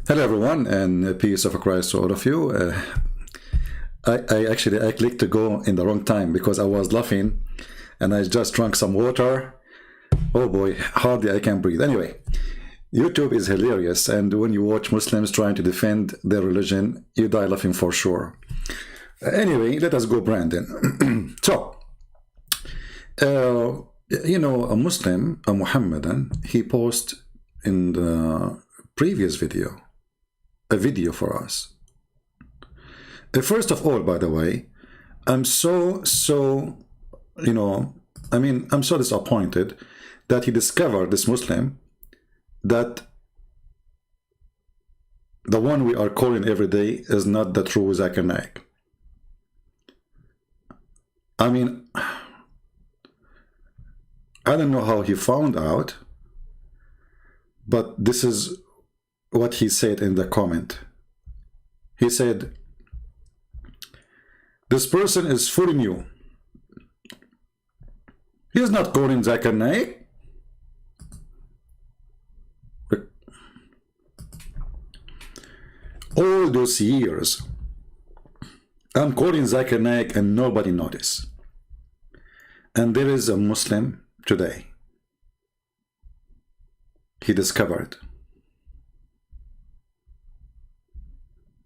Hello everyone, and peace of Christ to all of you. I clicked to go in the wrong time because I was laughing and I just drank some water. Oh boy, hardly I can breathe. Anyway, YouTube is hilarious, and when you watch Muslims trying to defend their religion, you die laughing for sure. Anyway, let us go, Brandon. So, a Muslim, a Muhammadan, he posted in the previous video a video for us. First of all, by the way, I'm so I'm so disappointed that he discovered, this Muslim, that the one we are calling every day is not the true Zakir Naik. I mean, I don't know how he found out, but this is what he said in the comment. He said, this person is fooling you. He is not calling Zakir Naik. All those years, I'm calling Zakir Naik and nobody noticed. And there is a Muslim today. He discovered.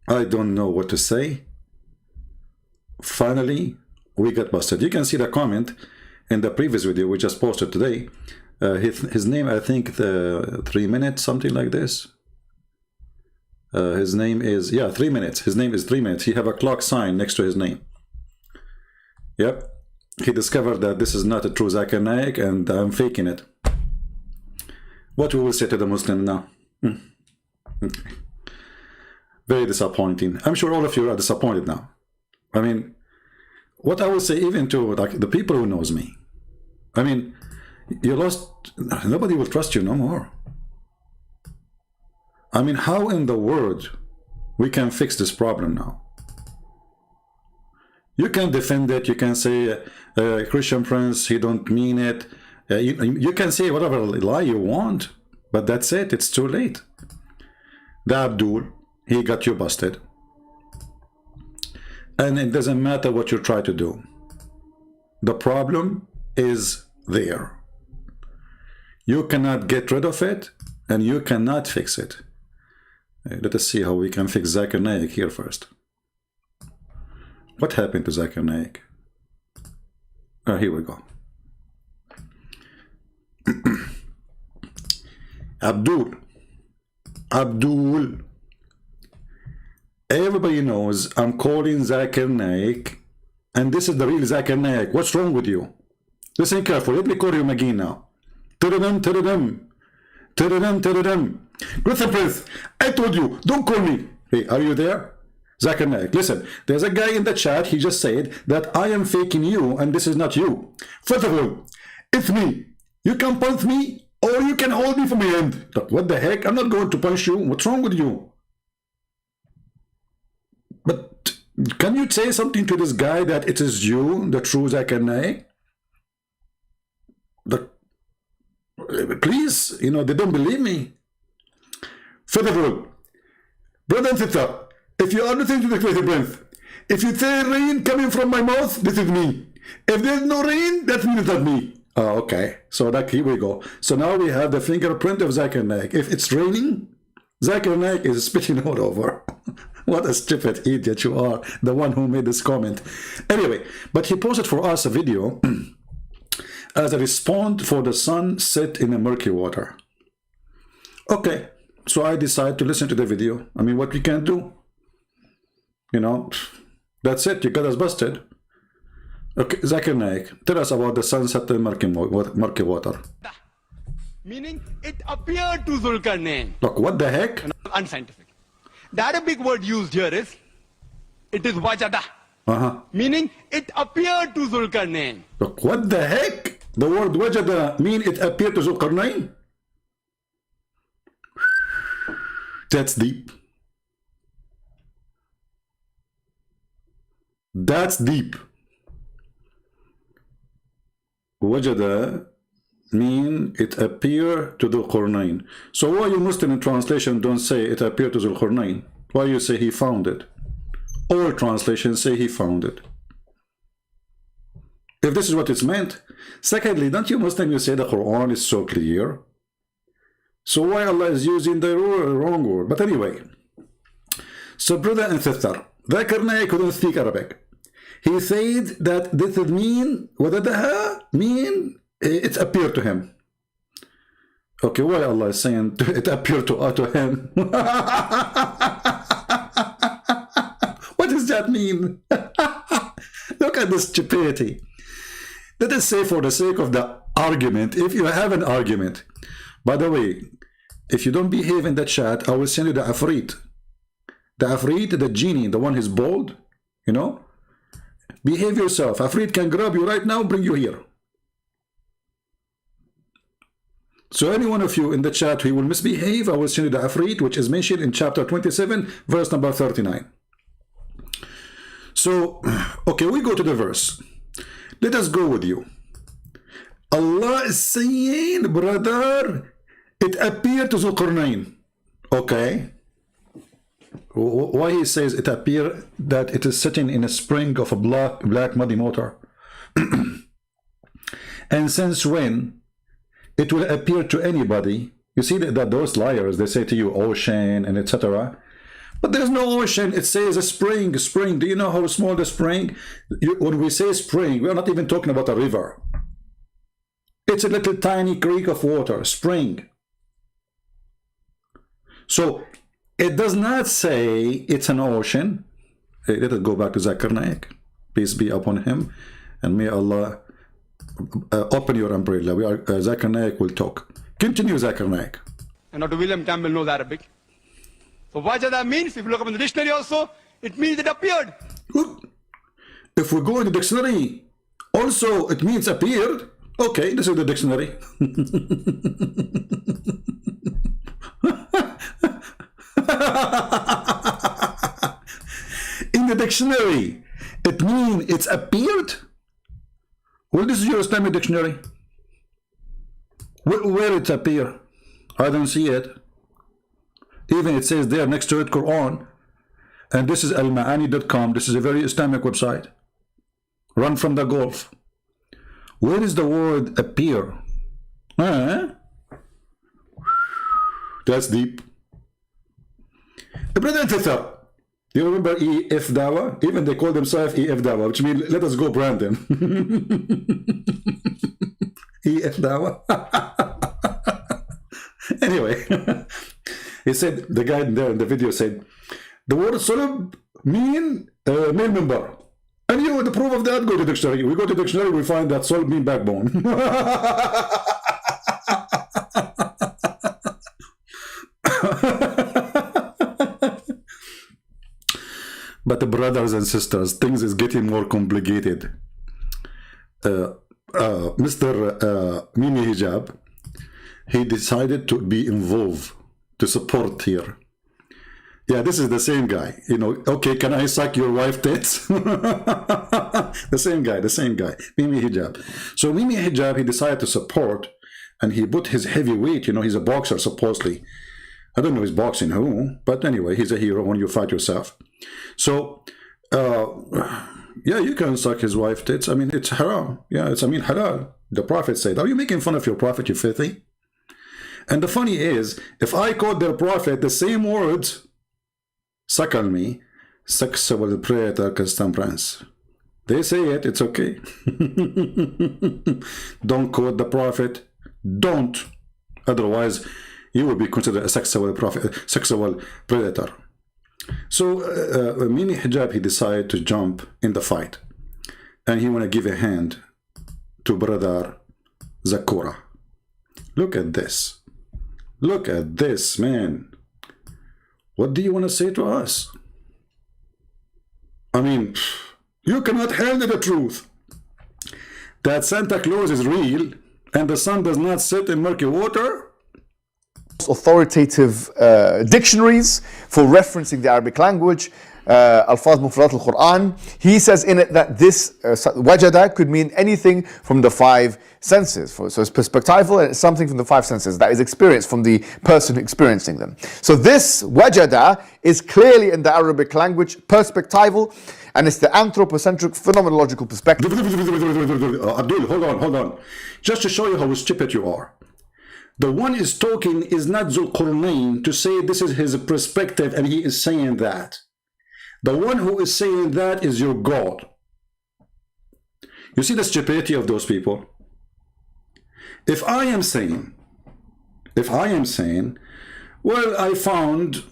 I don't know what to say. Finally, we got busted. You can see the comment in the previous video we just posted today. His name, I think, 3 minutes, something like this. His name is, 3 minutes. His name is 3 minutes. He have a clock sign next to his name. Yep. He discovered that this is not a true Zakir Naik and I'm faking it. What we will say to the Muslim now? Okay. Very disappointing. I'm sure all of you are disappointed now. I mean, what I will say even to like the people who knows me. I mean, you lost, nobody will trust you no more. I mean, how in the world we can fix this problem now? You can defend it, you can say Christian Prince, he don't mean it. You can say whatever lie you want, but that's it, it's too late. The Abdul, he got you busted. And it doesn't matter what you try to do. The problem is there. You cannot get rid of it, and you cannot fix it. Let us see how we can fix Zakir Naik here first. What happened to Zakir Naik? Here we go. Abdul. Everybody knows I'm calling Zakir Naik, and this is the real Zakir Naik. What's wrong with you? Listen careful. Let me call you again now. Listen, Prince, I told you, don't call me. Hey, are you there? Zakir Naik, listen, there's a guy in the chat, he just said that I am faking you and this is not you. First of all, it's me. You can punch me or you can hold me from my hand. Look, what the heck? I'm not going to punch you. What's wrong with you? But can you say something to this guy that it is you, the true Zakir Naik? Please, they don't believe me. First of all, brother and sister, if you are listening to the crazy Prince, if you say rain coming from my mouth, this is me. If there's no rain, that means that's me. Oh, okay. So here we go. So now we have the fingerprint of Zakir Naik. If it's raining, Zakir Naik is spitting all over. What a stupid idiot you are, the one who made this comment. Anyway, but he posted for us a video as a response for the sun set in a murky water. Okay, so I decided to listen to the video. I mean, what we can do? That's it, you got us busted. Okay, Zakir Naik, tell us about the sunset in murky water. Meaning, it appeared to Zulkarnain. Look, what the heck? Unscientific. The Arabic word used here is, it is wajada. Meaning, it appeared to Zulkarnain. Look, what the heck? The word wajada mean it appeared to Zulkarnain? That's deep. That's deep. Wajada mean it appear to the Qurnain. So why you Muslim in translation don't say it appeared to the Qurnain? Why you say he found it? All translations say he found it. If this is what it's meant. Secondly, don't you Muslim, you say the Quran is so clear? So why Allah is using the wrong word? But anyway, so brother and sister, Zakir Naik couldn't speak Arabic. He said that this is mean, وَدَدَهَا mean, it appeared to him. Okay, why Allah is saying it appeared to him? What does that mean? Look at this stupidity. Let us say for the sake of the argument, if you have an argument, by the way, if you don't behave in the chat, I will send you the Afrit. The Afrit, the genie, the one who's bald, you know? Behave yourself. Afrit can grab you right now, bring you here. So any one of you in the chat who will misbehave, I will send you the Afrit, which is mentioned in chapter 27, verse number 39. So, okay, we go to the verse. Let us go with you. Allah is saying, brother, it appeared to Zulqarnain. Okay. Why he says it appeared that it is sitting in a spring of a black muddy water? And since when it will appear to anybody? You see that those liars, they say to you ocean and etc. But there's no ocean. It says a spring. Do you know how small the spring? When we say spring, we're not even talking about a river. It's a little tiny creek of water, spring. So it does not say it's an ocean. Let us go back to Zakir Naik. Peace be upon him. And may Allah open your umbrella. Zakir Naik will talk. Continue, Zakir Naik. And Dr. William Campbell knows Arabic. So wajada means, if you look up in the dictionary also, it means it appeared. If we go in the dictionary, also it means appeared. Okay, this is the dictionary. In the dictionary, it means it's appeared. Well, this is your Islamic dictionary. Where it appear? I don't see it. Even it says there next to it Quran. And this is almaani.com. This is a very Islamic website. Run from the Gulf. Where is the word appear? That's deep. Brother and sister, do you remember EF Dawa? Even they call themselves EF Dawa, which means let us go Brandon. EF Dawa. Anyway, he said, the guy there in the video said, the word solub mean male member. And you, the proof of that, go to dictionary. We go to dictionary, we find that solub mean backbone. But the brothers and sisters, things is getting more complicated. Mr. Mimi Hjab, he decided to be involved, to support here. Yeah, this is the same guy. You know, okay, can I suck your wife tits? The same guy, Mimi Hjab. So Mimi Hjab, he decided to support, and he put his heavy weight, you know, he's a boxer supposedly. I don't know he's boxing who, but anyway, he's a hero when you fight yourself. So, yeah, you can suck his wife tits. I mean, it's haram. Yeah, it's, I mean, halal. The Prophet said, are you making fun of your Prophet, you filthy? And the funny is, if I quote their Prophet the same words, suckle me, sexual predator contemporaneous. They say it, it's okay. Don't quote the Prophet. Don't. Otherwise, you will be considered a sexual predator. So Mimi Hjab, he decided to jump in the fight, and he want to give a hand to brother Zakura. Look at this. Look at this, man. What do you want to say to us? I mean, you cannot handle the truth that Santa Claus is real and the sun does not sit in murky water. Authoritative dictionaries for referencing the Arabic language. Alfaz Mufradat al-Quran, he says in it that this wajada could mean anything from the five senses. So it's perspectival and it's something from the five senses that is experienced from the person experiencing them. So this wajada is clearly in the Arabic language perspectival, and it's the anthropocentric phenomenological perspective. Abdul, hold on. Just to show you how stupid you are. The one is talking is not Zulqarnain to say this is his perspective and he is saying that. The one who is saying that is your God. You see the stupidity of those people? If I am saying, well, I found,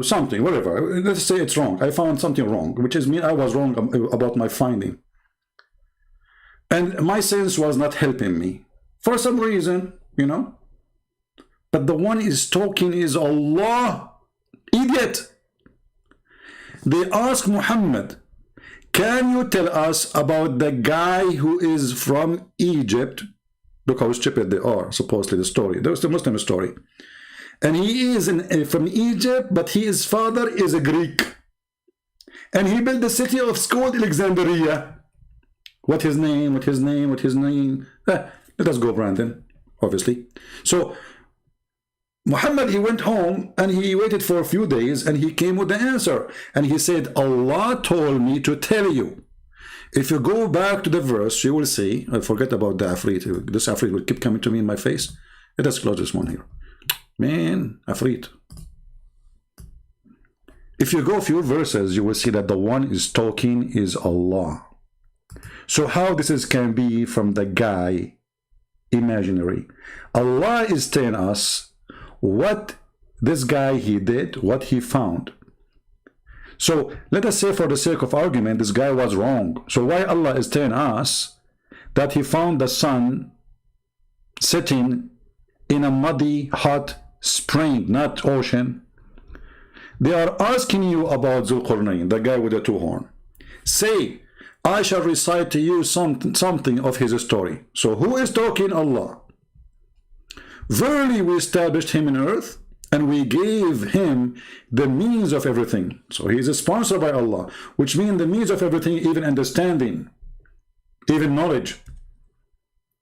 something, whatever. Let's say it's wrong. I found something wrong, which is mean I was wrong about my finding. And my sense was not helping me for some reason, But the one is talking is Allah. Idiot. They ask Muhammad, can you tell us about the guy who is from Egypt? Look how stupid they are, supposedly the story. That's the Muslim story. And he is from Egypt, but his father is a Greek. And he built the city of called Alexandria. What his name? Let us go, Brandon, obviously. So Muhammad, he went home and he waited for a few days and he came with the answer. And he said, Allah told me to tell you. If you go back to the verse, you will see, I forget about the Afrit. This Afrit will keep coming to me in my face. Let us close this one here. Man, Afrit. If you go a few verses, you will see that the one is talking is Allah. So how this can be from the guy imaginary? Allah is telling us what this guy he did, what he found. So let us say for the sake of argument, this guy was wrong. So why Allah is telling us that he found the sun sitting in a muddy, hot spring, not ocean? They are asking you about Zulqarnain, the guy with the two horns. Say, I shall recite to you something of his story. So who is talking? Allah. Verily we established him in earth, and we gave him the means of everything. So he is sponsored by Allah, which means the means of everything, even understanding, even knowledge,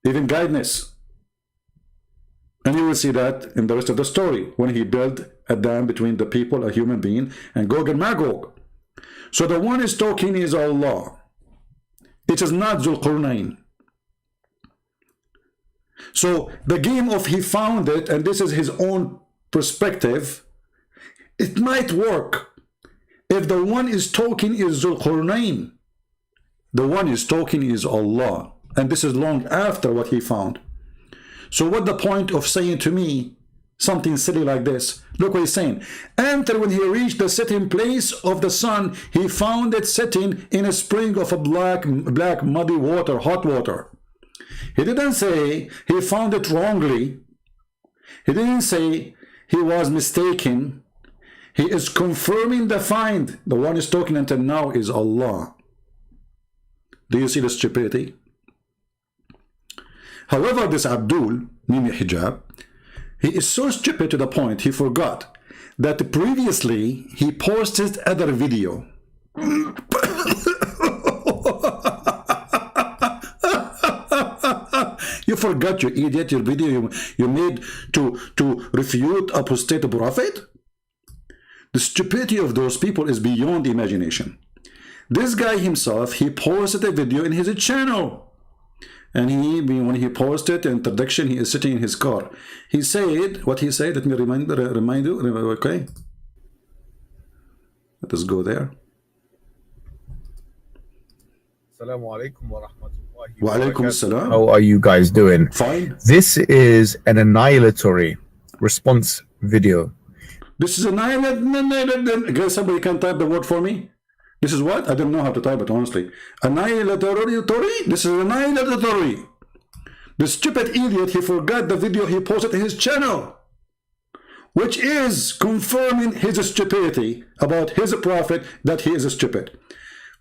even guidance. And you will see that in the rest of the story, when he built a dam between the people, a human being, and Gog and Magog. So the one is talking is Allah. It is not Zulqarnain. So the game of he found it, and this is his own perspective, it might work if the one is talking is Zulqarnain. The one is talking is Allah, and this is long after what he found. So what the point of saying to me something silly like this? Look what he's saying. Enter when he reached the sitting place of the sun, he found it sitting in a spring of a black muddy water, hot water. He didn't say he found it wrongly. He didn't say he was mistaken. He is confirming the find. The one is talking until now is Allah. Do you see the stupidity? However, this Abdul, meaning Hjab, he is so stupid to the point he forgot that previously he posted other video. You forgot, you idiot, your video you made to refute apostate prophet? The stupidity of those people is beyond imagination. This guy himself, he posted a video in his channel. And when he posted the introduction, he is sitting in his car. He said, what he said, let me remind you, okay? Let us go there. Assalamu alaikum wa rahmatullahi wa alaikum assalam. How are you guys doing? Fine. This is an annihilatory response video. This is annihilatory. Guys, somebody can type the word for me? This is what? I don't know how to type it, honestly. Annihilatory? This is annihilatory. The stupid idiot, he forgot the video he posted in his channel, which is confirming his stupidity about his prophet, that he is stupid.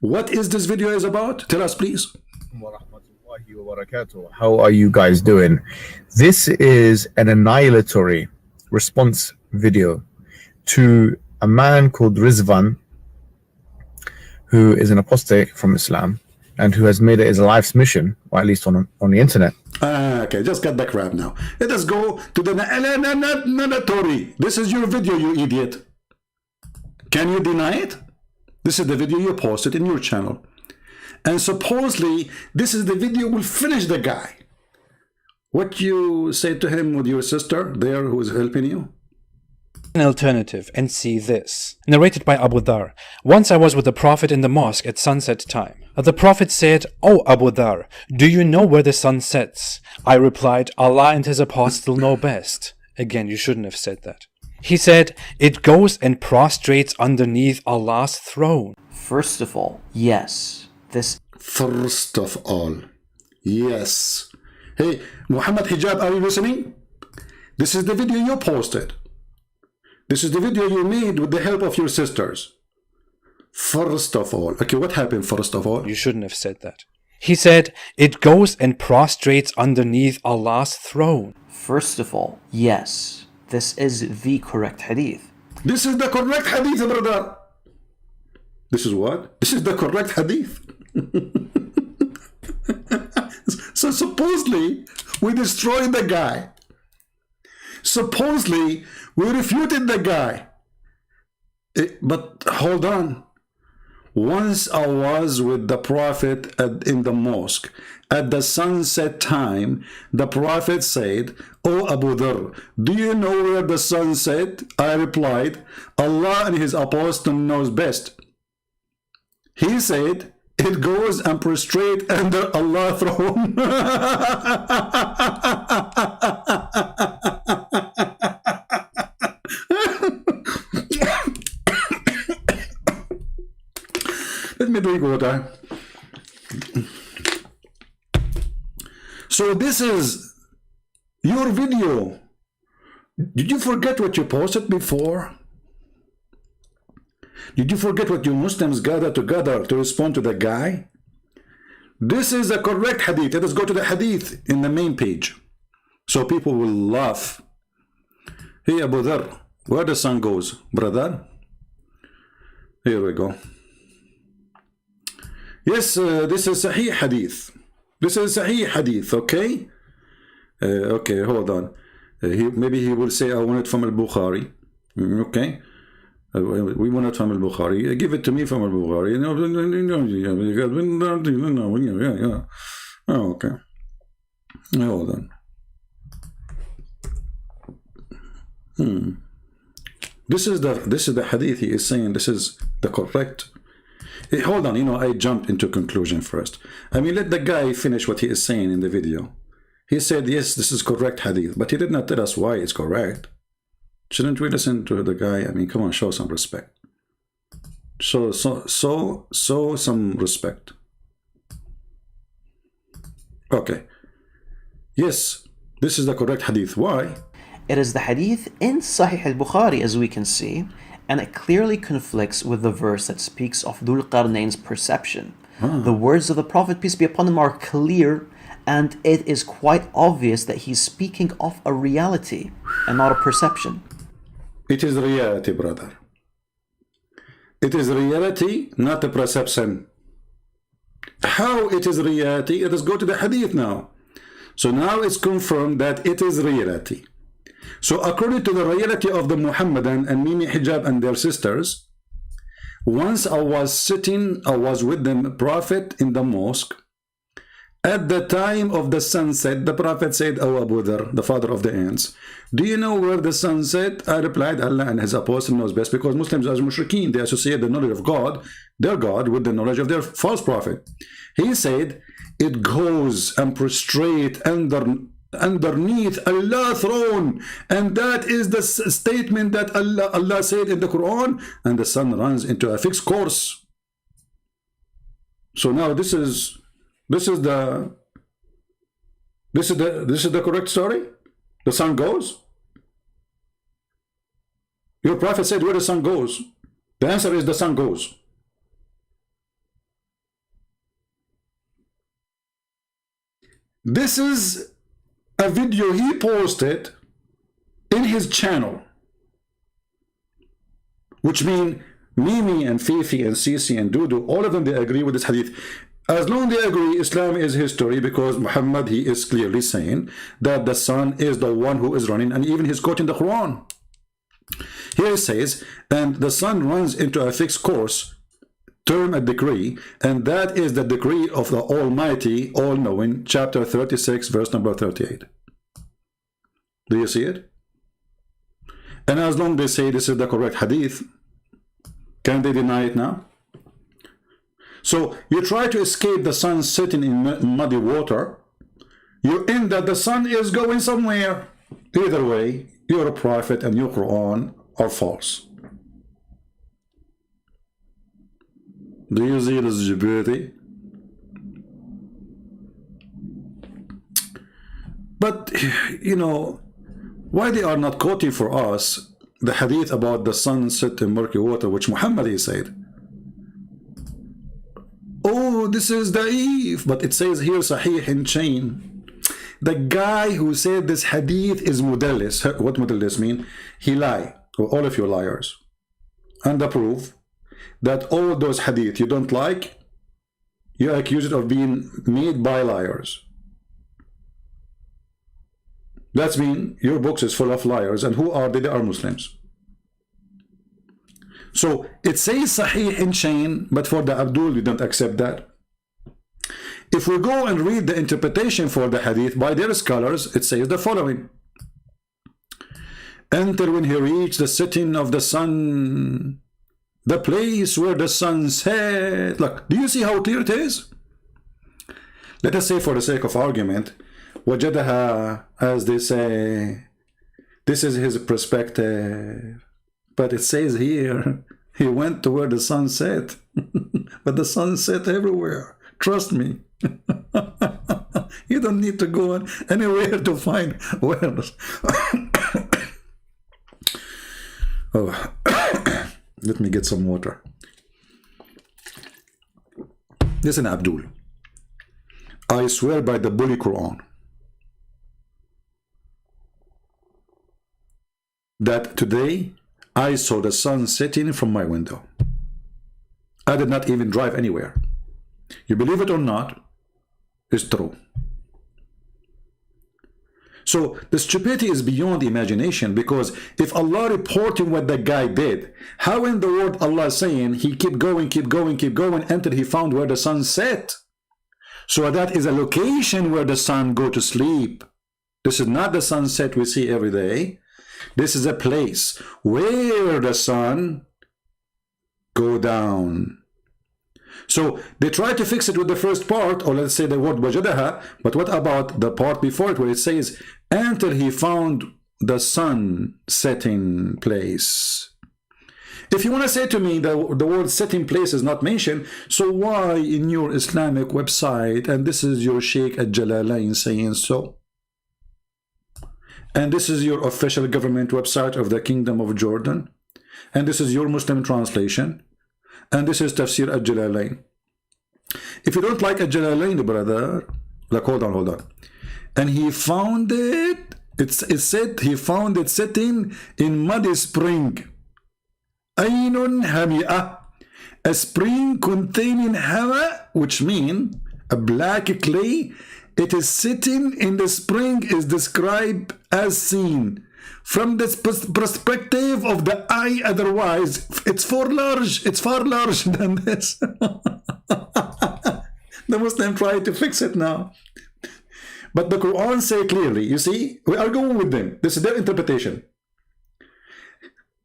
What is this video is about? Tell us, please. How are you guys doing? This is an annihilatory response video to a man called Rizvan, who is an apostate from Islam and who has made it his life's mission, or at least on the internet. Okay, just cut the crap now. Let us go to the mandatory. This is your video, you idiot. Can you deny it? This is the video you posted in your channel. And supposedly, this is the video will finish the guy. What you say to him with your sister there who is helping you? An alternative and see this. Narrated by Abu Dhar. Once I was with the Prophet in the mosque at sunset time. The Prophet said, "O Abu Dhar, do you know where the sun sets?" I replied, "Allah and his apostle know best." Again, you shouldn't have said that. He said, "It goes and prostrates underneath Allah's throne." First of all, yes, this. First of all, yes. Hey, Muhammad Hjab, are you listening? This is the video you posted. This is the video you made with the help of your sisters. First of all. Okay, what happened first of all? You shouldn't have said that. He said, "It goes and prostrates underneath Allah's throne." First of all, yes, this is the correct hadith. This is the correct hadith, brother. This is what? This is the correct hadith. So supposedly, we destroyed the guy. Supposedly, we refuted the guy. But hold on. Once I was with the Prophet in the mosque. At the sunset time, the Prophet said, "O Abu Dhar, do you know where the sun set?" I replied, "Allah and his apostle knows best." He said, "It goes and prostrate under Allah's throne." Let me drink water. So this is your video. Did you forget what you posted before? Did you forget what you Muslims gathered together to respond to the guy? This is a correct hadith. Let us go to the hadith in the main page, so people will laugh. Hey Abu Dhar, where the sun goes, brother? Here we go. Yes, this is Sahih hadith. This is Sahih hadith, okay? Okay, hold on. Maybe he will say, I want it from al-Bukhari. Okay? We want it from al-Bukhari. Give it to me from al-Bukhari. Oh, okay. Hold on. This is the hadith he is saying. This is the correct. Hey, hold on, I jumped into conclusion first. I mean, let the guy finish what he is saying in the video. He said, yes, this is correct hadith, but he did not tell us why it's correct. Shouldn't we listen to the guy? I mean, come on, show some respect. Show some respect. Okay. Yes, this is the correct hadith. Why? It is the hadith in Sahih al-Bukhari, as we can see, and it clearly conflicts with the verse that speaks of Dhul Qarnayn's perception. The words of the Prophet, peace be upon him, are clear, and it is quite obvious that he's speaking of a reality and not a perception. It is reality, brother. It is reality, not a perception. How it is reality? Let us go to the hadith now. So now it's confirmed that it is reality. So according to the reality of the Muhammadan and Mimi Hijab and their sisters, once I was with the Prophet in the mosque. At the time of the sunset, the Prophet said, "O Abu Dhar, the father of the ants, do you know where the sun set?" I replied, "Allah and his apostle knows best," because Muslims as mushrikeen, they associate the knowledge of God, their God, with the knowledge of their false prophet. He said, "It goes and prostrate underneath Allah's throne," and that is the statement that Allah said in the Quran, and the sun runs into a fixed course. So now this is the correct story. The sun goes. Your prophet said where the sun goes. The answer is the sun goes. This is a video he posted in his channel which mean Mimi and Fifi and Sisi and Dudu, all of them, they agree with this hadith. As long as they agree, Islam is history, because Muhammad, he is clearly saying that the sun is the one who is running, and even he's quoting the Quran. Here it says, and the sun runs into a fixed course, term a decree, and that is the decree of the Almighty, all-knowing, chapter 36, verse number 38. Do you see it? And as long as they say this is the correct hadith, can they deny it now? So you try to escape the sun sitting in muddy water, you end that the sun is going somewhere. Either way, your prophet and your Quran are false. Do you see this stupidity? But, you know, why they are not quoting for us the hadith about the sun set in murky water, which Muhammad he said? Oh, this is da'if, but it says here sahih in chain. The guy who said this hadith is mudallis. What mudallis mean? He lie. All of you liars. And the proof that all those hadith you don't like, you accuse it of being made by liars. That means your books is full of liars. And who are they? They are Muslims. So it says Sahih in chain, but for the Abdul, we don't accept that. If we go and read the interpretation for the hadith by their scholars, it says the following. Enter when he reached the setting of the sun, the place where the sun set. Look, do you see how clear it is? Let us say, for the sake of argument, wajadaha, as they say, this is his perspective. But it says here, he went to where the sun set. But the sun set everywhere. Trust me. You don't need to go anywhere to find where. Oh, let me get some water. Listen, Abdul. I swear by the Bully Quran that today I saw the sun setting from my window. I did not even drive anywhere. You believe it or not, it's true. So the stupidity is beyond imagination, because if Allah reporting what the guy did, how in the world Allah is saying he keep going until he found where the sun set? So that is a location where the sun go to sleep. This is not the sunset we see every day. This is a place where the sun go down. So they try to fix it with the first part, or let's say the word wajadaha, but what about the part before it where it says, until he found the sun setting place? If you want to say to me that the word setting place is not mentioned, so why in your Islamic website, and this is your Sheikh Al-Jalalain saying so, and this is your official government website of the Kingdom of Jordan, and this is your Muslim translation, and this is Tafsir Al-Jalalain. If you don't like Al-Jalalain, brother, like hold on. And he found it, it said he found it sitting in muddy spring. Aynun hami'ah, a spring containing hama, which means a black clay. It is sitting in the spring is described as seen from the perspective of the eye. Otherwise, it's far large than this. The Muslim tried to fix it now. But the Quran say clearly, you see, we are going with them. This is their interpretation.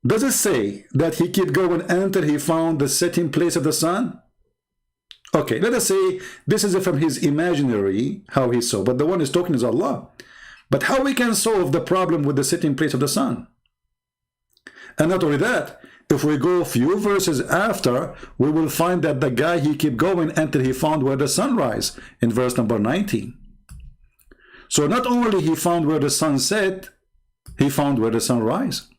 Does it say that he kept going until he found the setting place of the sun? Okay, let us say this is from his imaginary, how he saw, but the one is talking is Allah. But how we can solve the problem with the setting place of the sun? And not only that, if we go a few verses after, we will find that the guy, he kept going until he found where the sun rise in verse number 19. So not only he found where the sun set, he found where the sun rise.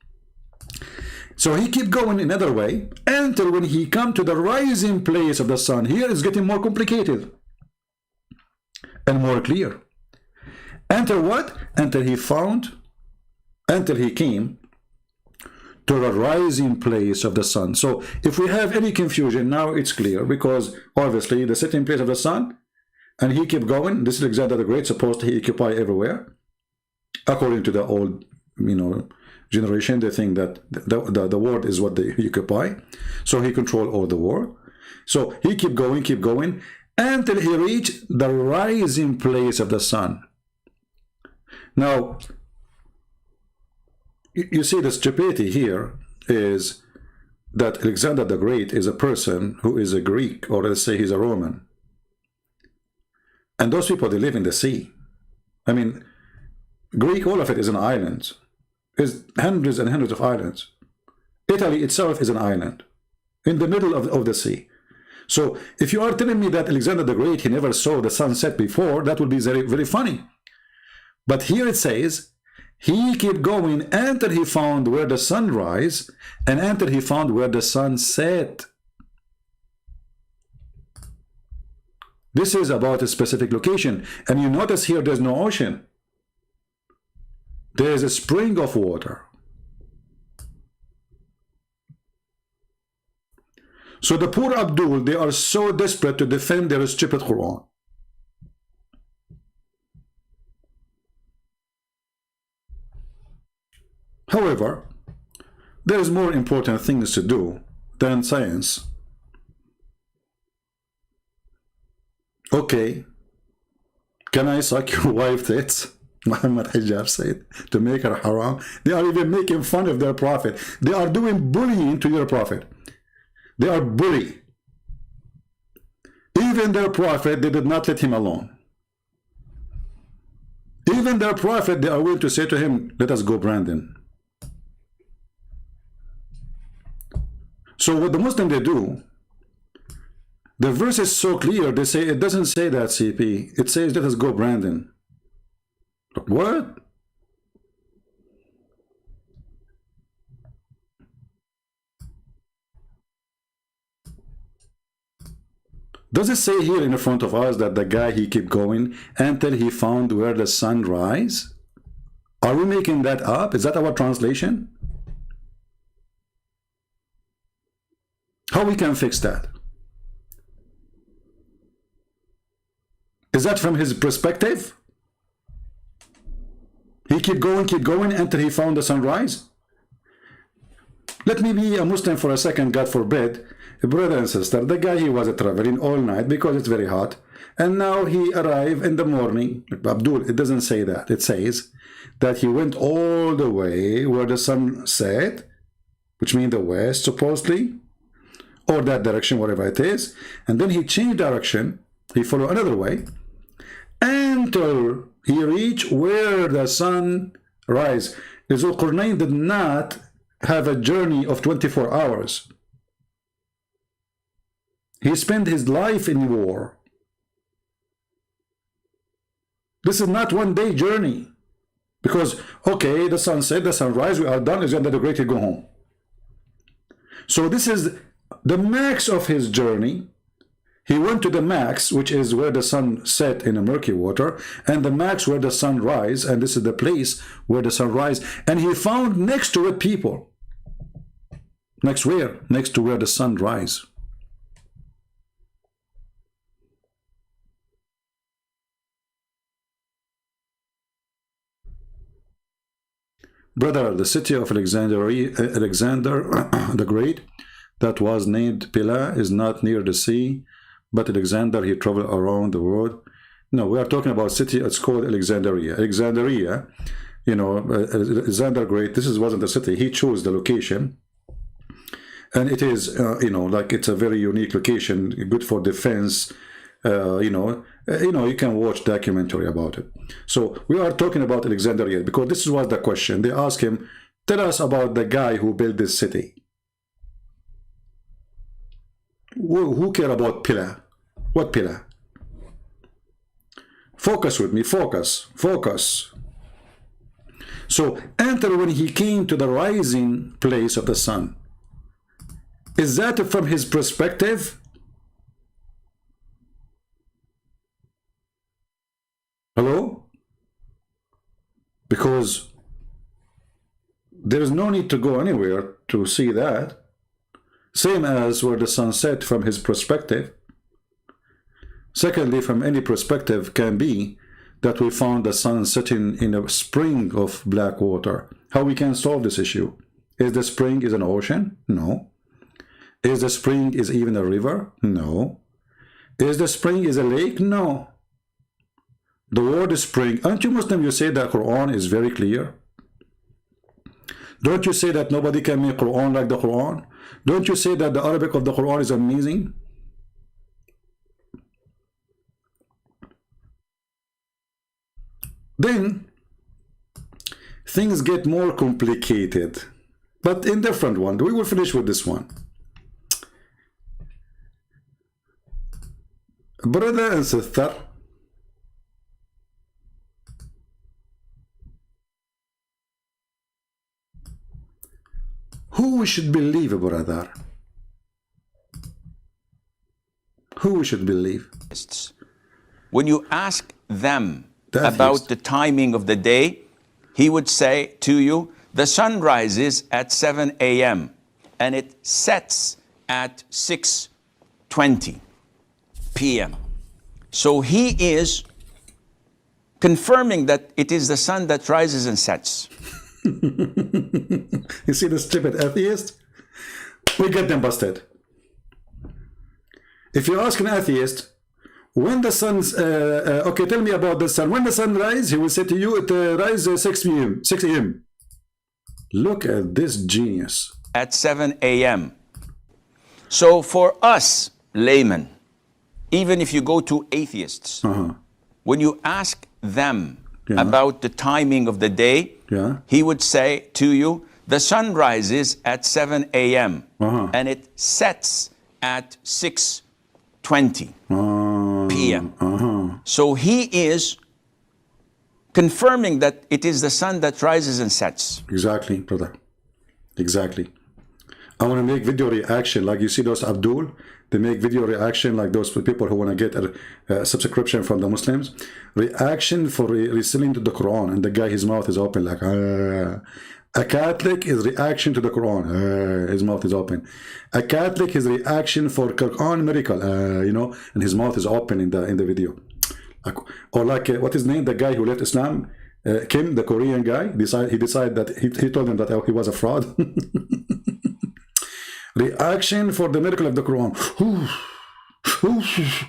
So he keep going another way until when he come to the rising place of the sun. Here it's getting more complicated and more clear. Until what? Until he came to the rising place of the sun. So if we have any confusion, now it's clear, because obviously the sitting place of the sun, and he kept going. This is Alexander the Great, supposed to occupy everywhere. According to the old, generation, they think that the world is what they occupy. So he controlled all the world. So he kept going, until he reached the rising place of the sun. Now, you see, the stupidity here is that Alexander the Great is a person who is a Greek, or let's say he's a Roman. And those people, they live in the sea. I mean, Greek, all of it is an island. It's hundreds and hundreds of islands. Italy itself is an island in the middle of the sea. So if you are telling me that Alexander the Great, he never saw the sunset before, that would be very, very funny. But here it says, he kept going until he found where the sun rise, and until he found where the sun set. This is about a specific location. And you notice here there's no ocean. There is a spring of water. So the poor Abdul, they are so desperate to defend their stupid Quran. However, there is more important things to do than science. Okay, can I suck your wife tits? Muhammad Hjab said, to make her haram. They are even making fun of their prophet. They are doing bullying to your prophet. They are bully. Even their prophet, they did not let him alone. Even their prophet, they are willing to say to him, let us go, Brandon. So what the Muslim they do, the verse is so clear, they say, it doesn't say that, CP. It says, let us go, Brandon. What? Does it say here in front of us that the guy, he kept going until he found where the sun rise? Are we making that up? Is that our translation? How we can fix that? Is that from his perspective? He kept going until he found the sunrise? Let me be a Muslim for a second, God forbid. Brother and sister, the guy, he was traveling all night because it's very hot. And now he arrived in the morning. Abdul, it doesn't say that. It says that he went all the way where the sun set, which means the west, supposedly, or that direction, whatever it is. And then he changed direction. He followed another way until he reached where the sun rise. Zulqarnain did not have a journey of 24 hours. He spent his life in war. This is not one-day journey. Because, okay, the sun set, the sunrise, we are done, Alexander the Great, he go home. So this is the max of his journey. He went to the max, which is where the sun set in a murky water, and the max where the sun rise, and this is the place where the sun rise, and he found next to it people. Next where? Next to where the sun rise. Brother, the city of Alexander the Great, that was named Pila, is not near the sea, but Alexander, he traveled around the world. No, we are talking about city, it's called Alexandria. Alexandria, Alexander Great, this wasn't the city, he chose the location. And it is, like it's a very unique location, good for defense. You can watch documentary about it. So we are talking about Alexandria because this was the question. They asked him, tell us about the guy who built this city. Who care about Pila? What Pila? Focus with me, focus. So enter when he came to the rising place of the sun. Is that from his perspective? Hello? Because There is no need to go anywhere to see that. Same as where the sun set from his perspective. Secondly, from any perspective can be that we found the sun setting in a spring of black water. How we can solve this issue? Is the spring is an ocean? No. Is the spring is even a river? No. Is the spring is a lake? No. The word spring, aren't you Muslim? You say that Quran is very clear. Don't you say that nobody can make Quran like the Quran? Don't you say that the Arabic of the Quran is amazing? Then things get more complicated, but in different one. We will finish with this one. Brother and sister, who we should believe, brother? Who we should believe? When you ask them That about is- the timing of the day, he would say to you, the sun rises at 7 a.m. and it sets at 6:20 p.m. So he is confirming that it is the sun that rises and sets. You see the stupid atheist? We get them busted. If you ask an atheist, when the sun's, okay, tell me about the sun. When the sun rises, he will say to you, it rises 6 p.m., 6 a.m. Look at this genius. At 7 a.m. So for us laymen, even if you go to atheists, when you ask them about the timing of the day, he would say to you, the sun rises at 7 a.m. and it sets at 6:20 p.m. So he is confirming that it is the sun that rises and sets. Exactly, brother. Exactly. I want to make video reaction like you see those Abdul. They make video reaction like those people who want to get a subscription from the Muslims. Reaction for listening to the Quran, and the guy, his mouth is open like a Catholic is reaction to the Quran. His mouth is open. A Catholic, his reaction for Quran miracle, you know, and his mouth is open in the video. Or like what is his name? The guy who left Islam, Kim, the Korean guy. He decided that he told him that he was a fraud. Reaction for the miracle of the Quran.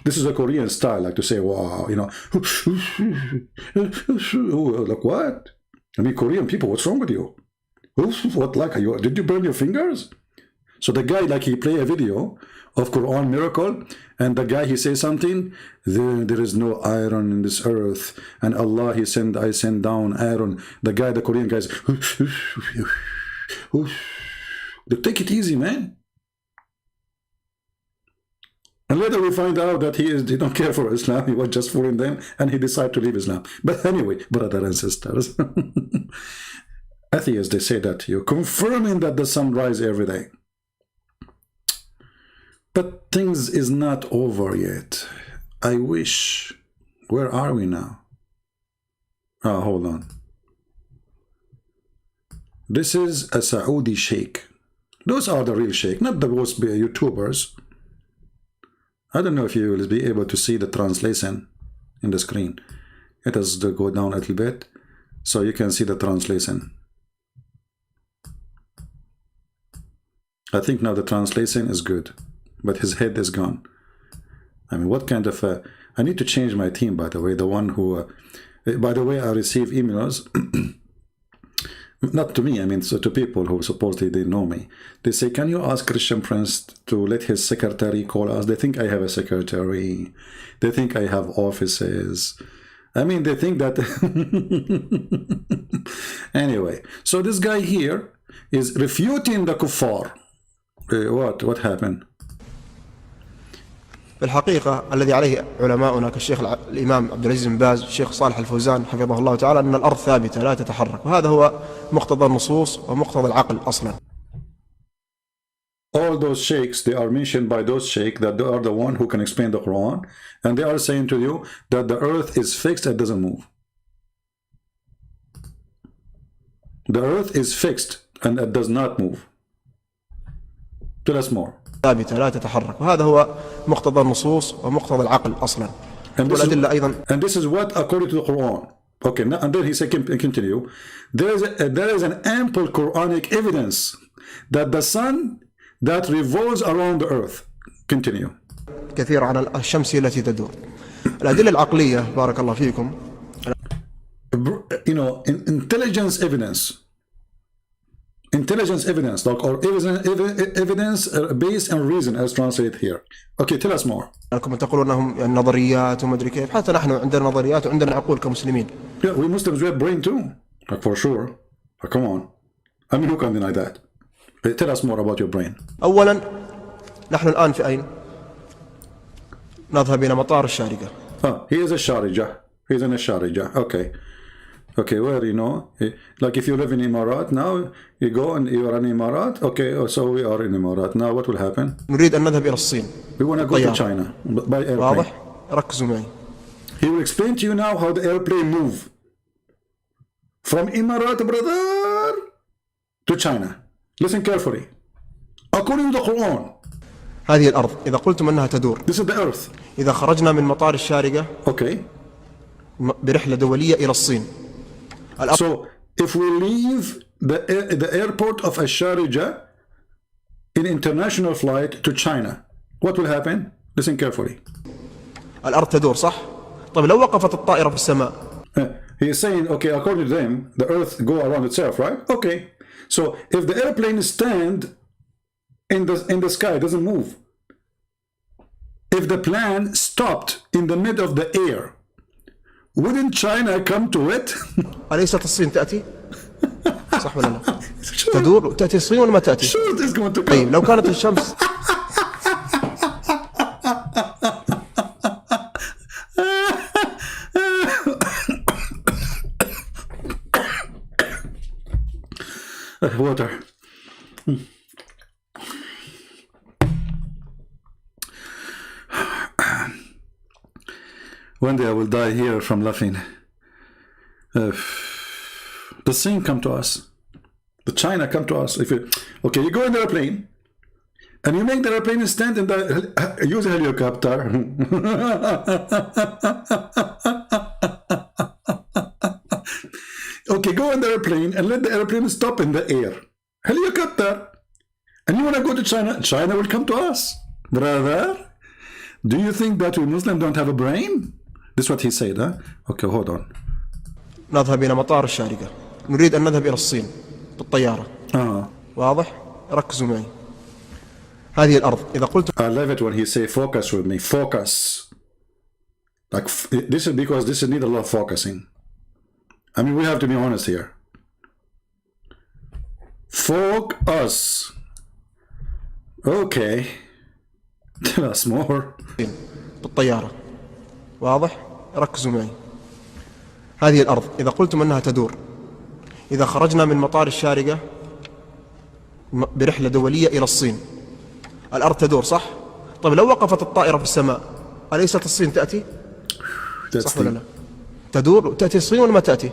This is a Korean style, like to say, wow, you know. Like what? I mean, Korean people, what's wrong with you? What, like, did you burn your fingers? So the guy, like, he play a video of Quran miracle, and the guy, he says something, there is no iron in this earth, and Allah, I send down iron. The guy, the Korean guys, take it easy, man. And later we find out that he don't care for Islam, he was just fooling them, and he decided to leave Islam. But anyway, brothers and sisters, atheists, they say that to you, confirming that the sun rises every day. But things is not over yet. I wish. Where are we now? Oh, hold on. This is a Saudi sheikh. Those are the real sheikh, not the most YouTubers. I don't know if you will be able to see the translation in the screen. Let us go down a little bit so you can see the translation. I think now the translation is good, but his head is gone. I mean, what kind of I need to change my team, by the way. The one who by the way, I receive emails not to me, I mean, so to people who supposedly they know me. They say, can you ask Christian Prince to let his secretary call us? They think I have a secretary. They think I have offices. I mean, they think that... Anyway, so this guy here is refuting the kuffar. What happened? في الحقيقة الذي عليه علماؤنا كالشيخ الإمام عبد العزيز بن باز الشيخ صالح الفوزان حفظه الله تعالى أن الأرض ثابتة لا تتحرك وهذا هو مقتضى النصوص ومقتضى العقل أصلا. All those sheikhs, they are mentioned by those sheikhs that they are the one who can explain the Quran, and they are saying to you that the earth is fixed and doesn't move. The earth is fixed And it does not move. Tell us more. ثابتة لا تتحرك، وهذا هو مقتضى النصوص ومقتضى العقل أصلا. والأدلة أيضا. And this is what according to the Quran. Okay, now, and then he said, continue. There is an ample Quranic evidence that the sun that revolves around the earth. Continue. كثير عن الشمس التي تدور. الأدلة العقلية بارك الله فيكم. You know, intelligence evidence, like, or evidence based on reason, as translated here. Okay, tell us more. أنكم تقولون أنهم يعني نظريات وما أدري كيف، حتى نحن عندنا نظريات وعندنا عقول كمسلمين. Yeah, we Muslims, we have brain too, like, for sure. Come on, I mean, who can deny that? Tell us more about your brain. أولا نحن الآن في أين؟ نذهب إلى مطار الشارقة. He is a Sharjah. He's in a Sharjah. Okay, where, you know, like if you live in Emarat now, you go and you are in Emarat. Okay, so we are in Emarat. Now what will happen? نريد أن نذهب إلى الصين. We want to go to China by airplane. واضح؟ ركزوا معي. He will explain to you now how the airplane move from Emarat, brother, to China. Listen carefully. According to the Quran. هذه الأرض إذا قلتم أنها تدور. This is the earth. إذا خرجنا من مطار الشارقة. Okay. برحلة دولية إلى الصين. So if we leave the airport of Sharjah in international flight to China, what will happen? Listen carefully. الأرض تدور صح؟ طيب لو وقفت الطائرة في السماء. He is saying, okay, according to them, the earth go around itself, right? Okay. So if the airplane stand in the sky, it doesn't move. If the plane stopped in the mid of the air, wouldn't China come to it? أليست الصين تأتي؟ صح ولا لا؟ تدور تأتي الصين ولا ما تأتي؟ Sure, it is going to come. طيب لو كانت الشمس water. One day I will die here from laughing. The Sin come to us. The China come to us. Okay, you go in the airplane and you make the airplane stand in use a helicopter. Okay, go in the airplane and let the airplane stop in the air. Helicopter. And you want to go to China? China will come to us. Brother, do you think that we Muslims don't have a brain? This is what he said, huh? Okay, hold on. نذهب إلى مطار الشارقة. نريد أن نذهب إلى الصين بالطيارة. واضح؟ ركزوا معي. هذه الأرض إذا قلت. I love it when he say focus with me. Focus. Like this is because this need a lot of focusing. I mean, we have to be honest here. Focus. Okay. Tell us more. بالطيارة. واضح؟ ركزوا معي. هذه الأرض إذا قلتم أنها تدور. إذا خرجنا من مطار الشارقة برحلة دولية إلى الصين. الأرض تدور صح؟ طيب لو وقفت الطائرة في السماء أليست الصين تأتي؟ صح ولا لا؟ تدور تأتي الصين ولا ما تأتي؟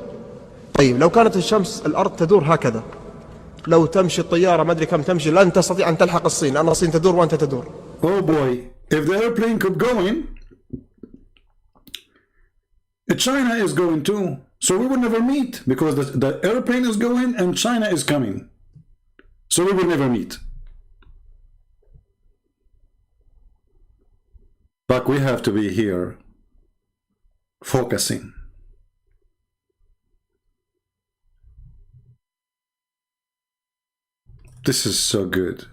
طيب لو كانت الشمس الأرض تدور هكذا، لو تمشي الطيارة ما أدري كم تمشي لن تستطيع أن تلحق الصين لأن الصين تدور وأنت تدور. Oh boy, if the airplane kept going, China is going too. So we will never meet because the airplane is going and China is coming. So we will never meet. But we have to be here focusing. This is so good.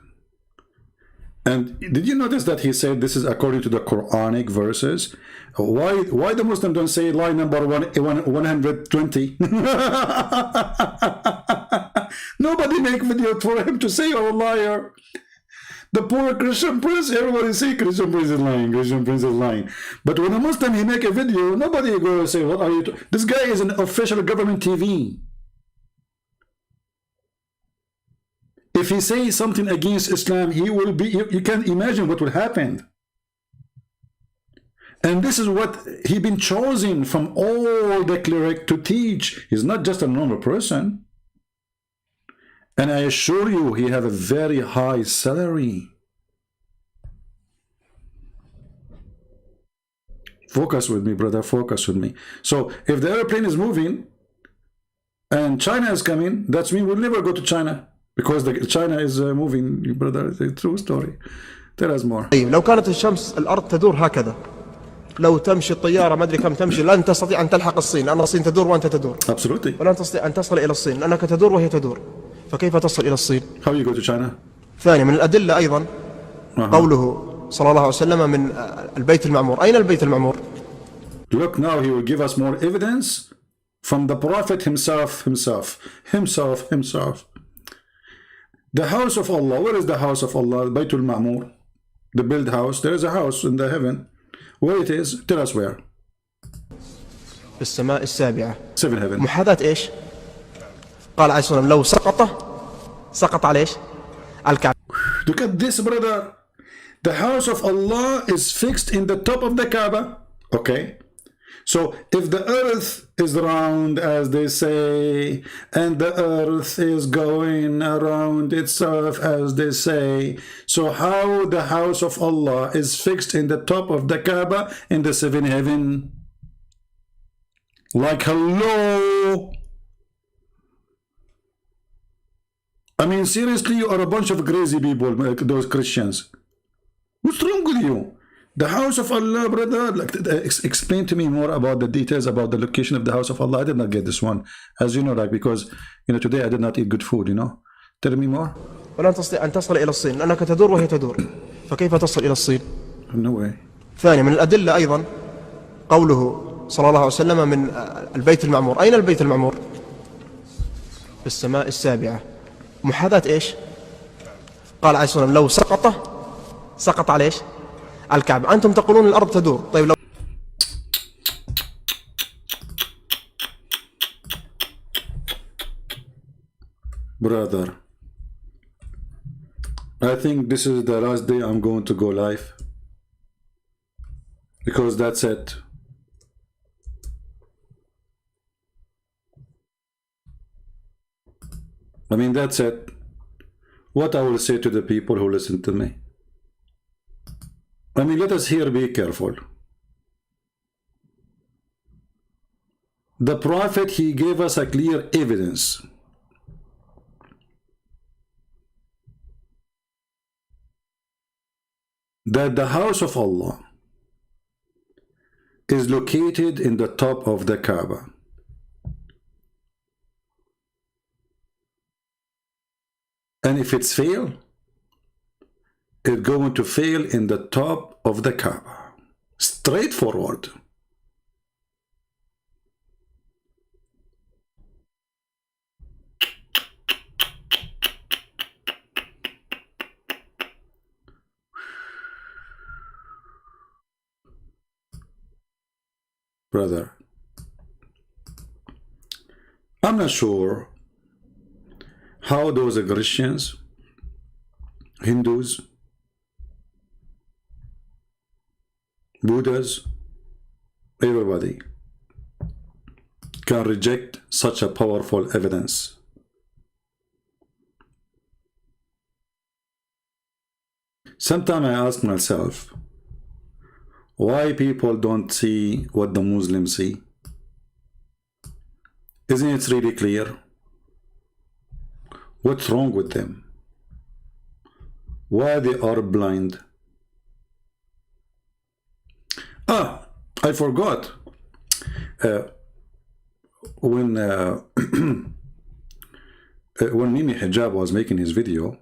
And did you notice that he said this is according to the Quranic verses? Why the Muslim don't say lie number 120? Nobody make video for him to say you're a liar. The poor Christian prince, everybody say Christian prince is lying, Christian prince is lying. But when a Muslim he make a video, nobody go say, what are you this guy is an official government TV. If he says something against Islam, he will be, you can't imagine what will happen. And this is what he been chosen from all the cleric to teach. He's not just a normal person. And I assure you, he have a very high salary. Focus with me, brother, focus with me. So if the airplane is moving and China is coming, that means we'll never go to China because China is moving, brother. It's a true story. Tell us more. طيب لو كانت الشمس الأرض تدور هكذا، لو تمشي الطيارة ما أدري كم تمشي، لن تستطيع أن تلحق الصين، لأن الصين تدور وأنت تدور. Absolutely. ولن تستطيع أن تصل إلى الصين لأنك تدور وهي تدور. فكيف تصل إلى الصين؟ How you go to China? ثاني من الأدلة أيضا قوله صلى الله عليه وسلم من البيت المعمور. أين البيت المعمور؟ Look, now he will give us more evidence from the Prophet himself. The house of Allah. Where is the house of Allah? Baytul Ma'mur. The built house. There is a house in the heaven. Where it is? Tell us where. في السماء السابعة. Seven heaven. محاذاة إيش؟ قال عليه الصلاة والسلام لو سقط على إيش؟ على الكعبة. Look at this, brother. The house of Allah is fixed in the top of the Kaaba. Okay. So if the earth is round, as they say, and the earth is going around itself, as they say, so how the house of Allah is fixed in the top of the Kaaba in the seventh heaven? Like, hello? I mean, seriously, you are a bunch of crazy people, those Christians. What's wrong with you? The house of Allah, brother, explain to me more about the details about the location of the house of Allah. I did not get this one, as you know, like, because, you know, today I did not eat good food, you know. Tell me more. ولن تستطيع أن تصل إلى الصين لأنك تدور وهي تدور. فكيف تصل إلى الصين؟ No way. ثاني من الأدلة أيضا قوله صلى الله عليه وسلم من البيت المعمور. أين البيت المعمور؟ في السماء السابعة. محاذاة إيش؟ قال عليه الصلاة والسلام لو سقط على إيش؟ على الكعبة. أنتم تقولون الأرض تدور. طيب لو Brother, I think this is the last day I'm going to go live, because that's it. I mean, that's it. What I will say to the people who listen to me. I mean, let us here be careful. The Prophet, he gave us a clear evidence that the house of Allah is located in the top of the Kaaba. And if it's fail, it's going to fail in the top of the Kaaba. Straightforward. Brother, I'm not sure how those Christians, Hindus, Buddhas, everybody can reject such a powerful evidence. Sometimes I ask myself, why people don't see what the Muslims see? Isn't it really clear? What's wrong with them? Why they are blind? Ah, I forgot. When Mimi Hjab was making his video,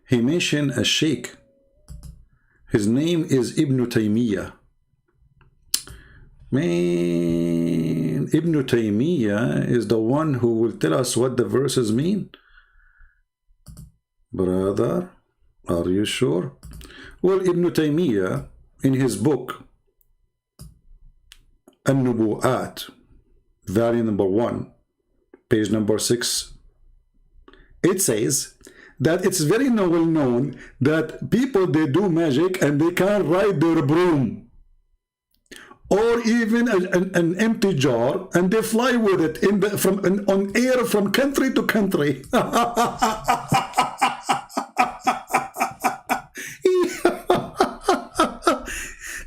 he mentioned a sheikh. His name is Ibn Taymiyyah. Man, Ibn Taymiyyah is the one who will tell us what the verses mean. Brother, are you sure? Well, Ibn Taymiyyah, in his book, An-Nubu'at, volume number 1, page number 6, it says that it's very well known that people, they do magic and they can't ride their broom. or even an empty jar, and they fly with it on air from country to country.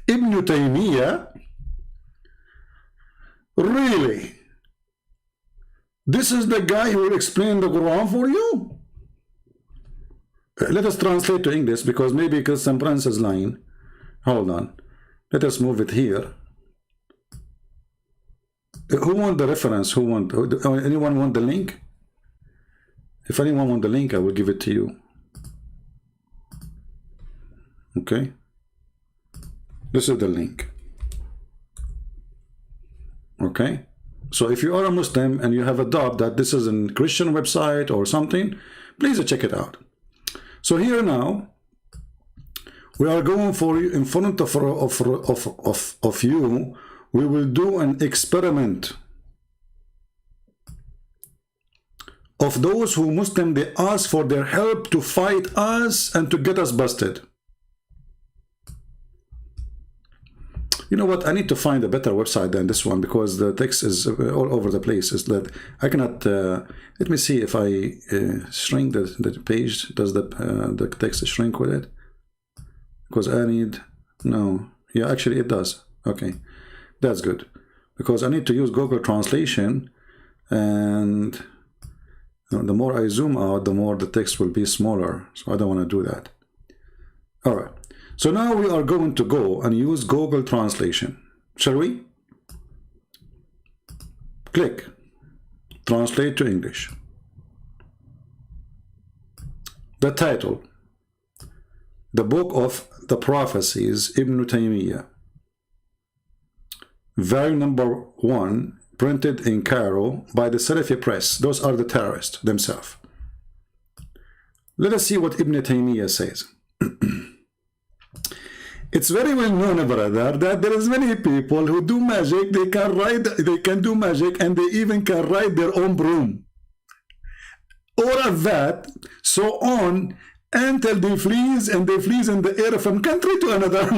Ibn Taymiyyah, really? This is the guy who will explain the Quran for you? Let us translate to English, because maybe some Prince is lying. Hold on. Let us move it here. Who want the reference? Anyone want the link? If anyone want the link, I will give it to you. Okay. This is the link. Okay. So if you are a Muslim and you have a doubt that this is a Christian website or something, please check it out. So here now, we are going for you in front of you. We will do an experiment of those who Muslim, they ask for their help to fight us and to get us busted. You know what? I need to find a better website than this one, because the text is all over the place. It's that I cannot. Let me see if I shrink the page. Does the text shrink with it? Because I need. No. Yeah, actually it does. Okay, that's good. Because I need to use Google Translation, and the more I zoom out, the more the text will be smaller. So I don't want to do that. All right. So now we are going to go and use Google Translation. Shall we? Click. Translate to English. The title. The Book of the Prophecies, Ibn Taymiyyah. Volume number 1, printed in Cairo by the Salafi Press. Those are the terrorists themselves. Let us see what Ibn Taymiyyah says. It's very well known, brother, that there is many people who do magic. They can do magic, and they even can ride their own broom. Or of that, so on, until they flees, and they flees in the air from country to another.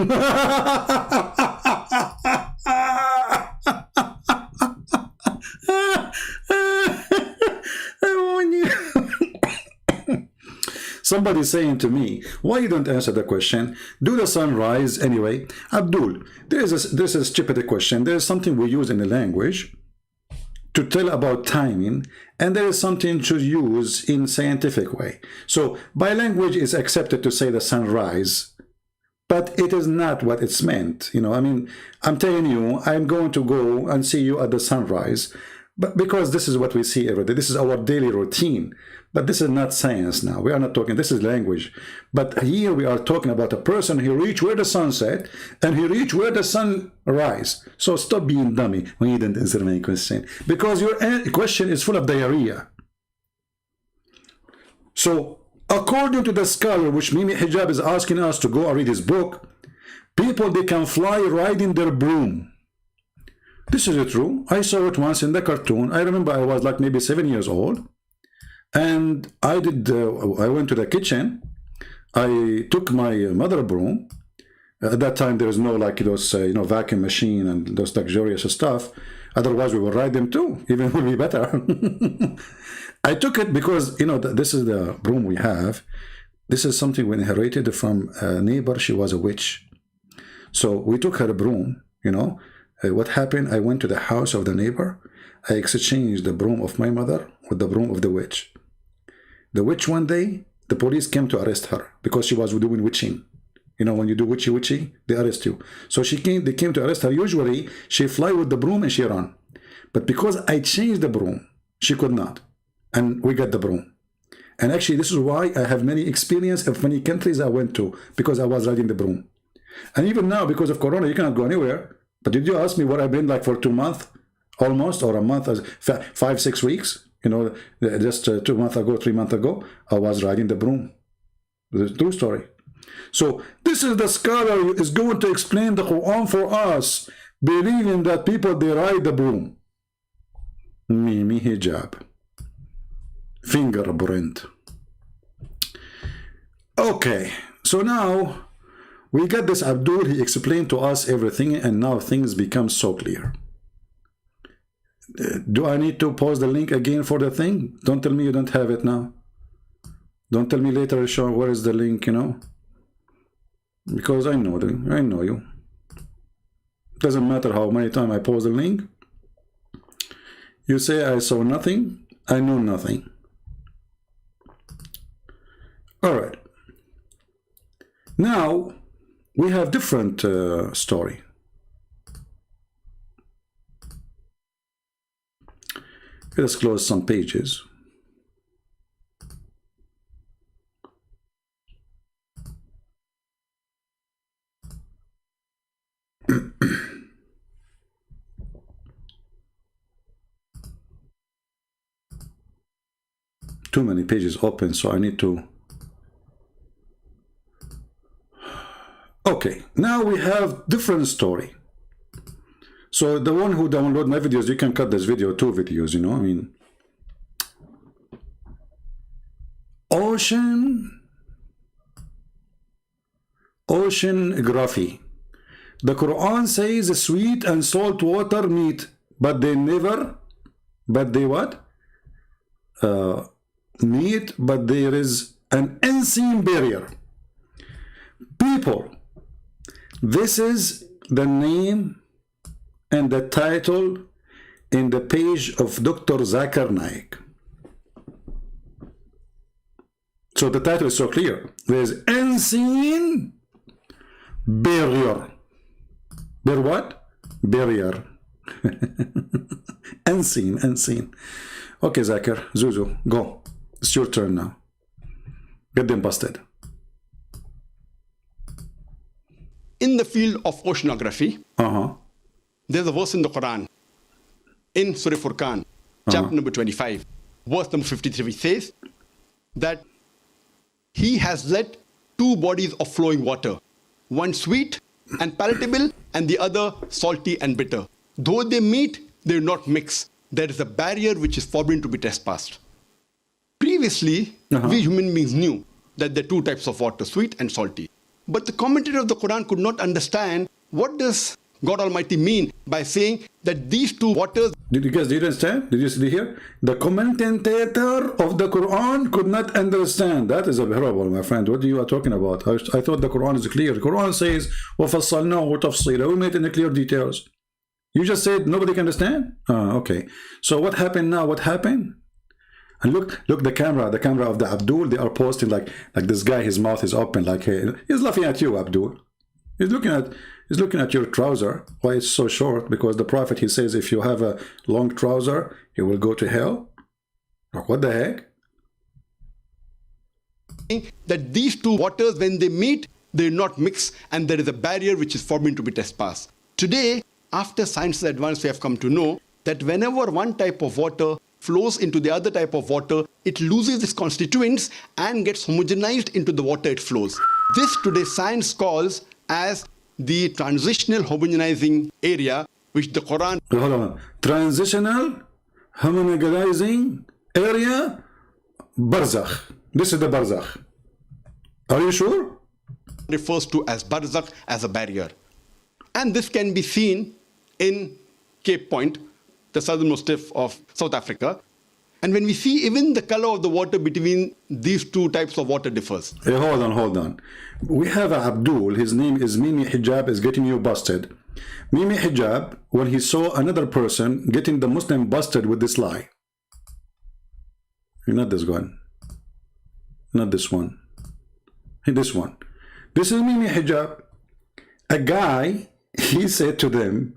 Somebody saying to me, why you don't answer the question? Do the sun rise anyway? Abdul, this is a stupid question. There is something we use in the language to tell about timing, and there is something to use in scientific way. So by language it's accepted to say the sunrise, but it is not what it's meant. You know, I mean, I'm telling you, I'm going to go and see you at the sunrise, but because this is what we see every day. This is our daily routine. But this is not science now. We are not talking, this is language. But here we are talking about a person who reached where the sun set and he reached where the sun rise. So stop being dummy when you didn't answer my question. Because your question is full of diarrhea. So according to the scholar, which Mimi Hjab is asking us to go and read his book, people, they can fly riding their broom. This is true. I saw it once in the cartoon. I remember I was like maybe 7 years old. And I went to the kitchen. I took my mother broom. At that time, there was no like those, vacuum machine and those luxurious stuff. Otherwise, we would ride them too. Even would be better. I took it because, this is the broom we have. This is something we inherited from a neighbor. She was a witch. So we took her broom, What happened, I went to the house of the neighbor. I exchanged the broom of my mother with the broom of the witch. The witch, one day, the police came to arrest her because she was doing witching. When you do witchy, they arrest you. So they came to arrest her. Usually, she fly with the broom and she run. But because I changed the broom, she could not. And we got the broom. And actually, this is why I have many experience of many countries I went to, because I was riding the broom. And even now, because of Corona, you cannot go anywhere. But did you ask me where I've been like for 2 months? Almost, or a month, 5-6 weeks, just 2 months ago, 3 months ago, I was riding the broom. The true story. So this is the scholar who is going to explain the Quran for us, believing that people, they ride the broom. Mimi Hjab. Fingerprint. Okay, so now We got this Abdul, he explained to us everything, and now things become so clear. Do I need to post the link again for the thing? Don't tell me you don't have it now. Don't tell me later, Sean, where is the link, you know? Because I know you. Doesn't matter how many times I post the link. You say I saw nothing, I know nothing. Alright. Now, we have different story. Let's close some pages. Too many pages open, so I need to... Okay, now we have different story. So the one who download my videos, you can cut this video, 2 videos, you know, I mean. Oceanography. The Quran says sweet and salt water meet, but they never, but they what? Meet, but there is an unseen barrier. People, this is the name and the title in the page of Dr. Zakir Naik. So the title is so clear. There is unseen barrier. Bear what? Barrier. Unseen. Okay, Zakir, Zuzu, go. It's your turn now. Get them busted. In the field of oceanography, there's a verse in the Quran, in Surah Furqan, chapter number 25, verse number 53, which says that He has let 2 bodies of flowing water, one sweet and palatable, and the other salty and bitter. Though they meet, they do not mix. There is a barrier which is forbidden to be trespassed. Previously, we human beings knew that there are 2 types of water, sweet and salty. But the commentator of the Quran could not understand what does God Almighty mean by saying that these 2 waters... Did you understand? Did you see here? The commentator of the Quran could not understand. That is a parable, my friend. What are you talking about? I thought the Quran is clear. The Quran says, وَفَصَّلْنَاهُ تَفْصِيلًا. We made it in the clear details. You just said nobody can understand? Okay. So what happened now? What happened? And look the camera of the Abdul, they are posting like this guy, his mouth is open, like he's laughing at you, Abdul. He's looking at your trouser. Why it's so short? Because the Prophet, he says, if you have a long trouser, you will go to hell. Like, what the heck? That these 2 waters, when they meet, they do not mix, and there is a barrier which is forbidden to be trespassed. Today, after science advance, we have come to know that whenever one type of water flows into the other type of water, it loses its constituents and gets homogenized into the water it flows. This today science calls as the transitional homogenizing area, which the Quran... Hold on. Transitional homogenizing area, barzakh. This is the barzakh. Are you sure? Refers to as barzakh, as a barrier. And this can be seen in Cape Point, the southernmost tip of South Africa. And when we see even the color of the water between these 2 types of water differs. Hey, hold on. We have Abdul, his name is Mimi Hjab, is getting you busted. Mimi Hjab, when he saw another person getting the Muslim busted with this lie. Not this one. Not this one. This one. This is Mimi Hjab. A guy, he said to them,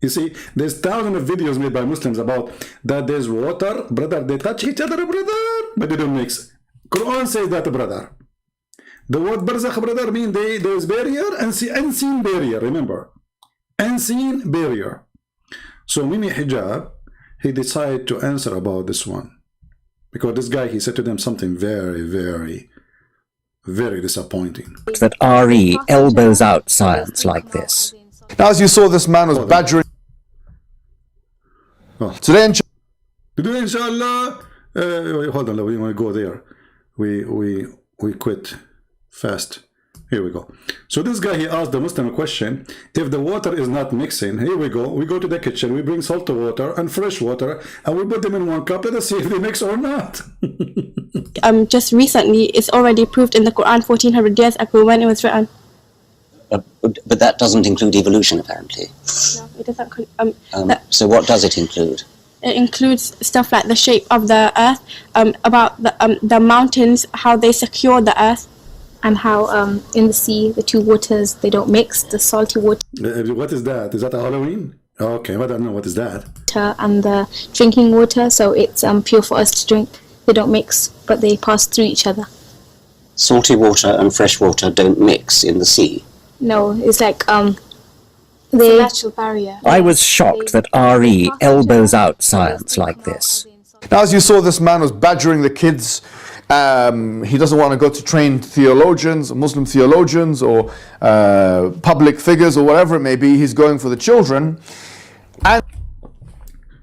you see, there's thousands of videos made by Muslims about that there's water, brother, they touch each other, brother, but they don't mix. Quran says that, brother. The word barzakh, brother, means there's barrier and unseen barrier, remember. Unseen barrier. So Mimi Hjab, he decided to answer about this one. Because this guy, he said to them something very, very, very disappointing. That RE elbows out science like this. Now, as you saw, this man was badgering. Today, inshallah, hold on, we want to go there. We quit fast. Here we go. So this guy, he asked the Muslim a question. If the water is not mixing, here we go. We go to the kitchen, we bring salty water and fresh water, and we put them in one cup. Let us see if they mix or not. Just recently, it's already proved in the Quran 1400 years ago when it was written. But that doesn't include evolution, apparently. No, it doesn't. So what does it include? It includes stuff like the shape of the earth, about the mountains, how they secure the earth. And how in the sea, the two waters, they don't mix, the salty water. What is that? Is that a Halloween? Okay, I don't know. What is that? And the drinking water, so it's pure for us to drink. They don't mix, but they pass through each other. Salty water and fresh water don't mix in the sea? No, it's like it's a natural barrier. I was shocked that RE elbows out science like this. Now, as you saw, this man was badgering the kids. He doesn't want to go to trained theologians, Muslim theologians, or public figures, or whatever it may be. He's going for the children. And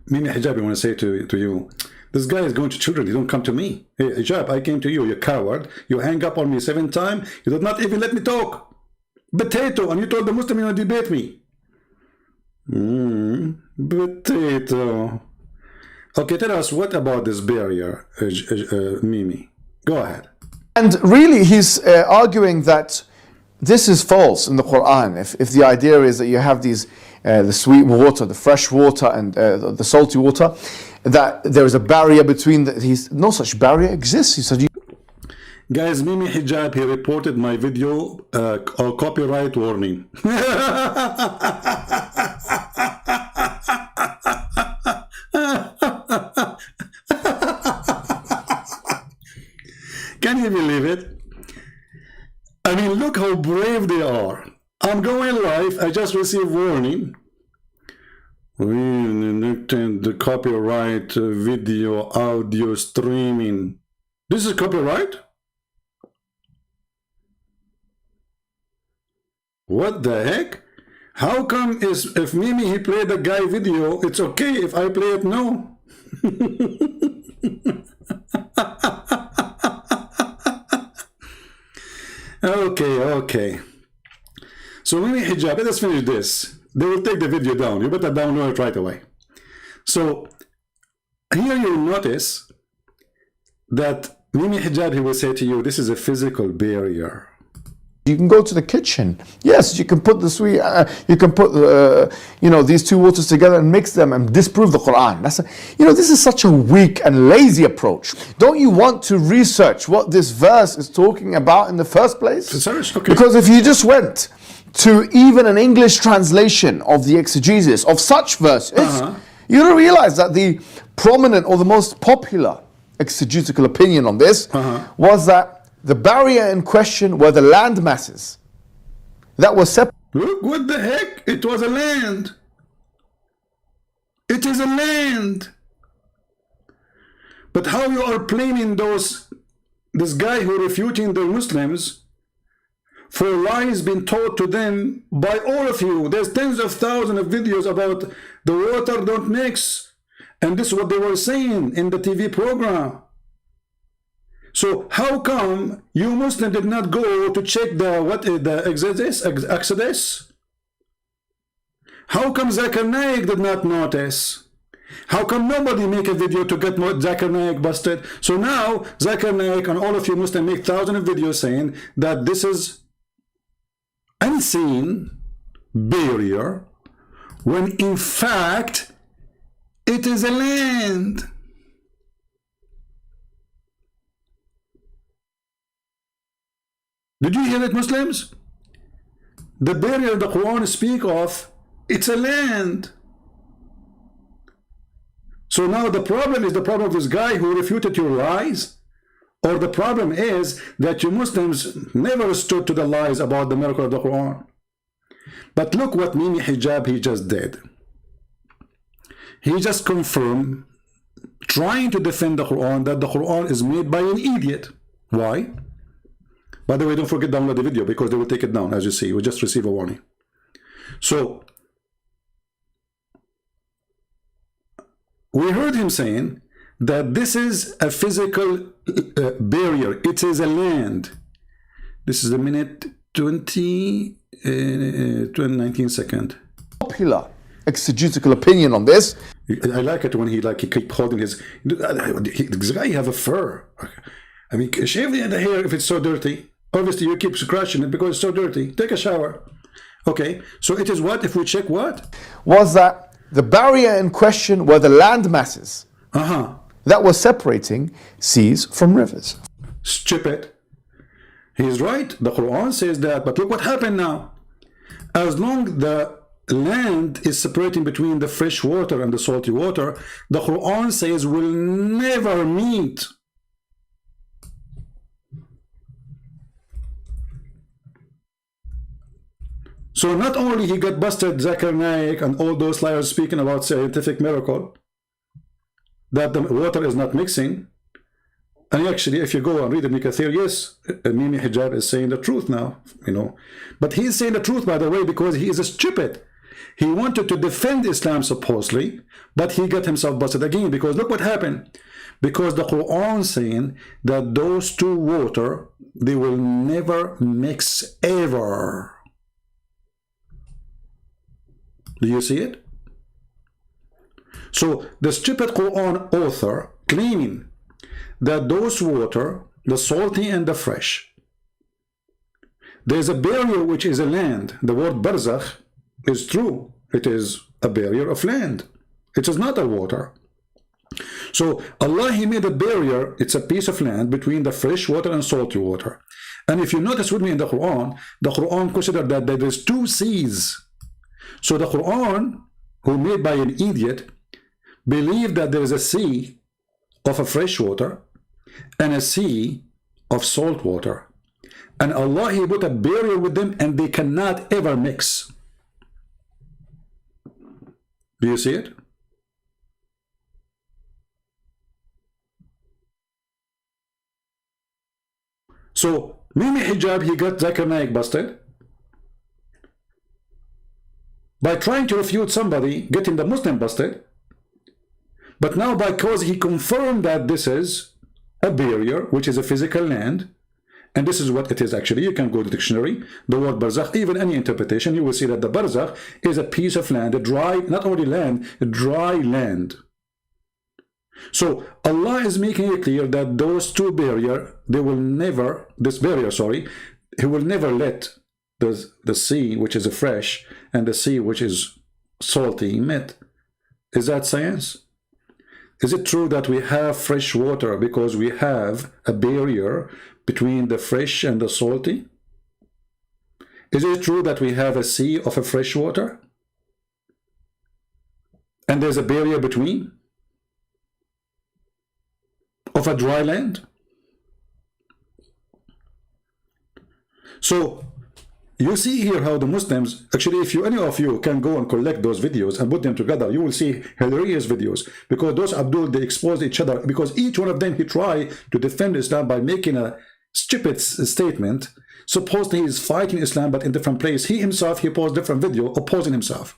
Mimi Hijab, I want to say to you, this guy is going to children. He don't come to me. Hey, Hijab, I came to you. You coward. You hang up on me 7 times. You did not even let me talk. Potato, and you told the Muslim you want to debate me. Potato. Okay, tell us, what about this barrier, Mimi? Go ahead. And really, he's arguing that this is false in the Quran. If the idea is that you have these, the sweet water, the fresh water, and the salty water, that there is a barrier between no such barrier exists. He said, guys, Mimi Hijab, he reported my video, copyright warning. Can you believe it? I mean, look how brave they are. I'm going live. I just received warning. The copyright video, audio streaming. This is copyright? What the heck? How come if Mimi he played the guy video, it's okay. If I play it, no. Okay. So Mimi Hijab, let us finish this. They will take the video down. You better download it right away. So here you'll notice that Mimi Hijab, he will say to you, this is a physical barrier. you can go to the kitchen. Yes, you can put the sweet, you can put these two waters together and mix them and disprove the Quran. This is such a weak and lazy approach. Don't you want to research what this verse is talking about in the first place? Okay. Because if you just went to even an English translation of the exegesis of such verses, you don't realize that the prominent or the most popular exegetical opinion on this was that the barrier in question were the land masses that were separate. Look, what the heck? It was a land. It is a land. But how you are blaming this guy who refuting the Muslims for lies being taught to them by all of you? There's tens of thousands of videos about the water don't mix. And this is what they were saying in the TV program. So how come you Muslim did not go to check the Exodus? How come Zakir Naik did not notice? How come nobody make a video to get Zakir Naik busted? So now Zakir Naik and all of you Muslim make thousands of videos saying that this is unseen barrier, when in fact it is a land. Did you hear it, Muslims? The barrier the Quran speak of, it's a land. So now the problem is the problem of this guy who refuted your lies? Or the problem is that you Muslims never stood to the lies about the miracle of the Quran? But look what Mimi Hijab he just did. He just confirmed, trying to defend the Quran, that the Quran is made by an idiot. Why? By the way, don't forget to download the video because they will take it down. As you see, we just received a warning. So we heard him saying that this is a physical barrier. It is a land. This is the minute 19 seconds. Popular exegetical opinion on this. I like it when he keep holding his. This guy have a fur. I mean, shave the hair if it's so dirty. Obviously, you keep scratching it because it's so dirty. Take a shower. Okay, so it is what? If we check what? Was that the barrier in question were the land masses that were separating seas from rivers. Stupid. He's right. The Quran says that. But look what happened now. As long the land is separating between the fresh water and the salty water, the Quran says will never meet. So not only he got busted, Zakir, Naik, and all those liars speaking about scientific miracle, that the water is not mixing. And actually, if you go and read Ibn Kathir, yes, Mimi Hjab is saying the truth now, you know. But he's saying the truth, by the way, because he is a stupid. He wanted to defend Islam supposedly, but he got himself busted again, because look what happened. Because the Quran saying that those two water, they will never mix ever. Do you see it? So the stupid Quran author claiming that those water, the salty and the fresh, there's a barrier which is a land. The word barzakh is true. It is a barrier of land. It is not a water. So Allah, He made a barrier. It's a piece of land between the fresh water and salty water. And if you notice with me in the Quran considered that there is two seas. So the Quran, who made by an idiot, believed that there is a sea of a fresh water and a sea of salt water. And Allah, He put a barrier with them and they cannot ever mix. Do you see it? So, Mimi Hijab, he got Zakir Naik busted by trying to refute somebody, getting the Muslim busted. But now because he confirmed that this is a barrier, which is a physical land, and this is what it is actually. You can go to the dictionary, the word barzakh, even any interpretation, you will see that the barzakh is a piece of land, a dry, not only land, a dry land. So Allah is making it clear that those two barrier, they will never, this barrier, sorry, He will never let the sea, which is a fresh, and the sea, which is salty, meet. Is that science? Is it true that we have fresh water because we have a barrier between the fresh and the salty? Is it true that we have a sea of a fresh water and there's a barrier between of a dry land? So you see here how the Muslims, actually, if any of you can go and collect those videos and put them together, you will see hilarious videos, because those Abdul, they expose each other, because each one of them, he tried to defend Islam by making a stupid statement. Supposedly he is fighting Islam, but in different place. He himself, he posted different video opposing himself.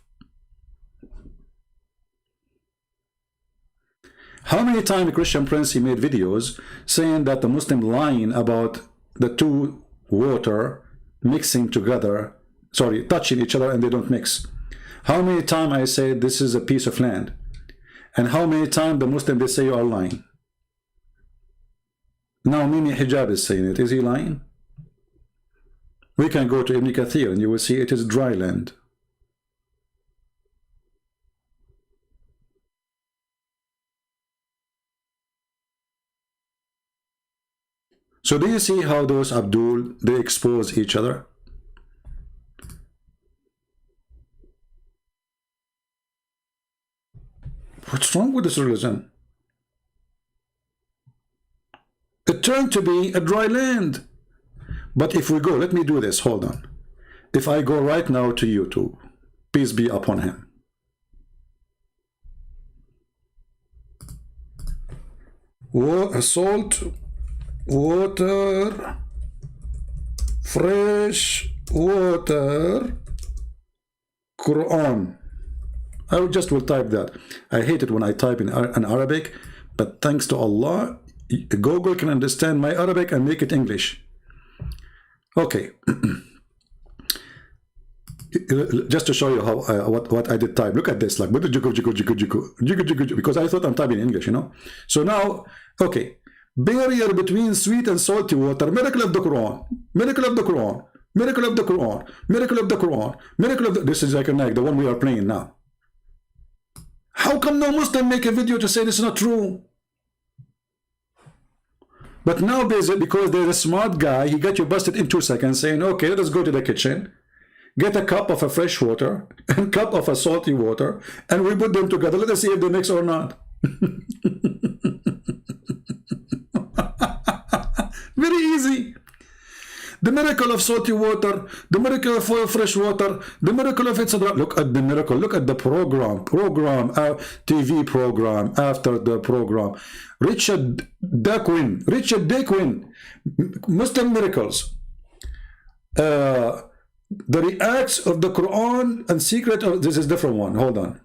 How many times Christian Prince, he made videos saying that the Muslim lying about the two water mixing together, sorry, touching each other and they don't mix. How many times I say this is a piece of land? And how many times the Muslim, they say you are lying? Now Mimi Hijab is saying it. Is he lying? We can go to Ibn Kathir and you will see it is dry land. So do you see how those Abdul, they expose each other? What's wrong with this religion? It turned to be a dry land. But if we go, let me do this, hold on. If I go right now to YouTube, peace be upon him. Salt water, fresh water, Quran. I will type that. I hate it when I type in Arabic, but thanks to Allah, Google can understand my Arabic and make it English. Okay. just to show you how what I did type. Look at this, like because I thought I'm typing in English, you know. So now, okay, barrier between sweet and salty water. Miracle of the Quran. Miracle of the Quran. Miracle of the Quran. Miracle of the Quran. Miracle of the. This is Zakir Naik, the one we are playing now. How come no Muslim make a video to say this is not true? But now because there's a smart guy, he got you busted in 2 seconds, saying, okay, let us go to the kitchen, get a cup of a fresh water and cup of a salty water, and we put them together. Let us see if they mix or not. Very easy. The miracle of salty water, the miracle of fresh water, the miracle of etc. Look at the miracle. Look at the program, TV program after the program. Richard Dawkins, Muslim miracles. The reacts of the Quran and secret of this is different one. Hold on.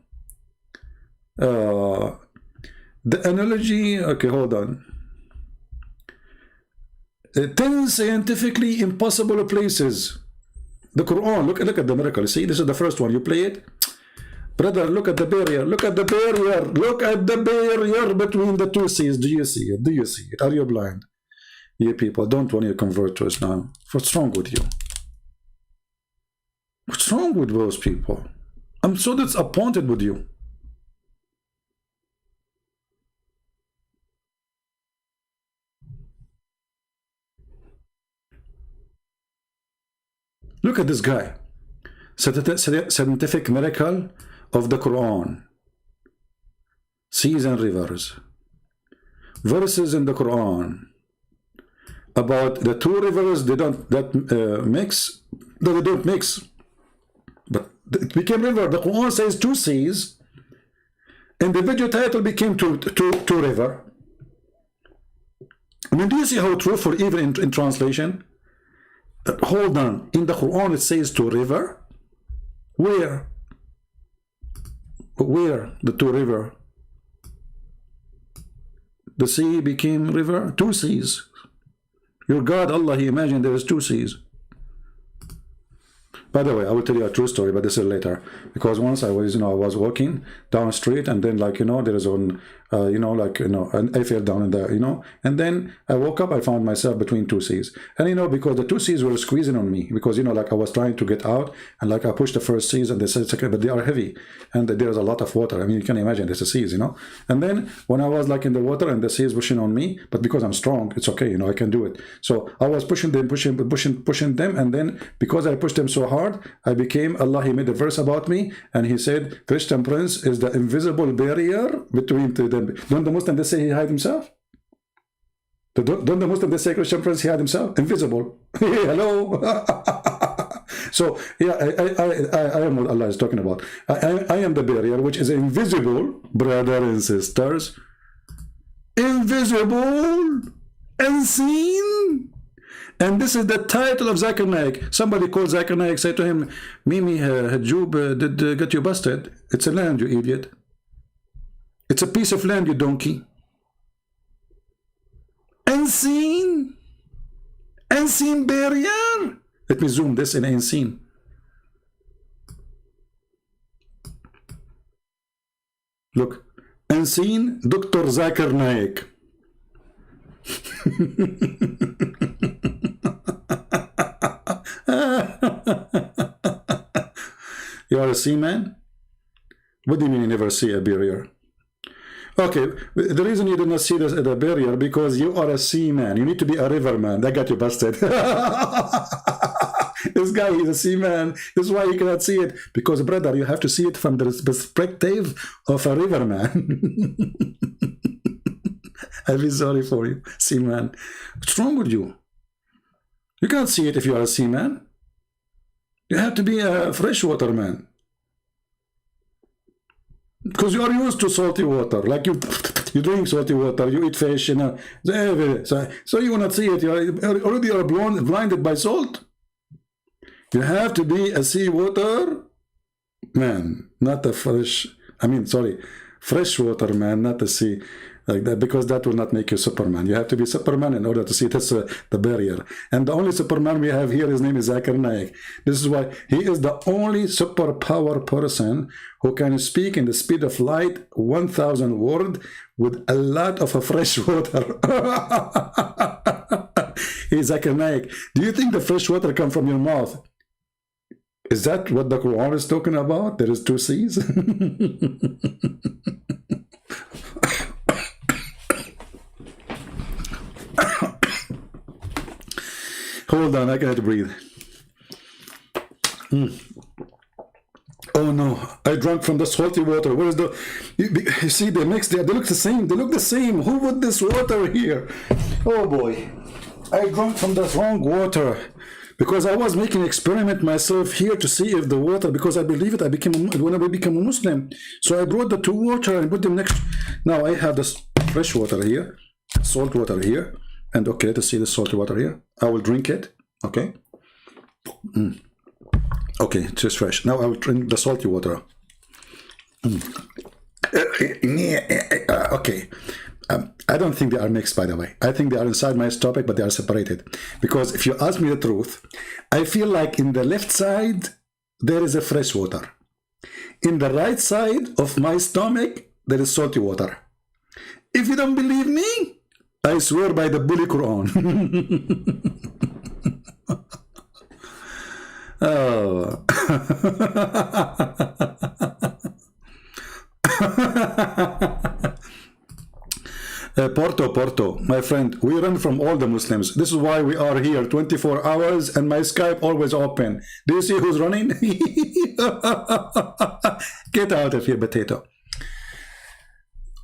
The analogy. Okay, hold on. 10 scientifically impossible places. The Quran. Look at the miracle. See, this is the first one. You play it, brother. Look at the barrier. Look at the barrier. Look at the barrier between the two seas. Do you see it? Do you see it? Are you blind? You people don't want to convert to Islam. What's wrong with you? What's wrong with those people? I'm so disappointed with you. Look at this guy. Scientific miracle of the Quran. Seas and rivers. Verses in the Quran about the two rivers they don't mix. No, they don't mix. But it became river. The Quran says two seas. And the video title became two river. I mean, do you see how truthful even in translation? Hold on. In the Quran it says to river. Where? Where? The two river. The sea became river. Two seas. Your God, Allah, He imagined there is two seas. By the way, I will tell you a true story, but this is later. Because once I was, I was walking down the street, and then, there is an I fell down in the, and then I woke up, I found myself between two seas. And, because the two seas were squeezing on me, because, I was trying to get out, and I pushed the first seas, and they said, it's okay, but they are heavy, and there's a lot of water. I mean, you can imagine, there's a seas, And then, when I was, in the water, and the seas pushing on me, but because I'm strong, it's okay, I can do it. So, I was pushing them, and then, because I pushed them so hard, I became, Allah, He made a verse about me, and He said, Christian Prince is the invisible barrier between them. Don't the Muslims, they say he hide himself? Don't the Muslims, they say Christian Prince, he hide himself? Invisible. Hello? So, yeah, I am what Allah is talking about. I am the barrier, which is invisible, brothers and sisters. Invisible, unseen. And this is the title of Zakir Naik. Somebody called Zakir Naik, said to him, Mimi, Hjab did get you busted. It's a land, you idiot. It's a piece of land, you donkey. Unseen. Unseen barrier. Let me zoom this in unseen. Look. Unseen, Dr. Zakir Naik. You are a seaman? What do you mean you never see a barrier? Okay, the reason you did not see the barrier, because you are a seaman. You need to be a riverman. That got you busted. This guy, he's a seaman. This is why you cannot see it. Because, brother, you have to see it from the perspective of a riverman. I feel sorry for you, seaman. What's wrong with you? You can't see it if you are a seaman. You have to be a freshwater man. Because you are used to salty water. Like you drink salty water, you eat fish, So you will not see it. You are already blinded by salt. You have to be a seawater man, not a freshwater man, not a sea. like that, because that will not make you Superman. You have to be Superman in order to see this, the barrier. And the only Superman we have here, his name is Zakir Naik. This is why he is the only superpower person who can speak in the speed of light, 1,000 words, with a lot of fresh water. Hey, Zakir Naik, do you think the fresh water come from your mouth? Is that what the Quran is talking about? There is 2 seas? Hold on, I gotta breathe. Oh no, I drank from the salty water. Where is the... You see, they mix there. They look the same. They look the same. Who put this water here? Oh boy. I drank from the wrong water. Because I was making an experiment myself here to see if the water, because I believe it, when I became a Muslim. So I brought the 2 water and put them next. Now I have this fresh water here, salt water here. And okay, let's see the salty water here. I will drink it. Okay. Okay, it's just fresh. Now I will drink the salty water. Okay. I don't think they are mixed, by the way. I think they are inside my stomach, but they are separated. Because if you ask me the truth, I feel like in the left side, there is a fresh water. In the right side of my stomach, there is salty water. If you don't believe me, I swear by the Bully Quran. Oh. Porto, my friend, we run from all the Muslims. This is why we are here 24 hours and my Skype always open. Do you see who's running? Get out of here, potato.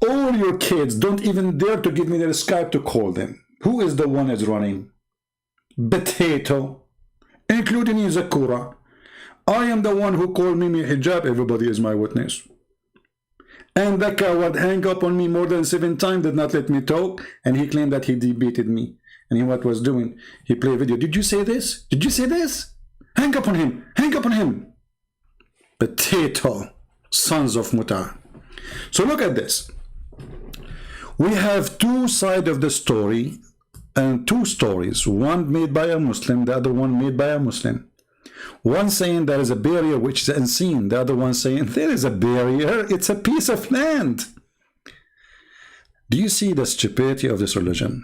All your kids don't even dare to give me their Skype to call them. Who is the one is running? Potato. Including you, Zakura. I am the one who called Mimi Hjab. Everybody is my witness. And the coward hang up on me more than 7 times, did not let me talk, and he claimed that he debated me. And he what was doing? He played a video. Did you say this? Did you say this? Hang up on him. Hang up on him. Potato. Sons of Muta. So look at this. We have 2 sides of the story and 2 stories. One made by a Muslim, the other one made by a Muslim. One saying there is a barrier which is unseen. The other one saying there is a barrier. It's a piece of land. Do you see the stupidity of this religion?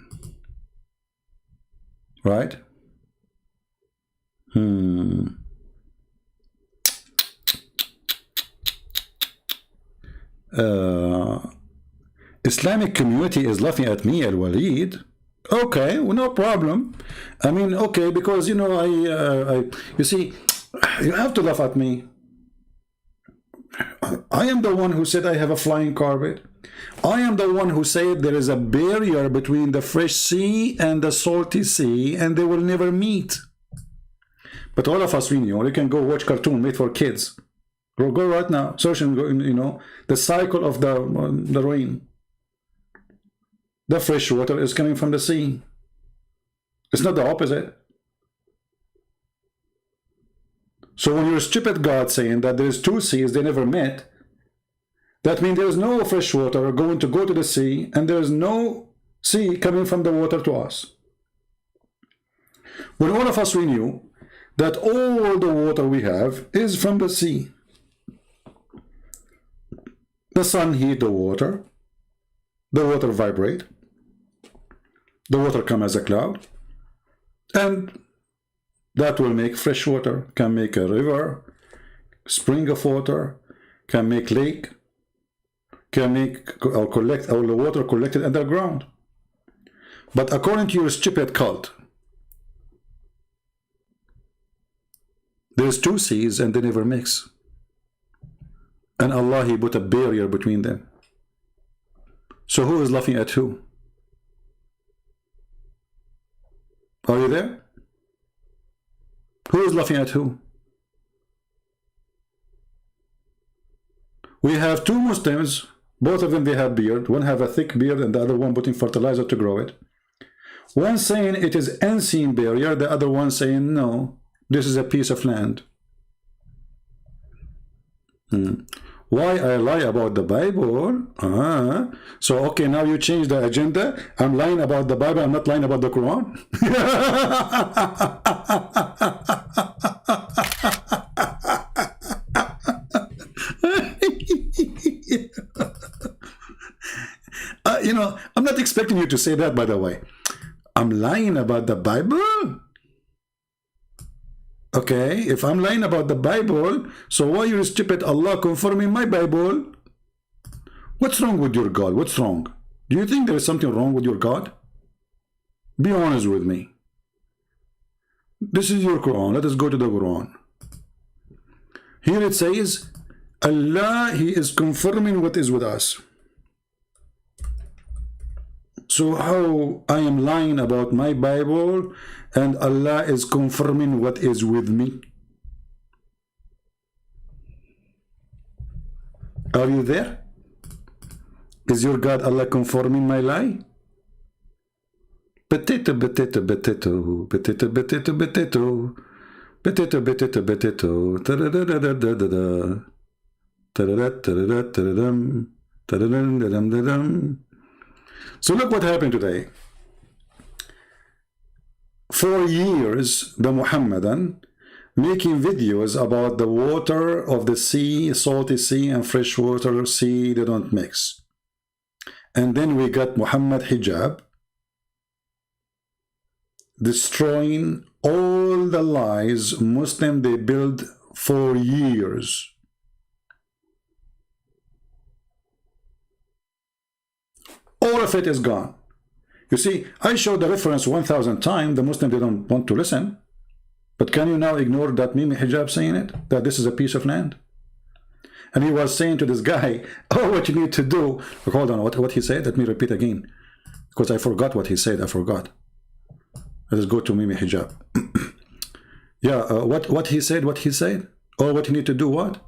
Right? Islamic community is laughing at me, Al-Walid. Okay, well, no problem. I mean, okay, because, you know, you see, you have to laugh at me. I am the one who said I have a flying carpet. I am the one who said there is a barrier between the fresh sea and the salty sea, and they will never meet. But all of us, we know, you can go watch cartoon made for kids. Go right now, search and go, you know, the cycle of the rain. The fresh water is coming from the sea. It's not the opposite. So when your stupid God saying that there's 2 seas, they never met, that means there's no fresh water going to go to the sea, and there's no sea coming from the water to us. When all of us, we knew that all the water we have is from the sea. The sun heat the water vibrate, the water come as a cloud, and that will make fresh water, can make a river, spring of water, can make lake, can make or collect all the water collected underground. But according to your stupid cult, there's 2 seas and they never mix. And Allah, He put a barrier between them. So who is laughing at who? Are you there? Who is laughing at who? We have 2 Muslims, both of them they have beard. One have a thick beard and the other one putting fertilizer to grow it. One saying it is unseen barrier, the other one saying no, this is a piece of land. Why I lie about the Bible? So, okay, now you change the agenda. I'm lying about the Bible. I'm not lying about the Quran. You know, I'm not expecting you to say that, by the way. I'm lying about the Bible? Okay, if I'm lying about the Bible, so why you stupid Allah confirming my Bible? What's wrong with your God? What's wrong? Do you think there is something wrong with your God? Be honest with me. This is your Quran. Let us go to the Quran. Here it says, Allah, He is confirming what is with us. So how I am lying about my Bible and Allah is confirming what is with me? Are you there? Is your God Allah confirming my lie? Potato, potato, potato, potato, potato, potato, potato, potato, potato, ta-da-da-da-da-da-da, ta-da-da-da-da-da-da-dum, ta-da-da-da-da-da-dum. So look what happened today. For years, the Muhammadan making videos about the water of the sea, salty sea and freshwater sea, they don't mix. And then we got Muhammad Hjab destroying all the lies Muslim they build for years. All of it is gone. You see, I showed the reference 1,000 times. The Muslim, they don't want to listen. But can you now ignore that Mimi Hjab saying it? That this is a piece of land? And he was saying to this guy, oh, what you need to do. Look, hold on, what he said? Let me repeat again. Because I forgot what he said. I forgot. Let us go to Mimi Hjab. Yeah, what he said, Or what you need to do, what?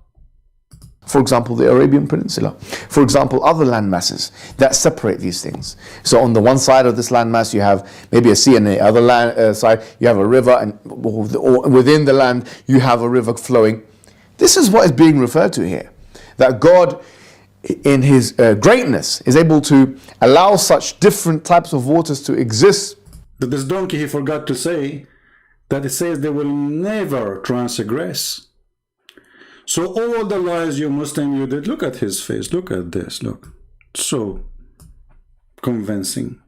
For example, the Arabian Peninsula. For example, other land masses that separate these things. So on the one side of this land mass, you have maybe a sea, and the other land side, you have a river, and within the land, you have a river flowing. This is what is being referred to here. That God, in His greatness, is able to allow such different types of waters to exist. But this donkey, he forgot to say that it says they will never transgress. So all the lies you Muslim you did, look at his face, look at this, look. So convincing.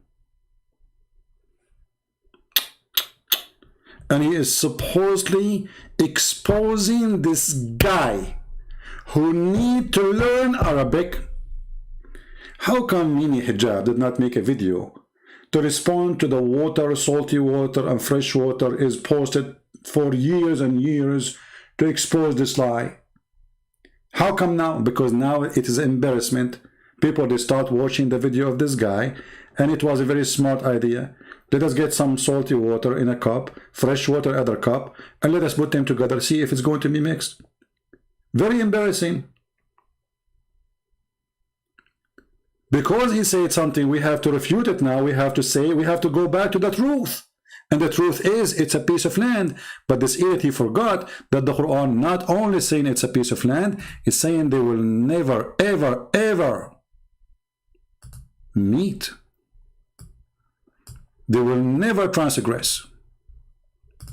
And he is supposedly exposing this guy who need to learn Arabic. How come Mimi Hjab did not make a video to respond to the water, salty water and fresh water is posted for years and years to expose this lie? How come now? Because now it is embarrassment. People, they start watching the video of this guy, and it was a very smart idea. Let us get some salty water in a cup, fresh water other cup, and let us put them together, see if it's going to be mixed. Very embarrassing. Because he said something, we have to refute it now. We have to say, we have to go back to the truth. And the truth is, it's a piece of land. But this idiot, he forgot that the Quran not only saying it's a piece of land, it's saying they will never, ever, ever meet. They will never transgress.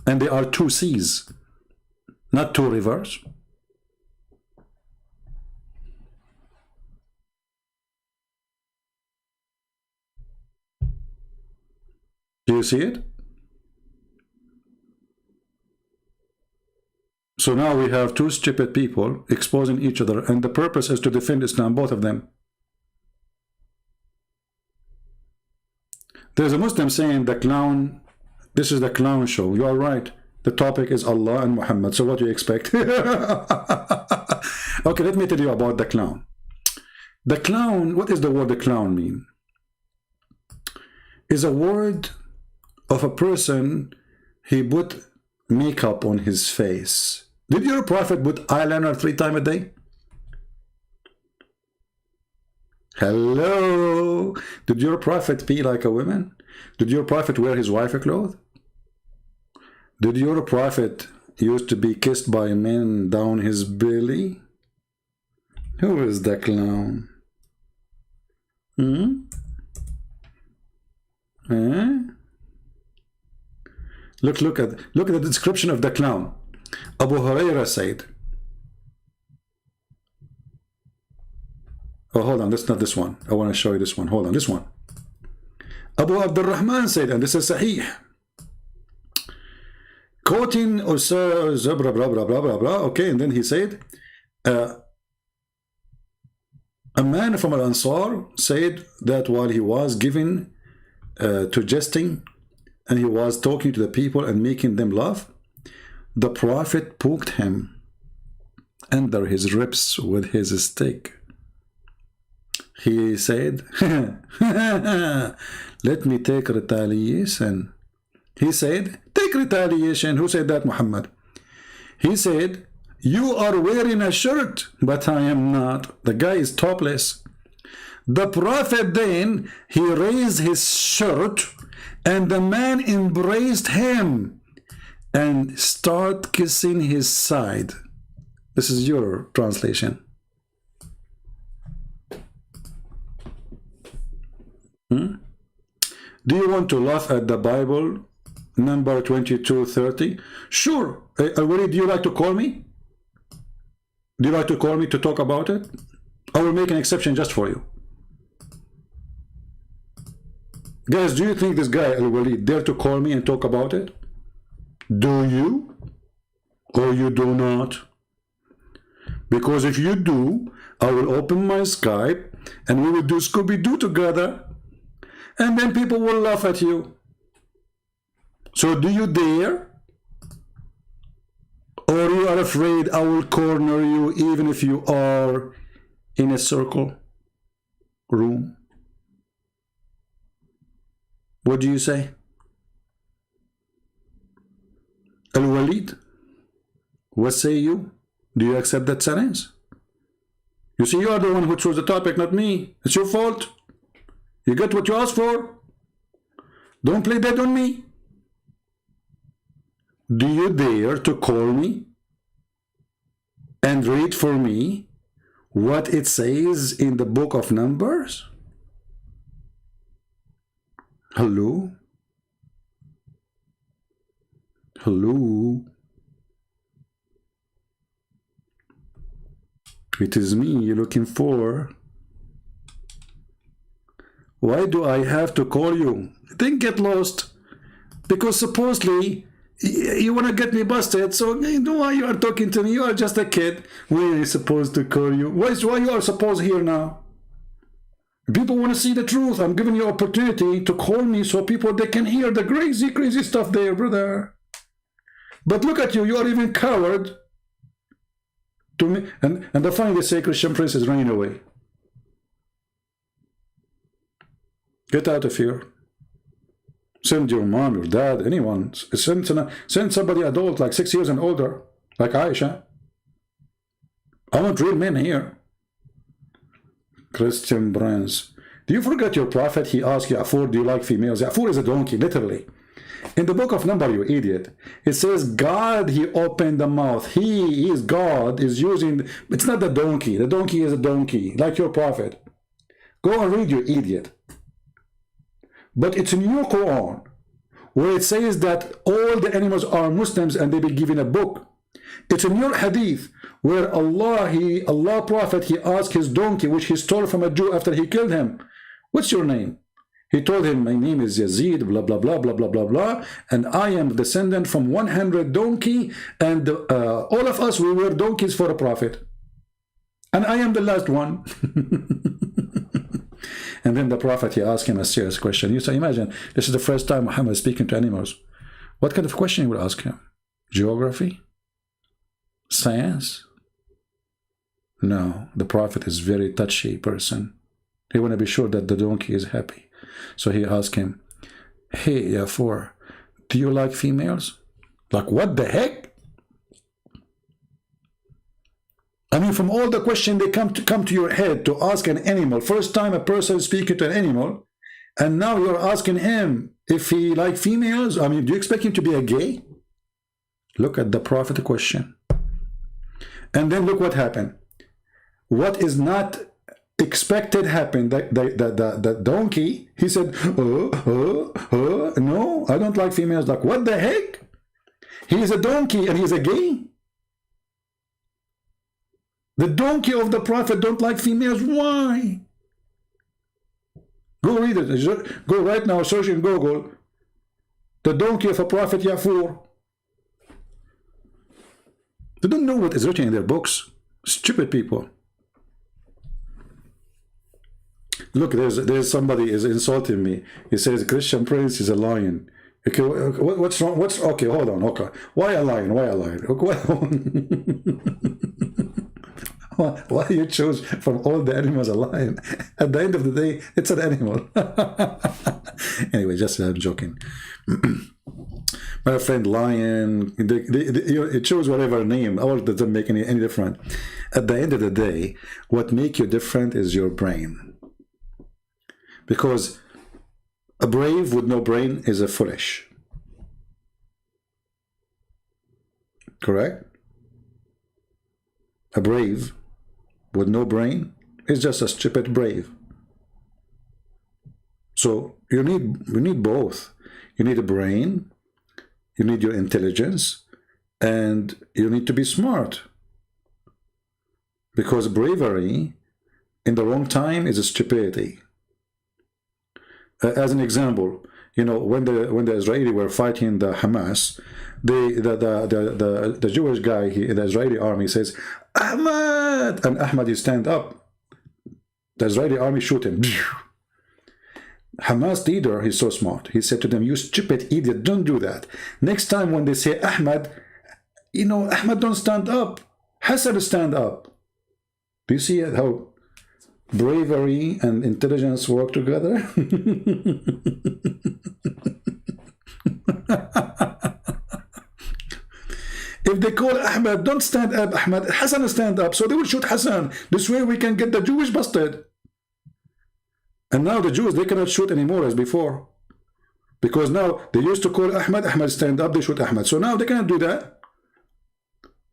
And they are two seas, not two rivers. Do you see it? So now we have two stupid people exposing each other, and the purpose is to defend Islam, both of them. There's a Muslim saying the clown, this is the clown show. You are right. The topic is Allah and Muhammad. So what do you expect? Okay, let me tell you about the clown. The clown, what does the word the clown mean? Is a word of a person, he put makeup on his face. Did your prophet put eyeliner 3 times a day? Hello? Did your prophet pee like a woman? Did your prophet wear his wife a cloth? Did your prophet used to be kissed by men down his belly? Who is the clown? Look at the description of the clown. Abu Huraira said, oh, hold on, that's not this one. I want to show you this one. Hold on, this one. Abu Abdul Rahman said, and this is Sahih, quoting Usar, blah, blah, blah, blah, blah, blah. Okay, and then he said, a man from Al-Ansar said that while he was given to jesting, and he was talking to the people and making them laugh, the Prophet poked him under his ribs with his stick. He said, let me take retaliation. He said, take retaliation. Who said that? Muhammad. He said, you are wearing a shirt, but I am not. The guy is topless. The Prophet then, he raised his shirt, and the man embraced him and start kissing his side. This is your translation. Do you want to laugh at the Bible, number 2230? Sure. Al-Walid, do you like to call me? Do you like to call me to talk about it? I will make an exception just for you. Guys, do you think this guy, Al-Walid, dare to call me and talk about it? Do you? Or you do not? Because if you do, I will open my Skype and we will do Scooby-Doo together. And then people will laugh at you. So do you dare? Or you are afraid I will corner you even if you are in a circle room? What do you say? Al-Walid, what say you? Do you accept that sentence? You see, you are the one who chose the topic, not me. It's your fault. You get what you asked for. Don't play dead on me. Do you dare to call me and read for me what it says in the book of Numbers? Hello? Hello? It is me you're looking for. Why do I have to call you? Then get lost. Because supposedly you want to get me busted, so you know why you are talking to me. You are just a kid. Why are you supposed to call you? Why you are supposed here now? People want to see the truth. I'm giving you opportunity to call me so people they can hear the crazy stuff there, brother. But look at you. You are even coward to me. And the funny, they say Christian Prince is running away. Get out of here. Send your mom, your dad, anyone. Send somebody adult, like 6 years and older, like Aisha. I want real men here. Christian Prince. Do you forget your prophet? He asked Ya'fur, do you like females? Ya'fur is a donkey, literally. In the book of Numbers, you idiot, it says God, he opened the mouth. He is God, is using, it's not the donkey. The donkey is a donkey, like your prophet. Go and read, you idiot. But it's in your Quran, where it says that all the animals are Muslims and they be given a book. It's in your hadith, where Allah Prophet, he asked his donkey, which he stole from a Jew after he killed him, what's your name? He told him, my name is Yazid, blah, blah, blah, blah, blah, blah, blah, and I am descendant from 100 donkey, and all of us, we were donkeys for a prophet. And I am the last one. And then the prophet, he asked him a serious question. You say, imagine, this is the first time Muhammad is speaking to animals. What kind of question you would ask him? Geography? Science? No, the prophet is a very touchy person. He want to be sure that the donkey is happy. So he asked him, hey, Ya'fur, do you like females? Like, what the heck? I mean, from all the questions they come to your head to ask an animal, first time a person is speaking to an animal, and now you're asking him if he like females. I mean, do you expect him to be a gay? Look at the prophet question. And then look what happened. what is not expected happened. The donkey, he said, no, I don't like females. Like, what the heck? He's a donkey and he's a gay? The donkey of the prophet don't like females. Why? Go read it. Go right now, search in Google. The donkey of a prophet Yafur. They don't know what is written in their books. Stupid people. Look, there's somebody is insulting me. He says Christian Prince is a lion. Okay, what's wrong? Okay? Hold on. Okay, why a lion? Why a lion? Why you choose from all the animals a lion? At the end of the day, it's an animal. Anyway, just I'm joking. My friend lion, you choose whatever name. All doesn't make any difference. At the end of the day, what makes you different is your brain. Because a brave with no brain is a foolish. Correct? A brave with no brain is just a stupid brave. So you need both. You need a brain, you need your intelligence, and you need to be smart. Because bravery in the wrong time is a stupidity. As an example, you know, when the Israeli were fighting the Hamas, the Jewish guy in the Israeli army says, Ahmad! And Ahmad, he stand up. The Israeli army shoot him. Hamas leader, he's so smart. He said to them, you stupid idiot, don't do that. Next time when they say Ahmad, you know, Ahmad don't stand up. Hassan stand up. Do you see how bravery and intelligence work together? If they call Ahmad, don't stand up, Ahmad, Hassan stand up, so they will shoot Hassan. This way we can get the Jewish busted. And now the Jews, they cannot shoot anymore as before. Because now they used to call Ahmad, Ahmad stand up, they shoot Ahmad. So now they cannot do that.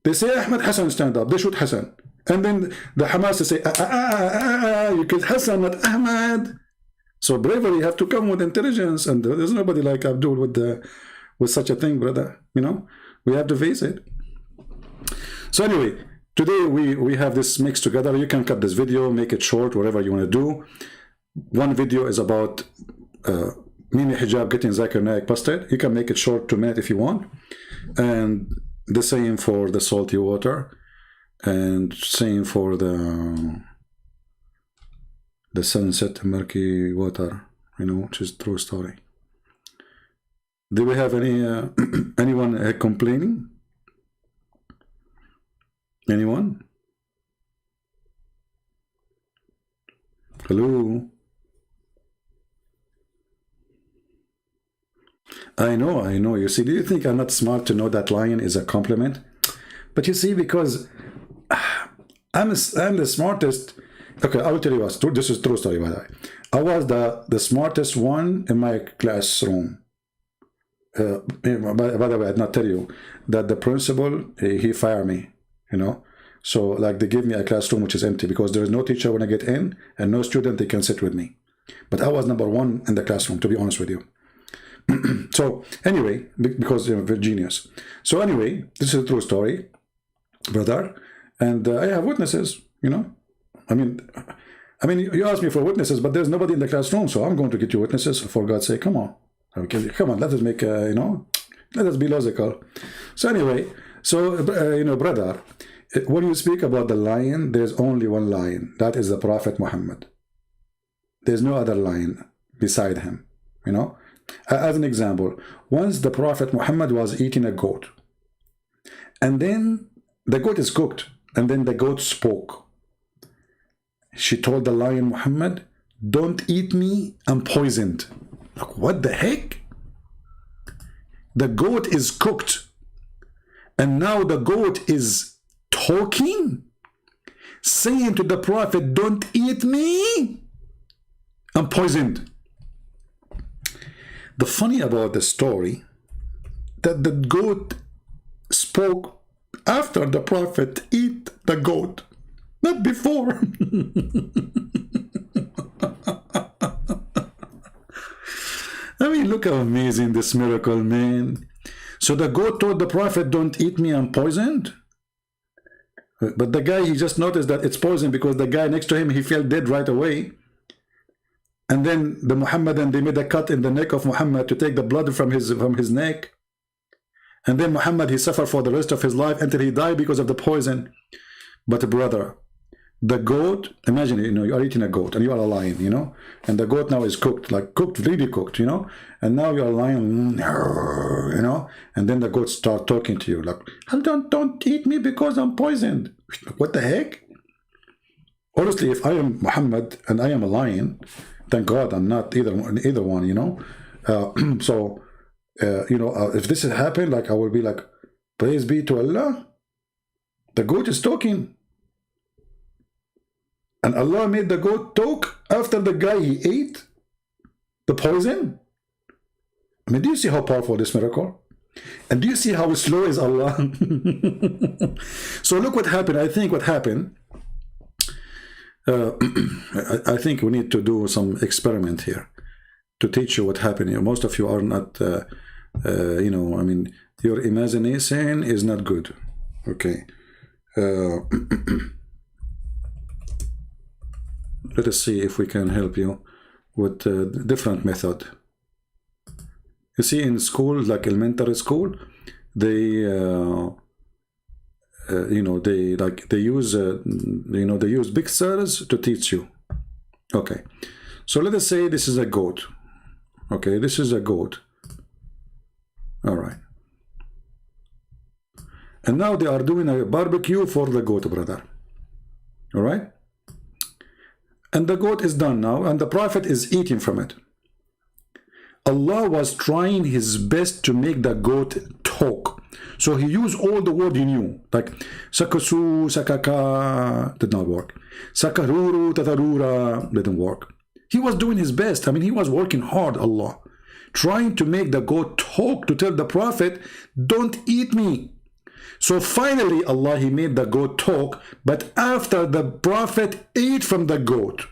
They say Ahmad, Hassan stand up, they shoot Hassan. And then the Hamas say, you killed Hassan, not Ahmad. So bravery have to come with intelligence, and there's nobody like Abdul with such a thing, brother. You know, we have to face it. So anyway, today we have this mixed together. You can cut this video, make it short, whatever you want to do. One video is about Mimi Hijab getting Zakir Naik busted. You can make it short, 2 minutes if you want. And the same for the salty water. And same for the sunset murky water, you know, which is true story. Do we have any anyone complaining? Anyone? Hello? I know. You see, do you think I'm not smart to know that lion is a compliment? But you see, because I'm the smartest. Okay, I will tell you what. This is true story, by the way. I was the smartest one in my classroom. By the way, I did not tell you that the principal, he fired me, you know. So like they give me a classroom which is empty because there is no teacher when I get in and no student they can sit with me. But I was #1 in the classroom, to be honest with you. So anyway, because you're genius. So anyway, this is a true story, brother. And I have witnesses, you know. I mean, you asked me for witnesses, but there's nobody in the classroom, so I'm going to get you witnesses. For God's sake, come on. Okay, come on, let us make, you know, let us be logical. So anyway, you know, brother, when you speak about the lion, there's only one lion. That is the Prophet Muhammad. There's no other lion beside him, you know. As an example, once the Prophet Muhammad was eating a goat, and then the goat is cooked, and then the goat spoke. She told the lion, Muhammad, don't eat me, I'm poisoned. Like, what the heck? The goat is cooked, and now the goat is talking, saying to the Prophet, don't eat me, I'm poisoned. The funny about the story, that the goat spoke after the Prophet ate the goat. not before. I mean, look how amazing this miracle, man. So the goat told the prophet, don't eat me, I'm poisoned. But the guy, he just noticed that it's poison because the guy next to him, he fell dead right away. And then the Muhammadan, they made a cut in the neck of Muhammad to take the blood from his neck. And then Muhammad, he suffered for the rest of his life until he died because of the poison. But brother, the goat, imagine, you know, you are eating a goat and you are a lion, you know, and the goat now is cooked, like cooked, really cooked, you know, and now you are a lion, you know, and then the goat start talking to you like, don't eat me because I'm poisoned. What the heck? Honestly, if I am Muhammad and I am a lion, thank God I'm not either one, you know. You know, if this had happened, like I will be like, praise be to Allah. The goat is talking. And Allah made the goat talk after the guy he ate the poison. I mean, do you see how powerful this miracle? And do you see how slow is Allah? So look what happened. I think what happened, I think we need to do some experiment here to teach you what happened here. Most of you are not, you know, I mean, your imagination is not good. Okay. Let us see if we can help you with a different method. You see, in school, like elementary school, they, you know, they use, you know, they use pictures to teach you. Okay, so let us say this is a goat. Okay, this is a goat. All right. And now they are doing a barbecue for the goat, brother. All right. And the goat is done now, and the prophet is eating from it. Allah was trying his best to make the goat talk. So he used all the words he knew, like sakasu, sakaka, did not work. Sakaruru, tatarura, didn't work. He was doing his best. I mean, he was working hard, Allah, trying to make the goat talk, to tell the prophet, don't eat me. So finally, Allah, he made the goat talk, but after the prophet ate from the goat.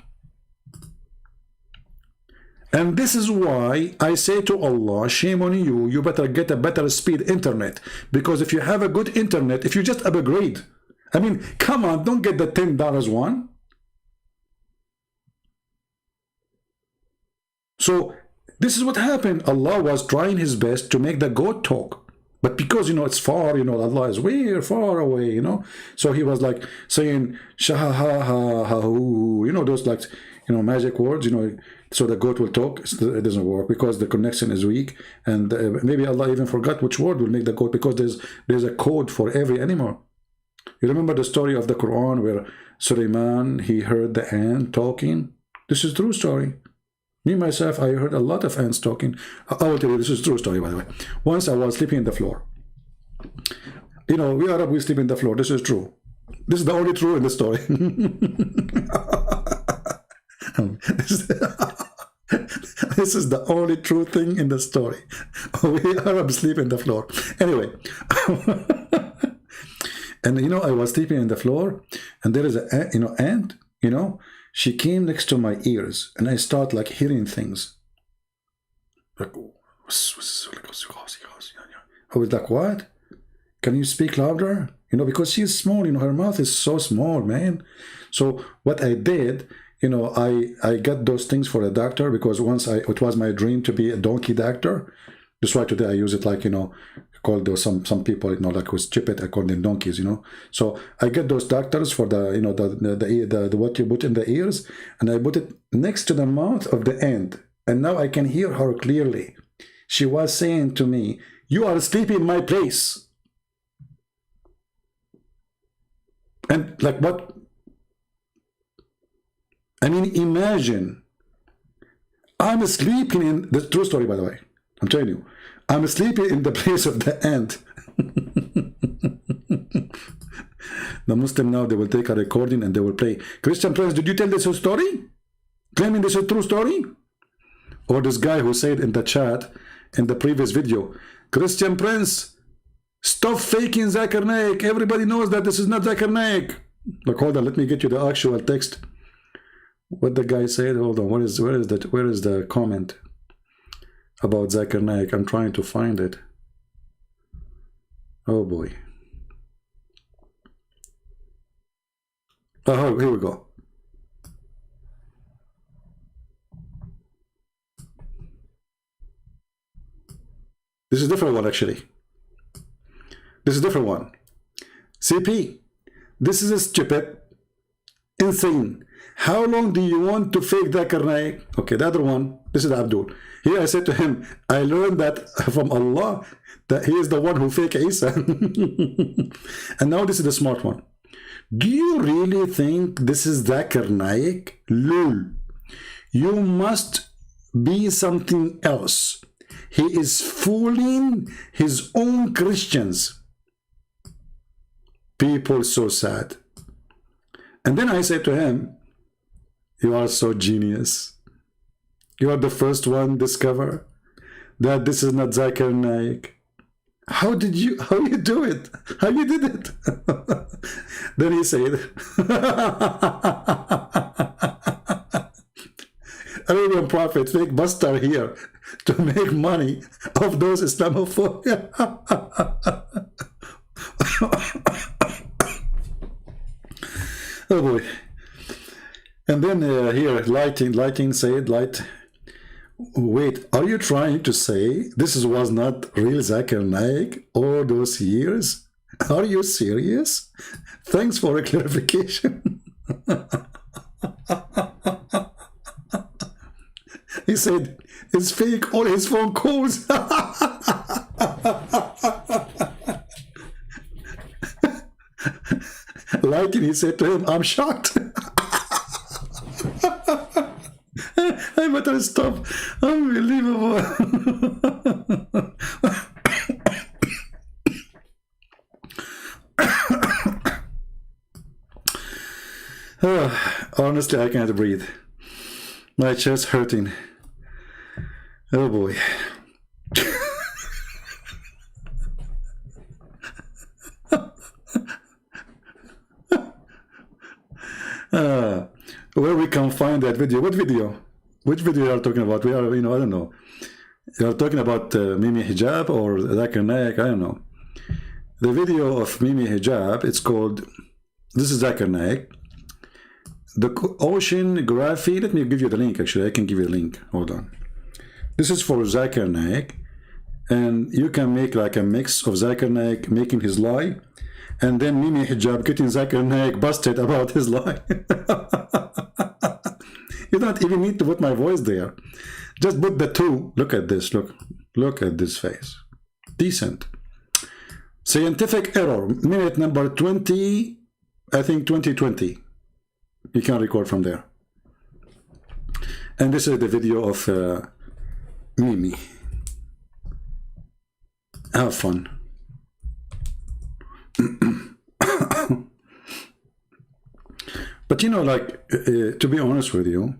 And this is why I say to Allah, shame on you, you better get a better speed internet. Because if you have a good internet, if you just upgrade, I mean, come on, don't get the $10 one. So this is what happened. Allah was trying his best to make the goat talk. But because, you know, it's far, you know, Allah is way far away, you know. So he was like saying, shaha-ha-ha-ha-hoo, you know, those like, you know, magic words, you know, so the goat will talk. It doesn't work because the connection is weak. And maybe Allah even forgot which word will make the goat, because there's a code for every animal. You remember the story of the Quran where Sulaiman, he heard the ant talking? This is a true story. Me, myself, I heard a lot of ants talking. I will tell you, this is a true story, by the way. Once I was sleeping on the floor. You know, we Arab, we sleep in the floor. This is true. This is the only true in the story. This is the only true thing in the story. We Arab sleep in the floor. Anyway. And, you know, I was sleeping on the floor, and there is a, you know, ant, you know, she came next to my ears, and I start like hearing things. Like, I was like, what? Can you speak louder? You know, because she's small, you know, her mouth is so small, man. So what I did, you know, I got those things for a doctor, because once it was my dream to be a donkey doctor. That's why today I use it, like, you know, called those some people, you know, like who's stupid, I call them donkeys, you know. So I get those doctors for the, you know, the what you put in the ears, and I put it next to the mouth of the ant, and now I can hear her clearly. She was saying to me, "You are sleeping in my place." And like, what? I mean, imagine. I'm sleeping in the true story, by the way. I'm telling you, I'm sleeping in the place of the ant. The Muslim now, they will take a recording and they will play. Christian Prince, did you tell this story? Claiming this is a true story? Or this guy who said in the chat, in the previous video, Christian Prince, stop faking Zakir Naik. Everybody knows that this is not Zakir Naik. Look, hold on, let me get you the actual text. What the guy said. Hold on, where is the comment about Zakir Naik? I'm trying to find it. Oh boy. Oh, here we go. This is a different one, actually. This is a different one. CP, this is a stupid, insane. How long do you want to fake Zakir Naik? Okay, the other one, this is Abdul. Here I said to him, I learned that from Allah, that he is the one who fake Isa. And now this is the smart one. Do you really think this is Zakir Naik? Lul. You must be something else. He is fooling his own Christians. People so sad. And then I said to him, you are so genius. You are the first one discover that this is not Zakir Naik. How you do it? How you did it? Then he said, Arabian prophet, fake buster here to make money of those Islamophobia. Oh boy. And then here, lighting said, wait, are you trying to say this was not real Zakir Naik all those years? Are you serious? Thanks for a clarification. He said, it's fake, all his phone calls. Lighting, he said to him, I'm shocked. I better stop. Unbelievable. Honestly, I can't breathe. My chest hurting. Oh boy. Where we can find that video? What video? Which video you are talking about? We are, I don't know. You are talking about Mimi Hjab or Zakir Naik? I don't know. The video of Mimi Hjab, it's called, this is Zakir Naik. The oceanography, let me give you the link actually. I can give you the link. Hold on. This is for Zakir Naik. And you can make like a mix of Zakir Naik making his lie. And then Mimi Hjab getting Zakir Naik busted about his lie. You don't even need to put my voice there. Just put the two. Look at this. Look at this face. Decent. Scientific error. Minute number 20. I think 2020. You can record from there. And this is the video of Mimi. Have fun. But like, to be honest with you,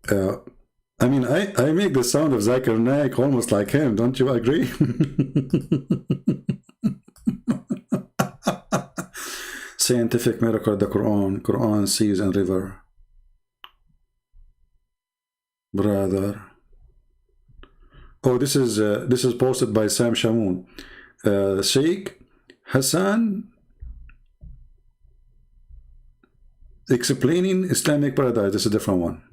I mean, I make the sound of Zakir Naik almost like him. Don't you agree? Scientific miracle, the Quran, seas and river. Brother. Oh, this is posted by Sam Shamoun. Sheikh Hassan explaining Islamic paradise. This is a different one.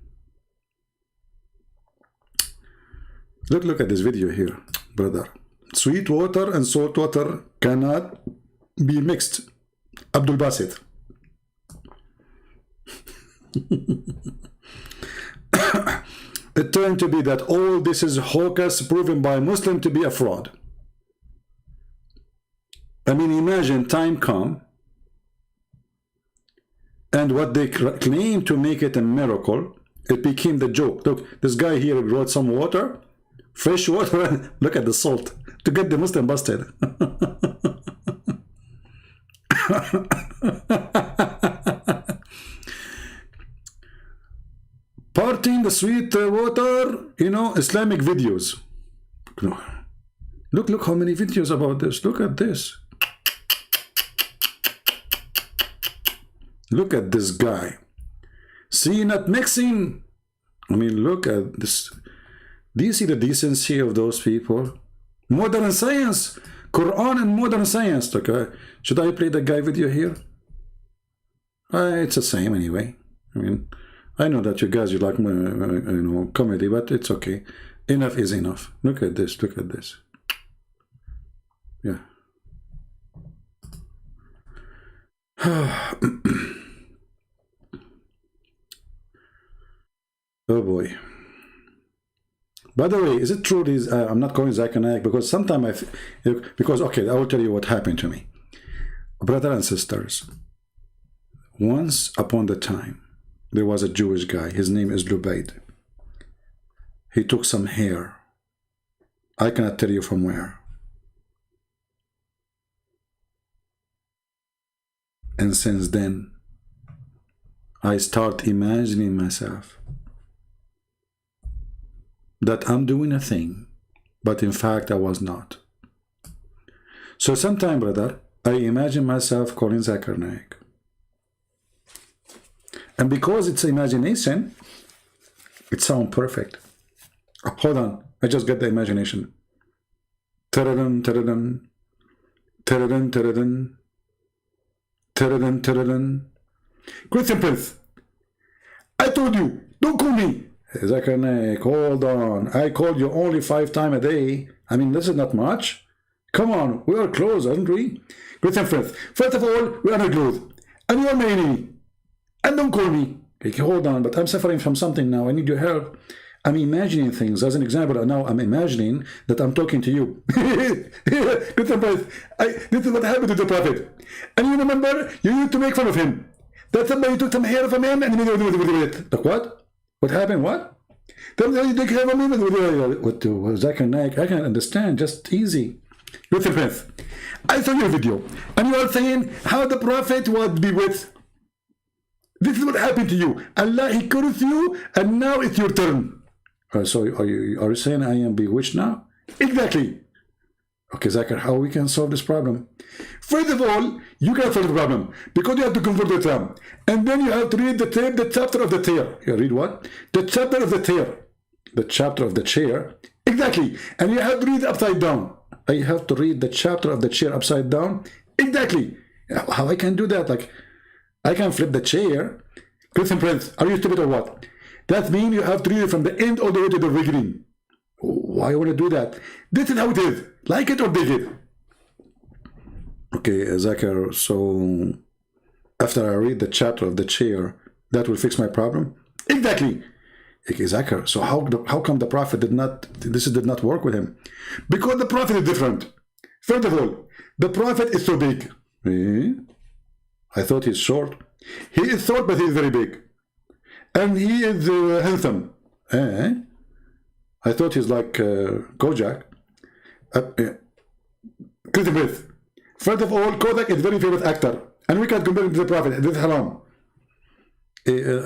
Look at this video here, brother. Sweet water and salt water cannot be mixed. Abdul Basit. It turned to be that all this is hocus proven by Muslim to be a fraud. I mean, imagine time come and what they claim to make it a miracle, it became the joke. Look, this guy here brought some water, fresh water, look at the salt, to get the Muslim busted. Parting the sweet water, Islamic videos. Look how many videos about this. Look at this. Look at this guy. See, not mixing. I mean, look at this. Do you see the decency of those people? Modern science. Quran and modern science. Okay. Should I play the guy video here? It's the same anyway. I mean, I know that you guys, you like, comedy, but it's okay. Enough is enough. Look at this. Look at this. Yeah. Oh boy. By the way, is it true this, I'm not calling Zakir Naik because sometimes okay, I will tell you what happened to me. Brothers and sisters, once upon the time, there was a Jewish guy. His name is Lubaid. He took some hair. I cannot tell you from where. And since then, I start imagining myself that I'm doing a thing, but in fact I was not. So sometime, brother, I imagine myself calling Zakir Naik. And because it's imagination, it sounds perfect. Oh, hold on, I just got the imagination. Tadadun, tadadun, tadadun, tadadun, tadadun, tadadun. Christian Prince, I told you, don't call me. Zakir Naik, hold on. I called you only 5 times a day. I mean, this is not much. Come on, we are close, aren't we? Christian Prince, first of all, we are not close. And you are my enemy. And don't call me. Okay, hold on, but I'm suffering from something now. I need your help. I'm imagining things. As an example, now I'm imagining that I'm talking to you. Christian Prince, this is what happened to the Prophet. And you remember, you used to make fun of him. That somebody took some hair of a man and he made it. Like what? What happened? What? What Zakir Naik? I can understand. Just easy. Christian Prince, I saw your video, and you are saying how the Prophet would be with. This is what happened to you. Allah, He cursed you, and now it's your turn. So are you saying I am bewitched now? Exactly. Okay, Zakir, how we can solve this problem? First of all, you can solve the problem because you have to convert the term, and then you have to read the chapter of the chair. You read what? The chapter of the chair. The chapter of the chair. Exactly. And you have to read it upside down. I have to read the chapter of the chair upside down. Exactly. How I can do that? Like, I can flip the chair. Christian Prince, are you stupid or what? That means you have to read it from the end all the way to the beginning. Why you want to do that? This is how it is. Like it or dig it. Okay, Zakir, so after I read the chapter of the chair, that will fix my problem? Exactly. Okay, Zakir, so how come the Prophet did not work with him? Because the Prophet is different. First of all, the Prophet is so big. I thought he's short. He is short, but he is very big. And he is handsome. I thought he's like Kojak. Christian Prince. First of all, Kodak is a very famous actor. And we can compare him to the Prophet. This is haram.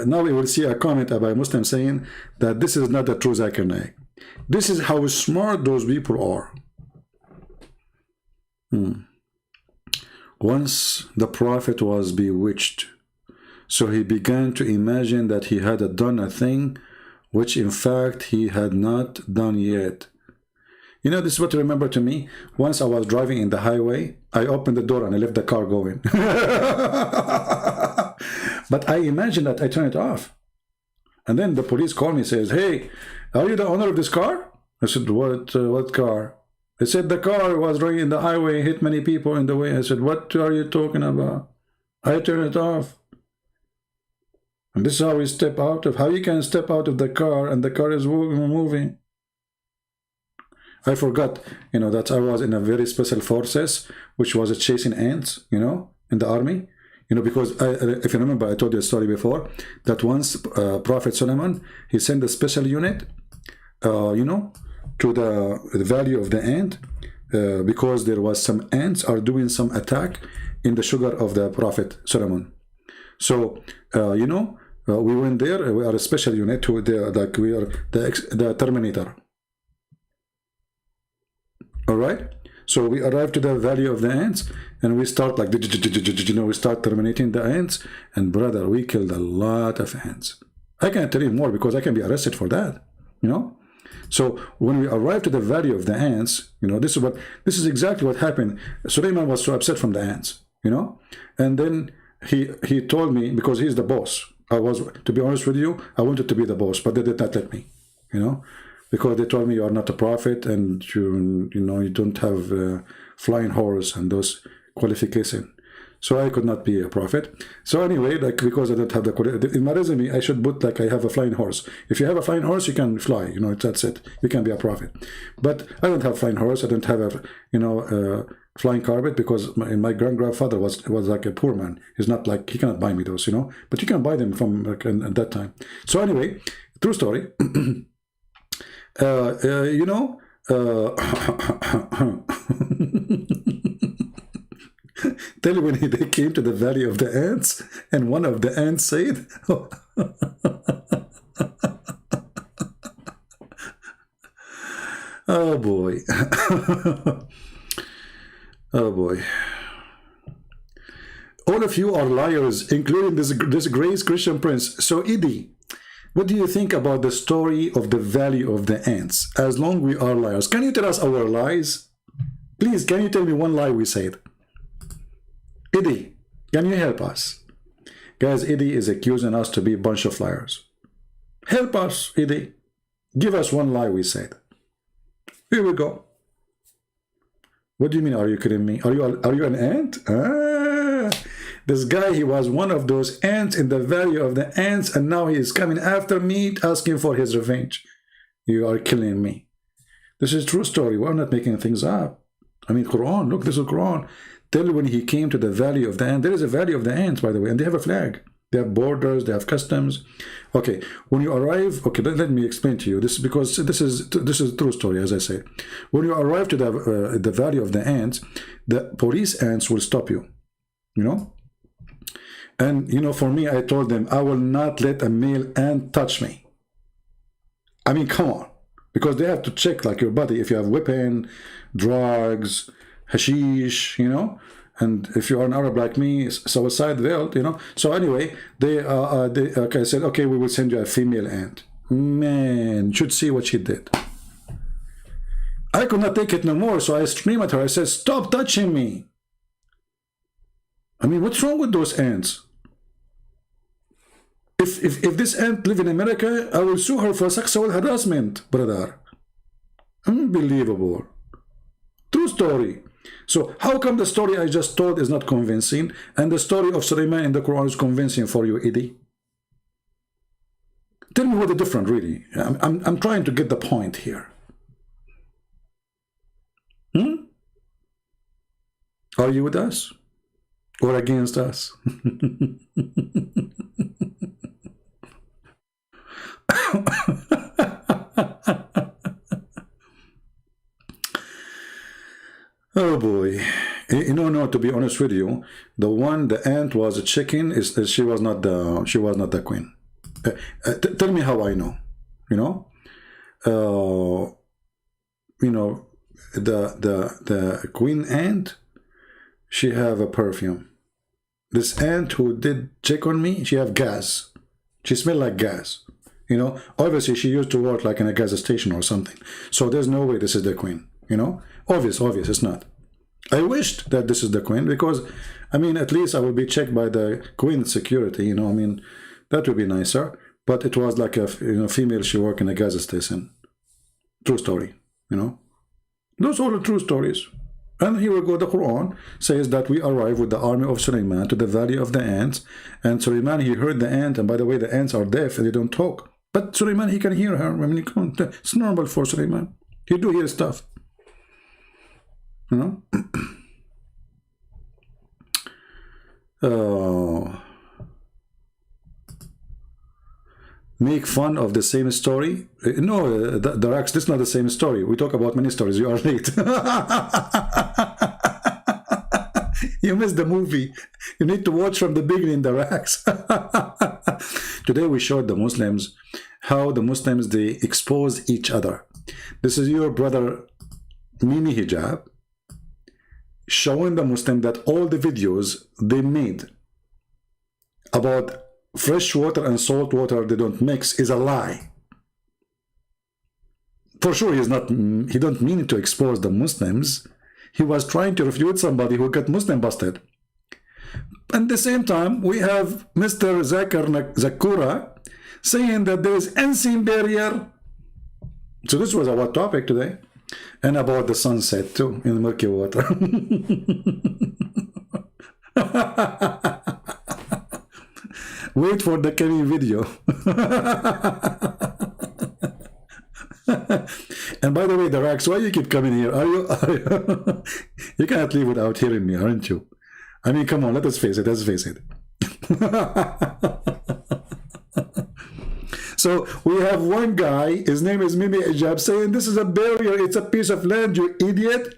Now we will see a comment by a Muslim saying that this is not the true Zakir Naik. This is how smart those people are. Once the Prophet was bewitched, so he began to imagine that he had done a thing which in fact he had not done yet. You know, this is what you remember to me. Once I was driving in the highway, I opened the door and I left the car going. But I imagined that I turned it off. And then the police called me and says, hey, are you the owner of this car? I said, what car? They said the car was running in the highway, hit many people in the way. I said, what are you talking about? I turned it off. And this is how we step out of, how you can step out of the car and the car is moving. I forgot, you know, that I was in a very special forces, which was chasing ants, you know, in the army. You know, because if you remember, I told you a story before, that once Prophet Solomon, he sent a special unit, you know, to the valley of the ant, because there was some ants are doing some attack in the sugar of the Prophet Solomon. So, you know, we went there, we are a special unit, to the, like we are the Terminator. All right? So we arrive to the valley of the ants, and we start like, we start terminating the ants. And brother, we killed a lot of ants. I can't tell you more because I can be arrested for that, So when we arrived to the valley of the ants, this is exactly what happened. Sulaiman was so upset from the ants, and then he told me, because he's the boss. To be honest with you, I wanted to be the boss, but they did not let me, because they told me you are not a prophet and you don't have flying horse and those qualifications. So I could not be a prophet. So anyway, because I don't have in my resume, I should put I have a flying horse. If you have a flying horse, you can fly. That's it. You can be a prophet. But I don't have flying horse. I don't have a flying carpet, because my grandfather was like a poor man. He's not he cannot buy me those. But you can buy them from at that time. So anyway, true story. Tell you when they came to the valley of the ants, and one of the ants said, oh boy. Oh boy. All of you are liars, including this great Christian prince. So Edie, what do you think about the story of the valley of the ants? As long we are liars, can you tell us our lies? Please, can you tell me one lie we said? Eddie, can you help us? Guys, Eddie is accusing us to be a bunch of liars. Help us, Eddie. Give us one lie we said. Here we go. What do you mean, are you kidding me? Are you an ant? This guy, he was one of those ants in the valley of the ants, and now he is coming after me, asking for his revenge. You are killing me. This is a true story. We're not making things up. I mean, Quran, look, this is Quran. Tell when he came to the valley of the ants. There is a valley of the ants, by the way, and they have a flag. They have borders, they have customs. Okay, when you arrive, okay, let me explain to you. This is because this is a true story, as I say. When you arrive to the valley of the ants, the police ants will stop you, And, for me, I told them, I will not let a male ant touch me. I mean, come on. Because they have to check, your body, if you have weapon, drugs, hashish, and if you are an Arab like me, suicide veiled, So anyway, they said, okay, we will send you a female ant. Man, you should see what she did. I could not take it no more, so I screamed at her. I said, stop touching me. I mean, what's wrong with those ants? If this ant live in America, I will sue her for sexual harassment, brother. Unbelievable. True story. So how come the story I just told is not convincing, and the story of Sulaiman in the Quran is convincing for you, Eddie? Tell me what the difference really. I'm trying to get the point here. Are you with us or against us? Oh boy. No, to be honest with you, the ant was a chicken, she was not the queen. Tell me how I know. The queen ant, she have a perfume. This ant who did check on me, she have gas. She smell like gas. Obviously she used to work in a gas station or something. So there's no way this is the queen. Obvious, it's not. I wished that this is the queen, because, at least I would be checked by the queen's security, that would be nicer. But it was like a female, she worked in a gas station. True story, Those are the true stories. And here we go, the Quran says that we arrive with the army of Sulaiman to the valley of the ants, and Sulaiman, he heard the ant, and by the way, the ants are deaf and they don't talk. But Sulaiman, he can hear her. It's normal for Sulaiman. He do hear stuff. Make fun of the same story? No, the Racks, this is not the same story. We talk about many stories. You are late. You missed the movie. You need to watch from the beginning, the Racks. Today we showed the Muslims how the Muslims, they expose each other. This is your brother Mimi Hjab, showing the Muslim that all the videos they made about fresh water and salt water they don't mix is a lie. For sure, he don't mean to expose the Muslims. He was trying to refute somebody who got Muslim busted. At the same time, we have Mr. Zakir saying that there is unseen barrier. So this was our topic today. And about the sunset too, in the murky water. Wait for the coming video. And by the way, the Rax, why you keep coming here? Are you you cannot leave without hearing me, aren't you? I mean, come on, let us face it, let's face it. So we have one guy, his name is Mimi Hjab, saying this is a barrier, it's a piece of land, you idiot.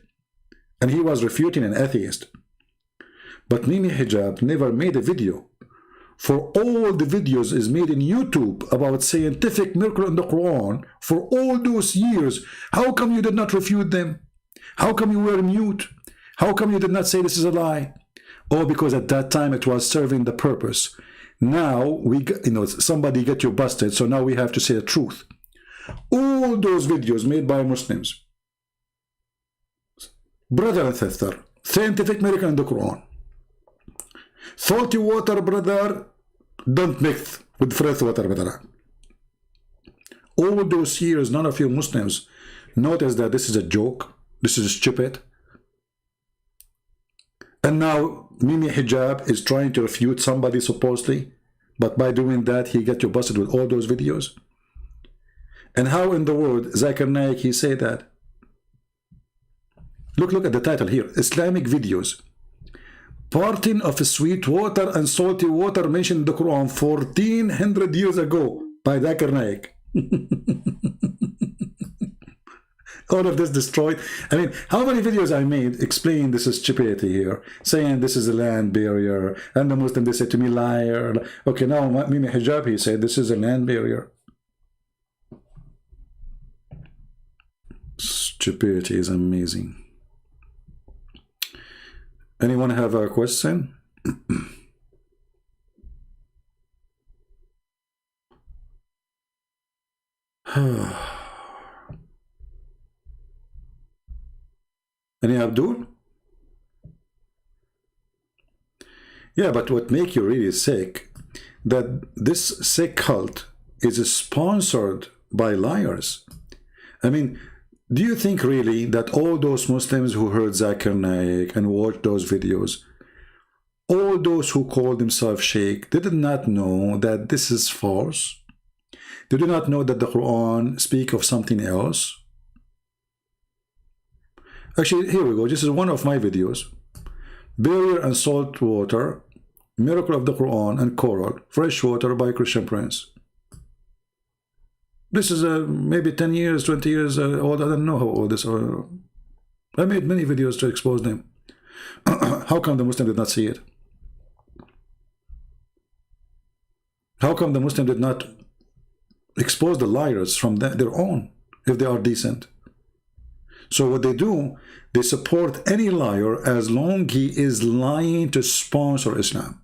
And he was refuting an atheist. But Mimi Hjab never made a video. For all the videos is made in YouTube about scientific miracle in the Quran for all those years. How come you did not refute them? How come you were mute? How come you did not say this is a lie? Oh, because at that time it was serving the purpose. Now we, somebody get you busted, so now we have to say the truth. All those videos made by Muslims, brother and sister, scientific miracle in the Quran. Salty water, brother, don't mix with fresh water, brother. All those years, none of you Muslims notice that this is a joke, this is stupid. And now Mimi Hjab is trying to refute somebody supposedly, but by doing that, he got you busted with all those videos. And how in the world, Zakir Naik, he say that? Look at the title here, Islamic videos. Parting of sweet water and salty water mentioned in the Quran 1400 years ago by Zakir Naik. All of this destroyed. I mean, how many videos I made explaining this is stupidity here, saying this is a land barrier, and the Muslim, they said to me, liar. Okay, now Mimi Hjab, he said this is a land barrier. Stupidity is amazing. Anyone have a question? Any Abdul? Yeah, but what makes you really sick, that this sick cult is sponsored by liars. I mean, do you think really that all those Muslims who heard Zakir Naik and watched those videos, all those who call themselves Sheikh, they did not know that this is false? They do not know that the Quran speaks of something else? Actually, here we go. This is one of my videos. Barrier and salt water, miracle of the Quran and coral, fresh water by Christian Prince. This is maybe 10 years, 20 years old. I don't know how old this is. I made many videos to expose them. How come the Muslim did not see it? How come the Muslim did not expose the liars from their own, if they are decent? So what they do, they support any liar as long he is lying to sponsor Islam.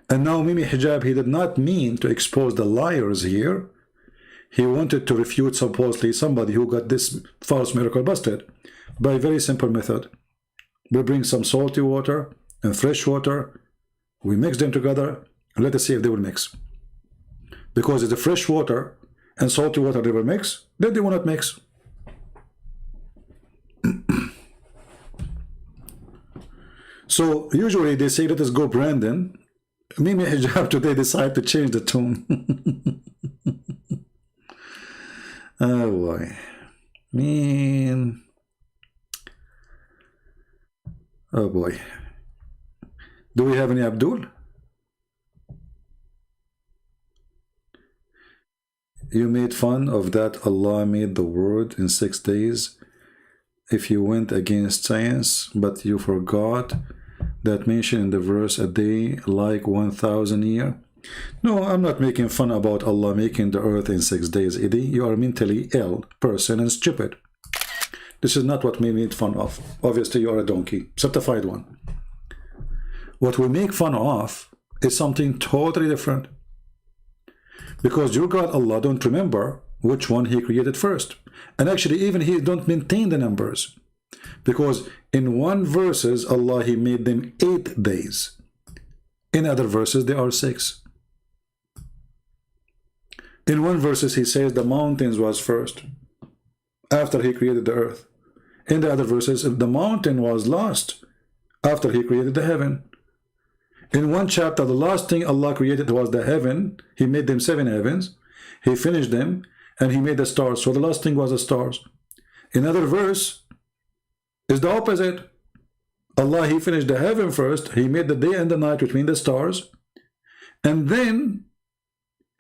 And now Mimi Hjab, he did not mean to expose the liars here. He wanted to refute supposedly somebody who got this false miracle busted by a very simple method. We bring some salty water and fresh water, we mix them together, and let us see if they will mix. Because if the fresh water and salty water they will mix, then they will not mix. So usually they say, let us go Brandon. Mimi Hjab today decide to change the tune. Oh boy. Man. Oh boy. Do we have any Abdul? You made fun of that Allah made the world in 6 days if you went against science, but you forgot that mention in the verse a day like 1,000 years. No, I'm not making fun about Allah making the earth in 6 days, Eddie. You are mentally ill person and stupid. This is not what we made fun of. Obviously, you are a donkey, certified one. What we make fun of is something totally different. Because your God Allah don't remember which one He created first. And actually, even He don't maintain the numbers. Because in one verses, Allah, He made them 8 days. In other verses, they are 6. In one verses, He says the mountains was first, after He created the earth. In the other verses, the mountain was last, after He created the heaven. In one chapter, the last thing Allah created was the heaven. He made them 7 heavens. He finished them, and He made the stars. So the last thing was the stars. In another verse, is the opposite. Allah, He finished the heaven first. He made the day and the night between the stars. And then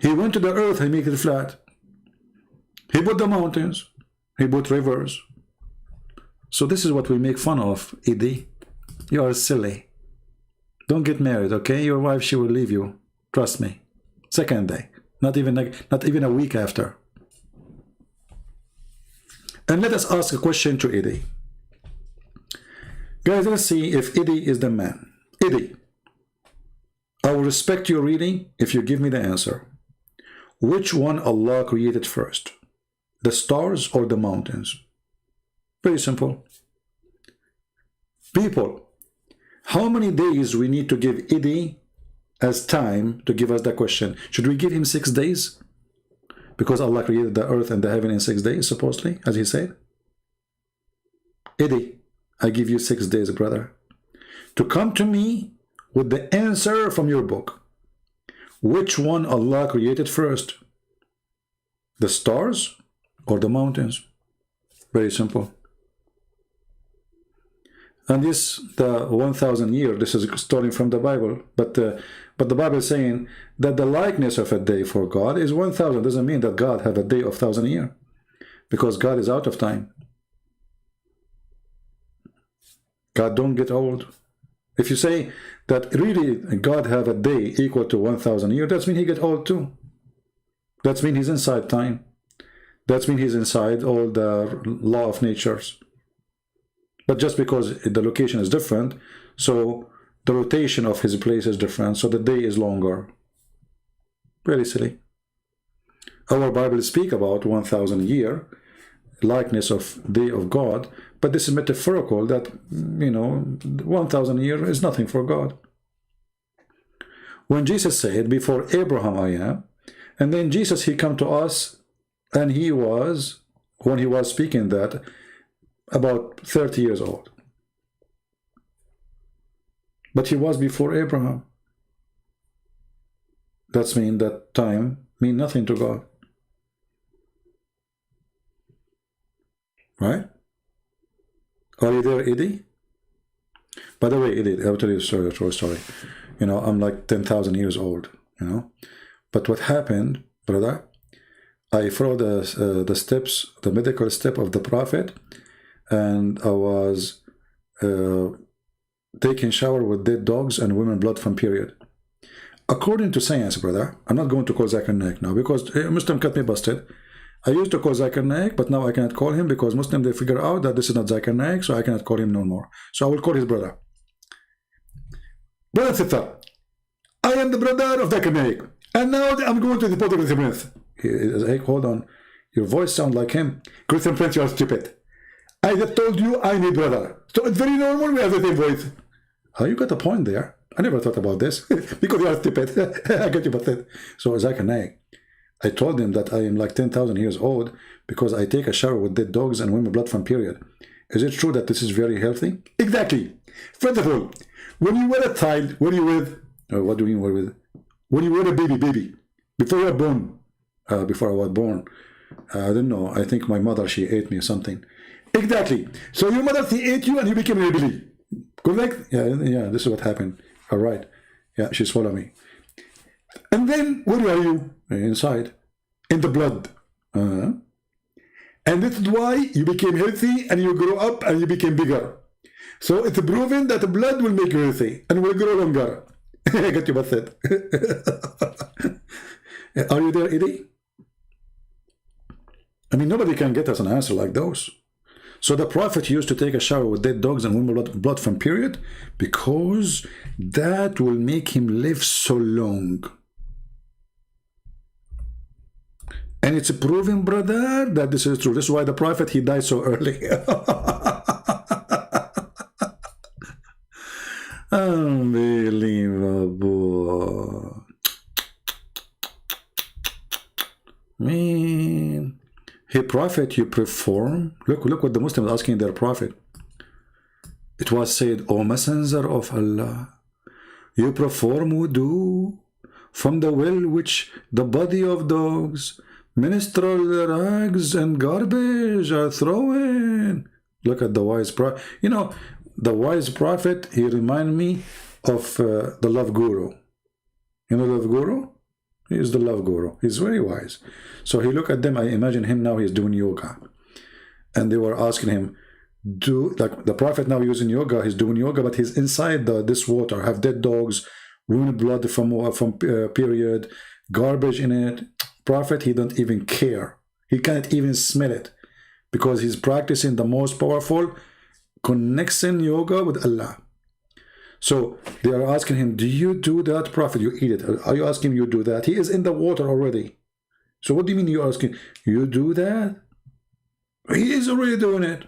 He went to the earth. He made it flat. He put the mountains. He put rivers. So this is what we make fun of, Idi. You are silly. Don't get married, okay? Your wife, she will leave you. Trust me. Second day. Not even a week after. And let us ask a question to Idi. Guys, let's see if Idi is the man. Idi, I will respect your reading if you give me the answer. Which one Allah created first? The stars or the mountains? Very simple. People, how many days we need to give Idi as time to give us the question? Should we give him 6 days? Because Allah created the earth and the heaven in 6 days, supposedly, as He said. Idi, I give you 6 days, brother, to come to me with the answer from your book. Which one Allah created first? The stars or the mountains? Very simple. And this, the 1,000 year, this is stolen from the Bible, but the Bible is saying that the likeness of a day for God is 1,000. Doesn't mean that God had a day of 1,000 year, because God is out of time. God don't get old. If you say that really God have a day equal to 1,000 years, that means He get old too. That means He's inside time. That means He's inside all the law of natures. But just because the location is different, so the rotation of His place is different, so the day is longer. Very silly. Our Bible speak about 1,000 year, likeness of day of God, but this is metaphorical that, 1,000 year is nothing for God. When Jesus said, before Abraham I am, and then Jesus, He come to us, and He was, when He was speaking that, about 30 years old. But He was before Abraham. That means that time means nothing to God. Right? Are you there, Idi? By the way, Idi, I'll tell you a short story. I'm like 10,000 years old, But what happened, brother, I followed the steps, the medical step of the Prophet, and I was taking shower with dead dogs and women blood from period. According to science, brother, I'm not going to call Zakir Naik now, because Muslim got me busted. I used to call Zakir Naik, but now I cannot call him because Muslim, they figure out that this is not Zakir Naik, so I cannot call him no more. So I will call his brother. Brother Thitha, I am the brother of Zakir Naik, and now I'm going to the Potter Christian Prince. Hey, hold on. Your voice sounds like him. Christian Prince, you are stupid. I just told you I need brother. So it's very normal we have the same voice. Oh, you got a point there. I never thought about this. Because you are stupid. I get you, but that. So Zakir Naik, I told him that I am like 10,000 years old because I take a shower with dead dogs and women blood from period. Is it true that this is very healthy? Exactly. First of all, when you were a child, what do you with? What do you mean with? When you were a baby, before you were born, before I was born, I don't know. I think my mother, she ate me or something. Exactly. So your mother, she ate you and you became a baby. Correct? Yeah. This is what happened. All right. Yeah, she swallowed me. And then where are you? Inside, in the blood. And this is why you became healthy and you grow up and you became bigger. So it's proven that the blood will make you healthy and will grow longer. I got you, but said. Are you there, Idi? I mean, nobody can get us an answer like those. So the Prophet used to take a shower with dead dogs and women blood from period because that will make him live so long. And it's proven, brother, that this is true. This is why the Prophet, he died so early. Unbelievable. Man. Hey, Prophet, you perform? Look what the Muslims are asking their Prophet. It was said, O Messenger of Allah, you perform wudu from the well which the body of dogs, menstrual rags and garbage are throwing. Look at the wise Prophet. You know, the wise Prophet, he reminded me of the love guru. You know love guru? He is the love guru. He's very wise. So he looked at them. I imagine him now, he's doing yoga. And they were asking him, like the Prophet now using yoga, he's doing yoga, but he's inside this water, have dead dogs, wounded blood from period, garbage in it. Prophet, he don't even care. He can't even smell it because he's practicing the most powerful connection yoga with Allah. So they are asking him, do you do that, Prophet? You eat it. Are you asking him you do that? He is in the water already. So what do you mean you're asking? You do that? He is already doing it.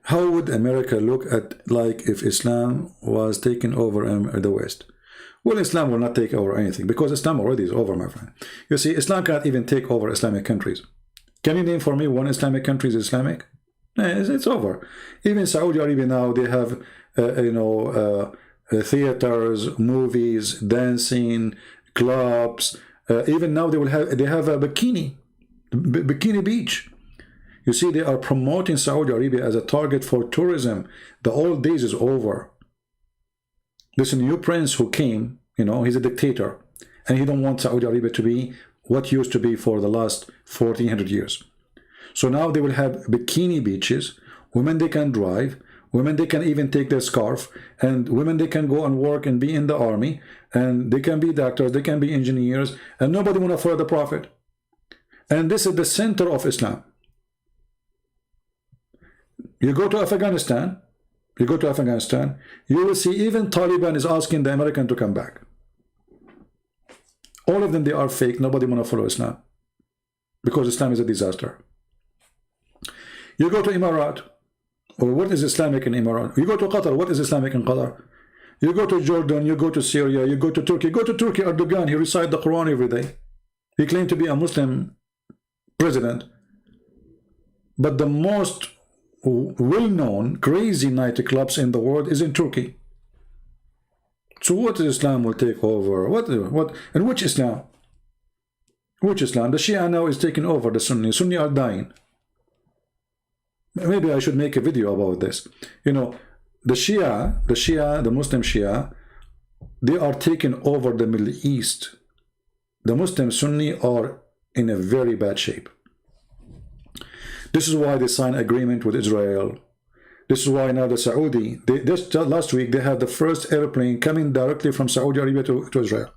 How would America look at, like, if Islam was taking over the West? Well, Islam will not take over anything because Islam already is over, my friend. You see, Islam can't even take over Islamic countries. Can you name for me one Islamic country is Islamic? It's over. Even Saudi Arabia now, they have theaters, movies, dancing, clubs. Even now they have a bikini beach. You see, they are promoting Saudi Arabia as a target for tourism. The old days is over. This new prince who came, he's a dictator, and he don't want Saudi Arabia to be what used to be for the last 1400 years. So now they will have bikini beaches. Women, they can drive. Women, they can even take their scarf. And women, they can go and work and be in the army. And they can be doctors. They can be engineers. And nobody want to follow the Prophet. And this is the center of Islam. You go to Afghanistan. You will see even Taliban is asking the American to come back. All of them, they are fake. Nobody want to follow Islam. Because Islam is a disaster. You go to Emirat, or what is Islamic in Emirat? You go to Qatar, what is Islamic in Qatar? You go to Jordan, you go to Syria, you go to Turkey. Go to Turkey, Erdogan, he recites the Quran every day. He claimed to be a Muslim president. But the most well-known crazy nightclubs in the world is in Turkey. So what Islam will take over? What? And which Islam? Which Islam? The Shia now is taking over the Sunni. Sunni are dying. Maybe I should make a video about this. The Shia, the Muslim Shia, they are taking over the Middle East. The Muslim Sunni are in a very bad shape. This is why they signed agreement with Israel. This is why now the Saudi, just last week, they had the first airplane coming directly from Saudi Arabia to Israel.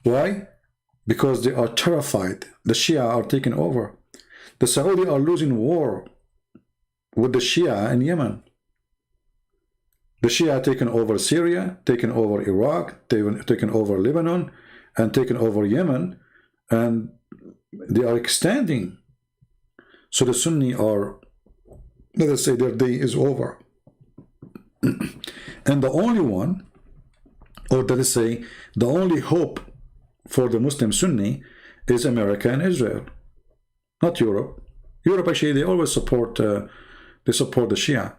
Why? Because they are terrified. The Shia are taking over. The Saudi are losing war with the Shia in Yemen. The Shia taken over Syria, taken over Iraq, taken over Lebanon, and taken over Yemen, and they are extending. So the Sunni are, let us say, their day is over. And the only one, or let us say, the only hope for the Muslim Sunni is America and Israel. Not Europe. Europe, actually, they always support the Shia,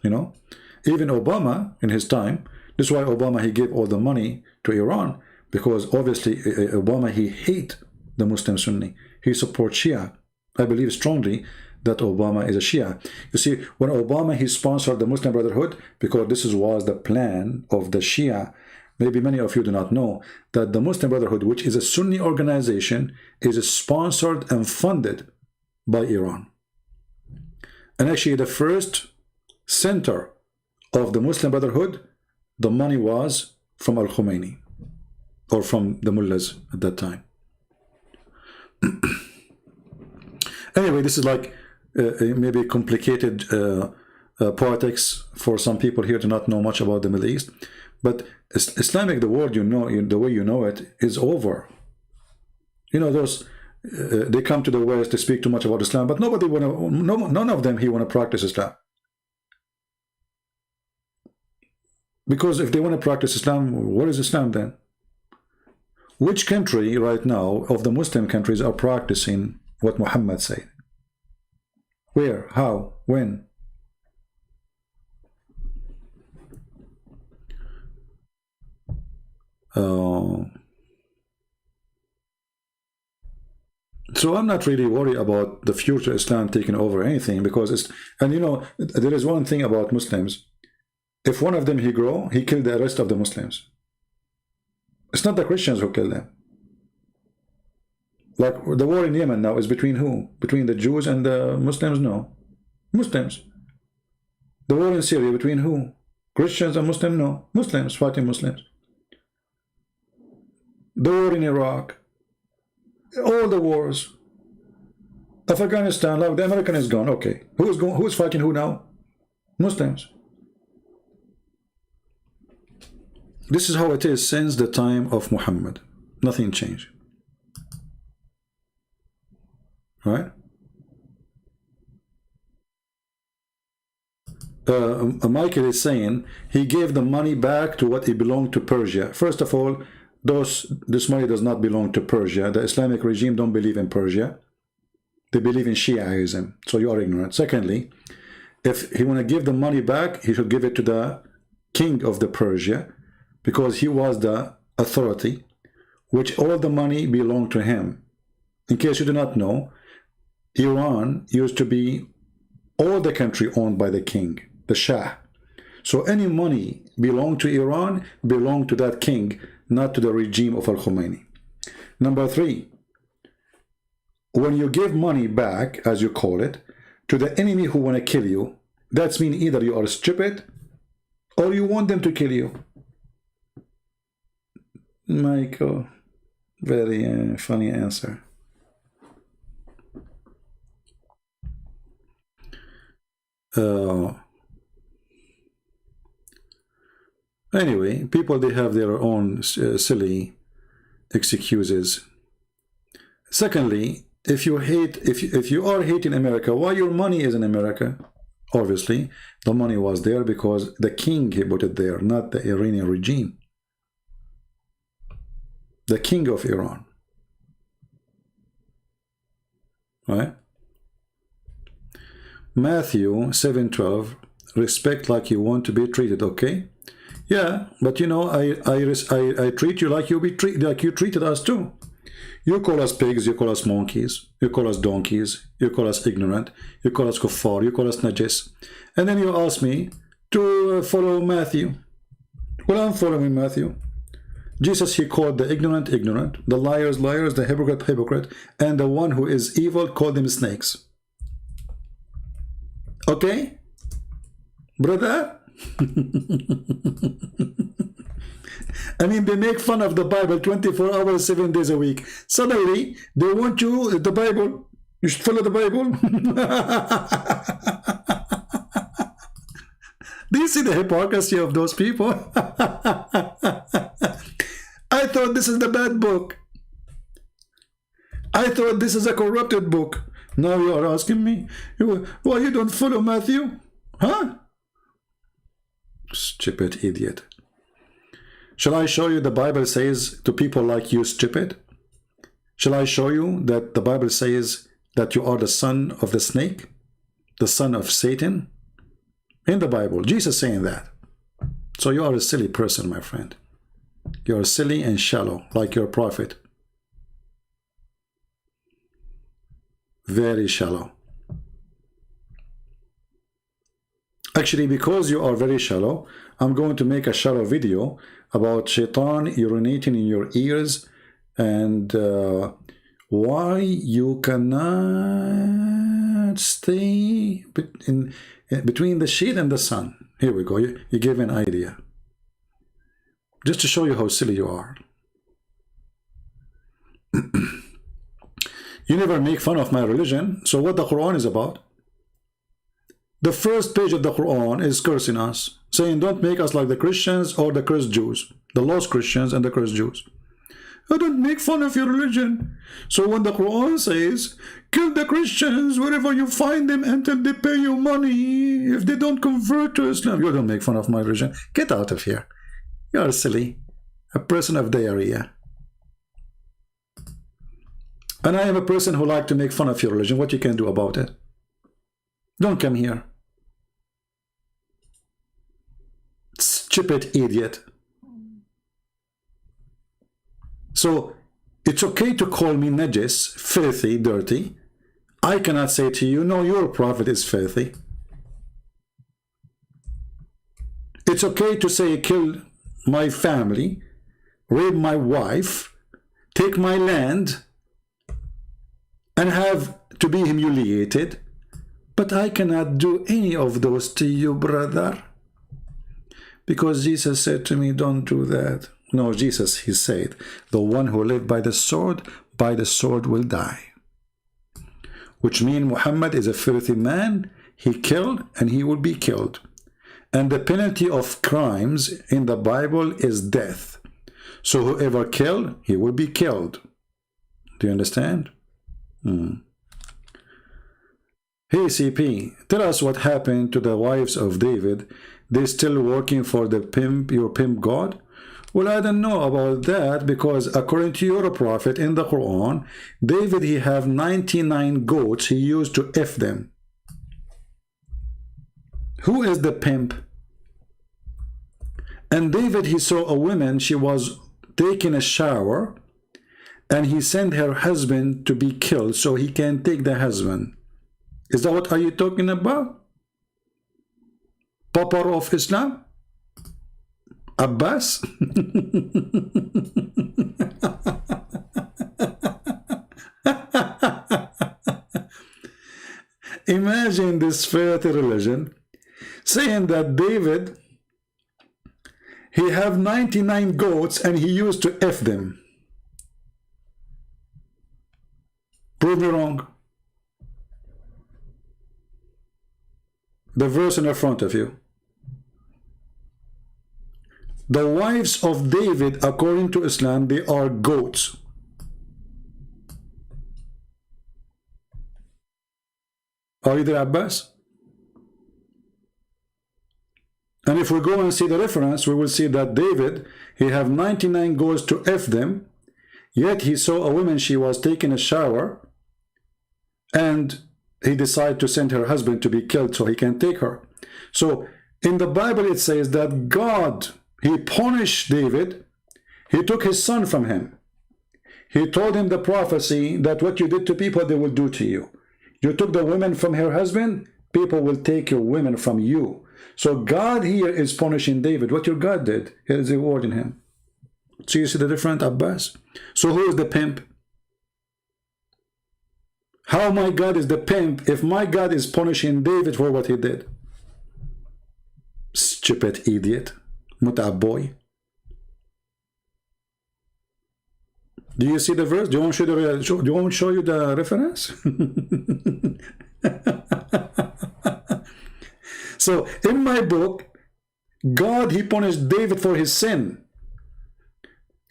Even Obama, in his time, this is why Obama, he gave all the money to Iran, because obviously Obama, he hates the Muslim Sunni. He supports Shia. I believe strongly that Obama is a Shia. You see, when Obama, he sponsored the Muslim Brotherhood, because this was the plan of the Shia. Maybe many of you do not know that the Muslim Brotherhood, which is a Sunni organization, is sponsored and funded by Iran. And actually, the first center of the Muslim Brotherhood, the money was from Al-Khomeini, or from the mullahs at that time. Anyway, this is like maybe complicated politics for some people here to not know much about the Middle East. But Islamic, the world, the way you know it, is over. You know, those they come to the West, they speak too much about Islam, but nobody none of them here want to practice Islam. Because if they want to practice Islam, what is Islam then? Which country right now of the Muslim countries are practicing what Muhammad said? Where? How? When? So I'm not really worried about the future Islam taking over anything, because it's, and you know, there is one thing about Muslims. If one of them he grow, he killed the rest of the Muslims. It's not the Christians who kill them. Like the war in Yemen now is between who? Between the Jews and the Muslims? No. Muslims. The war in Syria between who? Christians and Muslims? No. Muslims fighting Muslims. The war in Iraq. All the wars. Afghanistan, like the American is gone. Okay. Who's fighting who now? Muslims. This is how it is since the time of Muhammad. Nothing changed. Right? Michael is saying he gave the money back to what it belonged to Persia. First of all, this money does not belong to Persia. The Islamic regime don't believe in Persia. They believe in Shiaism. So you are ignorant. Secondly, if he want to give the money back, he should give it to the king of the Persia, because he was the authority, which all the money belonged to him. In case you do not know, Iran used to be all the country owned by the king, the Shah. So any money belonged to Iran belonged to that king, not to the regime of Al-Khomeini. Number 3, when you give money back, as you call it, to the enemy who want to kill you, that's mean either you are stupid or you want them to kill you. Michael, very funny answer. Anyway, people, they have their own silly excuses. Secondly, if you are hating America, why your money is in America? Obviously, the money was there because the king he put it there, not the Iranian regime. The king of Iran. Right? Matthew 7:12, respect like you want to be treated. Okay, yeah, but you know, I treat you like you treated us too. You call us pigs, you call us monkeys, you call us donkeys, you call us ignorant, you call us kuffar, you call us najis, and then you ask me to follow Matthew. Well, I'm following Matthew. Jesus, he called the ignorant ignorant, the liars liars, the hypocrite hypocrite, and the one who is evil called them snakes. Okay, brother? I mean, they make fun of the Bible 24 hours, 7 days a week. Suddenly, they want you, the Bible, you should follow the Bible. Do you see the hypocrisy of those people? I thought this is the bad book. I thought this is a corrupted book. Now you are asking me, why you don't follow Matthew? Huh? Stupid idiot. Shall I show you the Bible says to people like you, stupid? Shall I show you that the Bible says that you are the son of the snake? The son of Satan? In the Bible, Jesus saying that. So you are a silly person, my friend. You are silly and shallow, like your prophet. Very shallow. Actually, because you are very shallow, I'm going to make a shallow video about shaitan urinating in your ears and why you cannot stay between the shade and the sun. Here we go. You gave an idea. Just to show you how silly you are. You never make fun of my religion. So what the Quran is about? The first page of the Quran is cursing us, saying don't make us like the Christians or the cursed Jews, the lost Christians and the cursed Jews. I don't make fun of your religion. So when the Quran says, kill the Christians wherever you find them until they pay you money, if they don't convert to Islam, you don't make fun of my religion. Get out of here. You are silly. A person of diarrhea. And I am a person who like to make fun of your religion. What you can do about it? Don't come here. Stupid idiot. So, it's okay to call me najis, filthy, dirty. I cannot say to you, no, your prophet is filthy. It's okay to say, kill my family, rape my wife, take my land, and have to be humiliated. But I cannot do any of those to you, brother. Because Jesus said to me, don't do that. No, Jesus, he said, the one who lived by the sword will die. Which means Muhammad is a filthy man. He killed and he will be killed. And the penalty of crimes in the Bible is death. So whoever killed, he will be killed. Do you understand? Hey CP, tell us what happened to the wives of David. They still working for the pimp, your pimp God? Well, I don't know about that, because according to your prophet in the Quran, David, he have 99 goats he used to F them. Who is the pimp? And David, he saw a woman, she was taking a shower, and he sent her husband to be killed so he can take the husband. Is that what are you talking about? Papa of Islam? Abbas? Imagine this filthy religion saying that David, he have 99 goats and he used to F them. Prove me wrong. The verse in the front of you. The wives of David, according to Islam, they are goats. Are you there, Abbas? And if we go and see the reference, we will see that David, he have 99 goats to F them, yet he saw a woman, she was taking a shower, and he decided to send her husband to be killed so he can take her. So in the Bible it says that God, he punished David. He took his son from him. He told him the prophecy that what you did to people, they will do to you. You took the woman from her husband, people will take your women from you. So God here is punishing David. What your God did, he is rewarding him. So you see the difference, Abbas? So who is the pimp? How my God is the pimp if my God is punishing David for what he did? Stupid idiot. Muta boy. Do you see the verse? Do you want to show you the reference? So in my book, God, he punished David for his sin.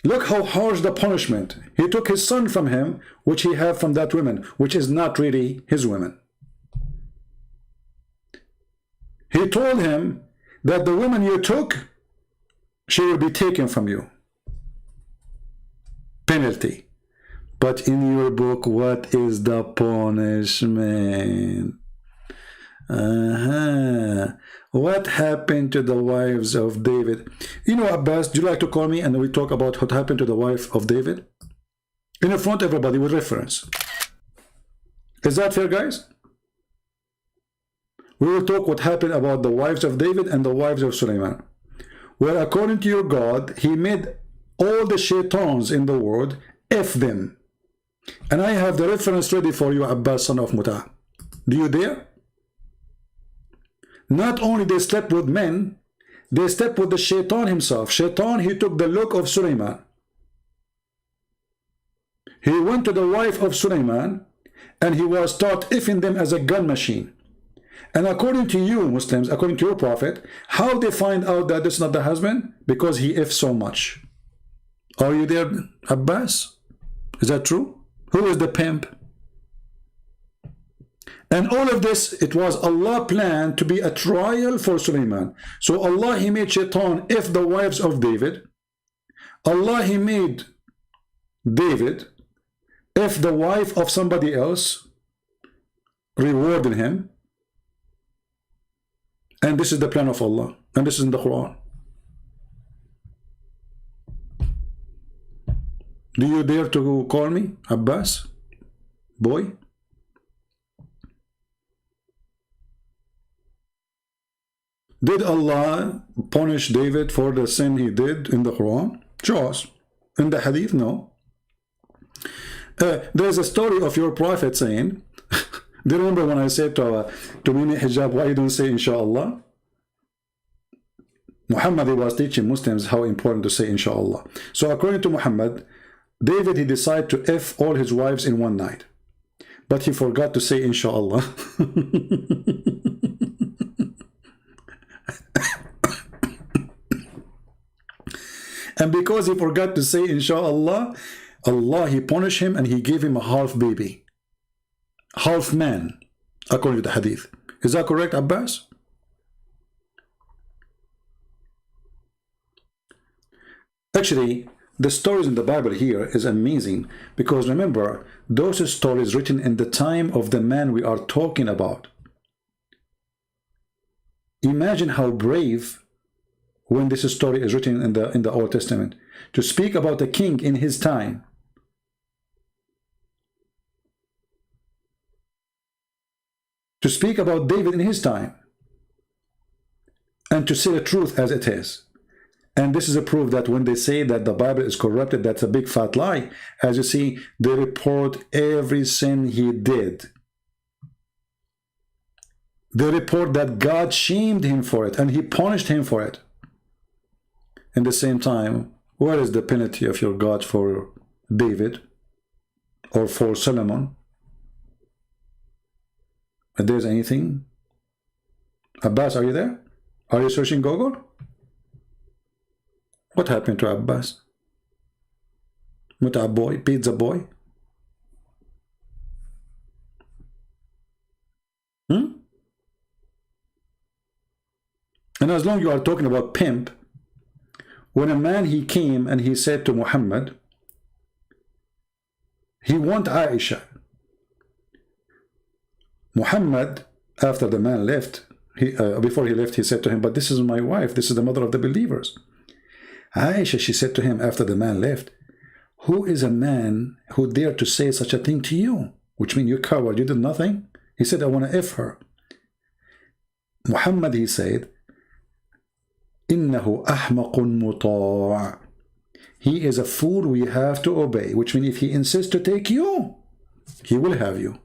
Look how harsh the punishment. He took his son from him, which he had from that woman, which is not really his woman. He told him that the woman you took, she will be taken from you. Penalty. But in your book, what is the punishment? What happened to the wives of David? You know, Abbas, do you like to call me and we talk about what happened to the wife of David? In front of everybody with reference. Is that fair, guys? We will talk what happened about the wives of David and the wives of Sulaiman. Well, according to your God, he made all the shaitans in the world, F them. And I have the reference ready for you, Abbas, son of Muta. Do you dare? Not only they slept with men, they slept with the shaitan himself. Shaitan, he took the look of Sulaiman. He went to the wife of Sulaiman and he was taught ifing them as a gun machine. And according to you Muslims, according to your prophet, how they find out that this is not the husband? Because he ifs so much. Are you there, Abbas? Is that true? Who is the pimp? And all of this, it was Allah planned to be a trial for Sulaiman. So Allah, he made Shaitan if the wives of David. Allah, he made David if the wife of somebody else, rewarded him. And this is the plan of Allah. And this is in the Quran. Do you dare to call me Abbas? Boy? Did Allah punish David for the sin he did in the Quran? Show us. In the Hadith, no. There's a story of your prophet saying, do you remember when I said to Mimi Hjab, why you don't say Inshallah? Muhammad, he was teaching Muslims how important to say Inshallah. So according to Muhammad, David, he decided to F all his wives in one night. But he forgot to say Inshallah. And because he forgot to say Inshallah, Allah, he punished him and he gave him a half baby. Half man, according to the Hadith. Is that correct, Abbas? Actually, the stories in the Bible here is amazing, because remember, those stories written in the time of the man we are talking about. Imagine how brave when this story is written in the Old Testament, to speak about a king in his time. To speak about David in his time, and to say the truth as it is. And this is a proof that when they say that the Bible is corrupted, that's a big fat lie. As you see, they report every sin he did. They report that God shamed him for it and he punished him for it. In the same time, what is the penalty of your God for David or for Solomon? If there's anything? Abbas, are you there? Are you searching Google? What happened to Abbas? Muta boy, pizza boy? And as long as you are talking about pimp, when a man he came and he said to Muhammad, he want Aisha. Muhammad, after the man left, before he left, he said to him, but this is my wife, this is the mother of the believers. Aisha, she said to him after the man left, who is a man who dared to say such a thing to you? Which means you coward, you did nothing. He said, I want to F her. Muhammad, he said, إِنَّهُ أَحْمَقٌ مُطَاعٌ. He is a fool we have to obey, which means if he insists to take you, he will have you.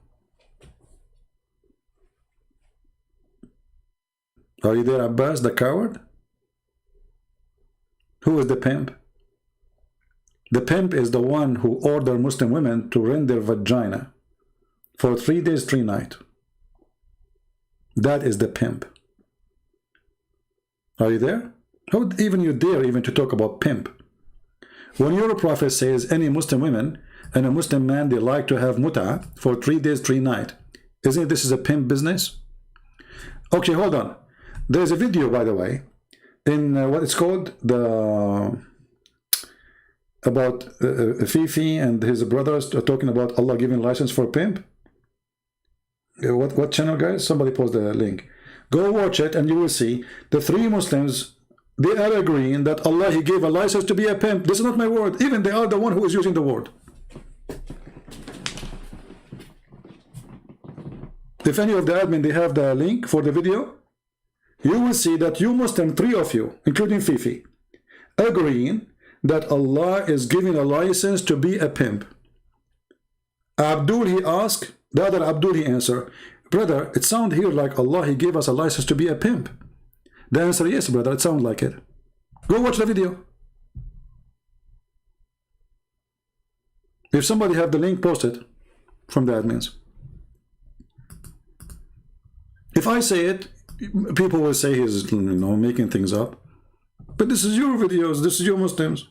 Are you there, Abbas, the coward? Who is the pimp? The pimp is the one who ordered Muslim women to rend their vagina for 3 days, 3 nights. That is the pimp. Are you there? How even you dare even to talk about pimp? When your prophet says any Muslim women and a Muslim man, they like to have muta for 3 days, 3 nights, isn't this is a pimp business? Okay, hold on. There's a video, by the way, in what it's called, about Fifi and his brothers talking about Allah giving license for pimp. What channel, guys? Somebody post the link. Go watch it and you will see the 3 Muslims, they are agreeing that Allah, he gave a license to be a pimp. This is not my word. Even they are the one who is using the word. If any of the admin, they have the link for the video, you will see that you Muslim, 3 of you, including Fifi, agreeing that Allah is giving a license to be a pimp. Abdul, he asked, the other Abdul, he answered, brother, it sounds here like Allah, he gave us a license to be a pimp. The answer, yes, brother, it sounds like it. Go watch the video. If somebody have the link, post it from the admins. If I say it, people will say he's, making things up. But this is your videos. This is your Muslims.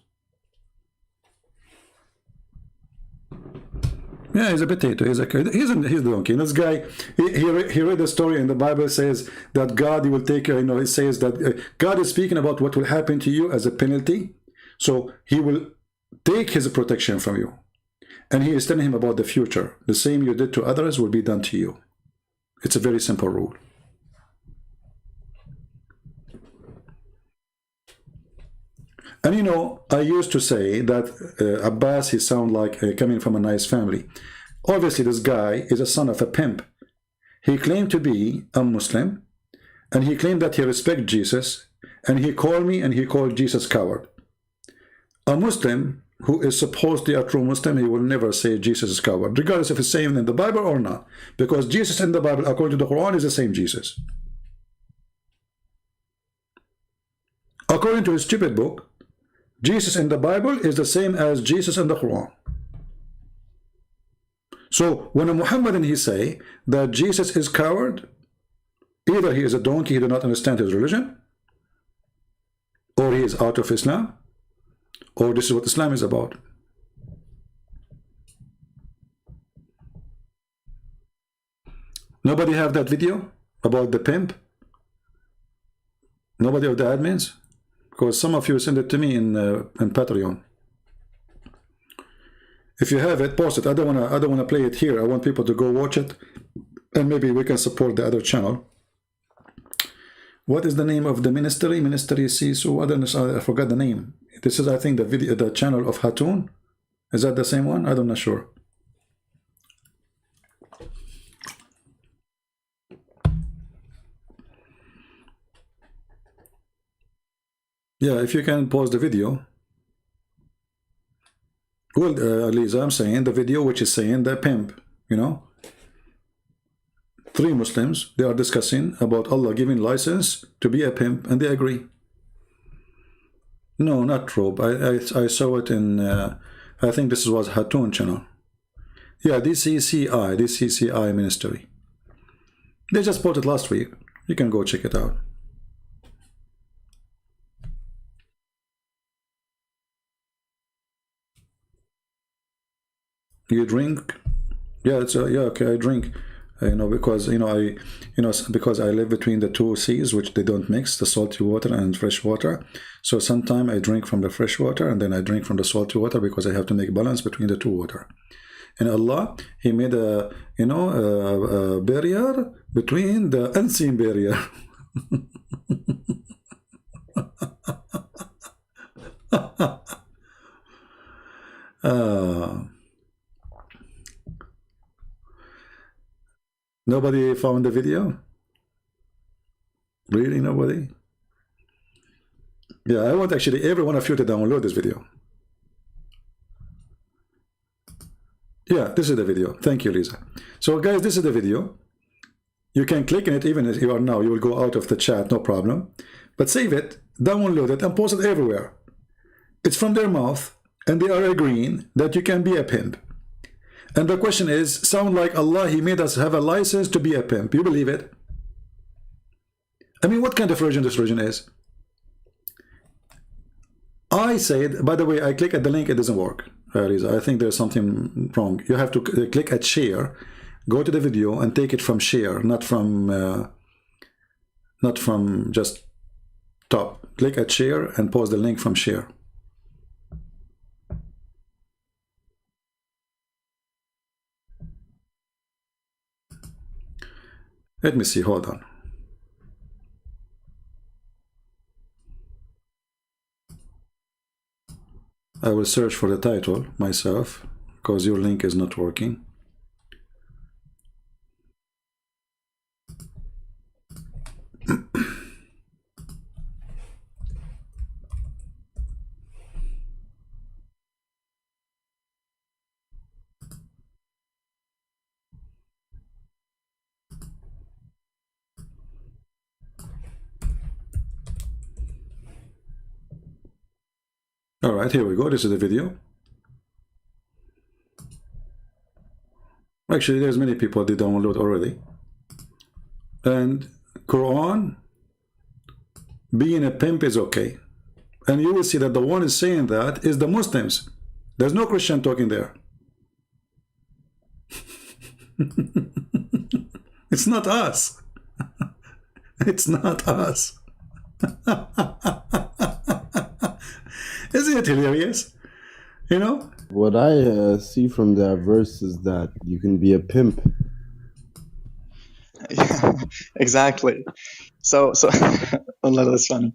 Yeah, he's a potato. He's the donkey. This guy, he read the story in the Bible. Says that God will take. It says that God is speaking about what will happen to you as a penalty. So He will take His protection from you, and He is telling him about the future. The same you did to others will be done to you. It's a very simple rule. And I used to say that Abbas, he sound like coming from a nice family. Obviously, this guy is a son of a pimp. He claimed to be a Muslim, and he claimed that he respects Jesus, and he called me and he called Jesus coward. A Muslim who is supposedly a true Muslim, he will never say Jesus is coward, regardless if it's saying in the Bible or not. Because Jesus in the Bible, according to the Quran, is the same Jesus. According to his stupid book, Jesus in the Bible is the same as Jesus in the Quran. So when a Muhammadan he say that Jesus is coward, either he is a donkey, he does not understand his religion, or he is out of Islam, or this is what Islam is about. Nobody have that video about the pimp? Nobody of the admins? Because some of you send it to me in Patreon. If you have it, post it. I don't wanna play it here. I want people to go watch it, and maybe we can support the other channel. What is the name of the ministry? Ministry Sisu. I forgot the name. This is, I think, the channel of Hatun. Is that the same one? I'm not sure. Yeah, if you can pause the video. Well, Lisa, I'm saying the video which is saying the pimp, Three Muslims, they are discussing about Allah giving license to be a pimp, and they agree. No, not Rob. I saw it in, I think this was Hatun channel. Yeah, DCCI ministry. They just posted last week. You can go check it out. You drink? Yeah, okay, I drink. Because because I live between the two seas, which they don't mix, the salty water and fresh water. So sometimes I drink from the fresh water, and then I drink from the salty water, because I have to make balance between the two water. And Allah, He made a barrier between the unseen barrier. Nobody found the video? Really, nobody? Yeah, I want actually every one of you to download this video. Yeah, this is the video. Thank you, Lisa. So guys, this is the video. You can click on it even if you are now. You will go out of the chat, no problem. But save it, download it, and post it everywhere. It's from their mouth, and they are agreeing that you can be a pimp. And the question is, sound like Allah, He made us have a license to be a pimp. You believe it? I mean, what kind of religion this religion is? I said, by the way, I click at the link, it doesn't work. I think there's something wrong. You have to click at share, go to the video, and take it from share, not from just top. Click at share and post the link from share. Let me see, hold on. I will search for the title myself, because your link is not working. All right, here we go. This is the video. Actually, there's many people they download already. And Quran, being a pimp is okay. And you will see that the one is saying that is the Muslims. There's no Christian talking there. It's not us. It's not us. Isn't it hilarious? You know? What I see from that verse is that you can be a pimp. Exactly. So Allah, that's funny.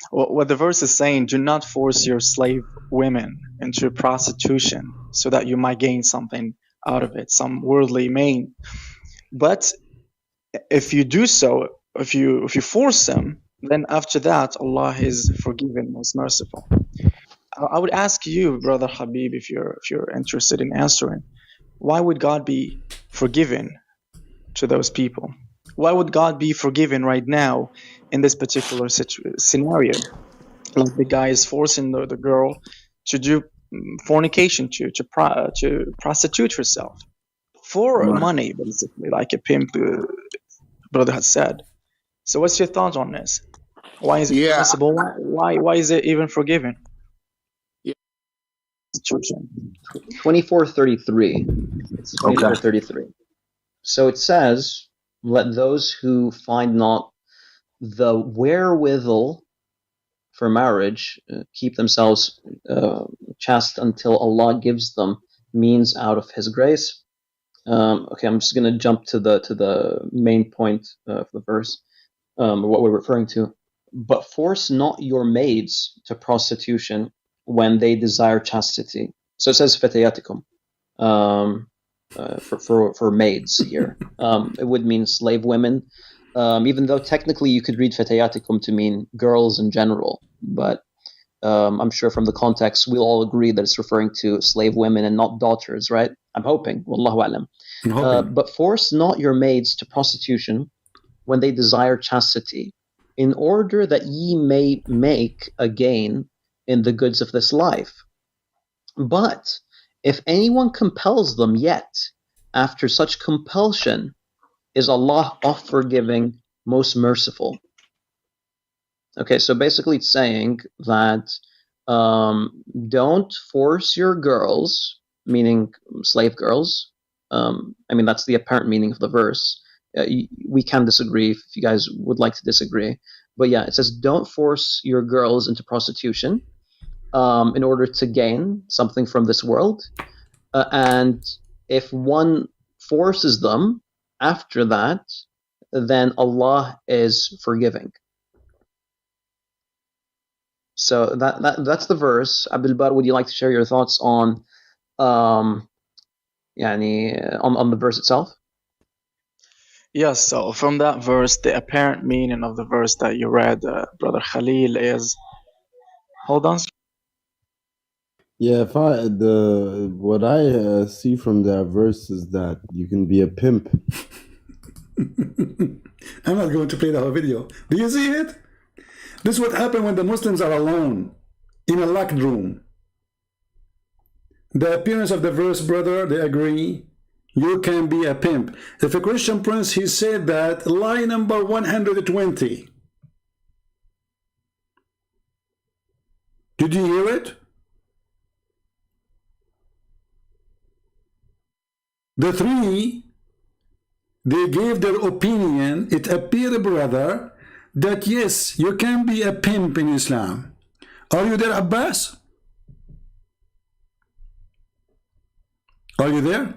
What the verse is saying, do not force your slave women into prostitution so that you might gain something out of it, some worldly gain. But if you do so, if you force them, then after that, Allah is forgiving, most merciful. I would ask you, Brother Habib, if you're interested in answering, why would God be forgiving to those people? Why would God be forgiving right now in this particular scenario? Like the guy is forcing the girl to do fornication, to prostitute herself for money, basically, like a pimp, brother has said. So what's your thoughts on this? Why is it permissible? Why is it even forgiven? 2433. It's 2433. So it says, let those who find not the wherewithal for marriage keep themselves chaste until Allah gives them means out of His grace. Okay, I'm just going to jump to the main point of the verse, what we're referring to. But force not your maids to prostitution when they desire chastity. So it says fatayatikum for maids here. It would mean slave women, even though technically you could read fatayatikum to mean girls in general. But I'm sure from the context we'll all agree that it's referring to slave women and not daughters, right? I'm hoping. Wallahu alam. But force not your maids to prostitution when they desire chastity, in order that ye may make a gain in the goods of this life. But if anyone compels them, yet after such compulsion is Allah oft forgiving, most merciful. Okay, so basically it's saying that don't force your girls, meaning slave girls. I mean, that's the apparent meaning of the verse. We can disagree if you guys would like to disagree. But yeah, it says don't force your girls into prostitution in order to gain something from this world. And if one forces them after that, then Allah is forgiving. So that's the verse. Abdul Bar, would you like to share your thoughts on on the verse itself? Yes, so from that verse, the apparent meaning of the verse that you read, Brother Khalil, is... Hold on. Yeah, what I see from that verse is that you can be a pimp. I'm not going to play the whole video. Do you see it? This is what happens when the Muslims are alone in a locked room. The appearance of the verse, brother, they agree. You can be a pimp. If a Christian prince, he said that, lie number 120. Did you hear it? The three, they gave their opinion. It appeared, brother, that yes, you can be a pimp in Islam. Are you there, Abbas? Are you there?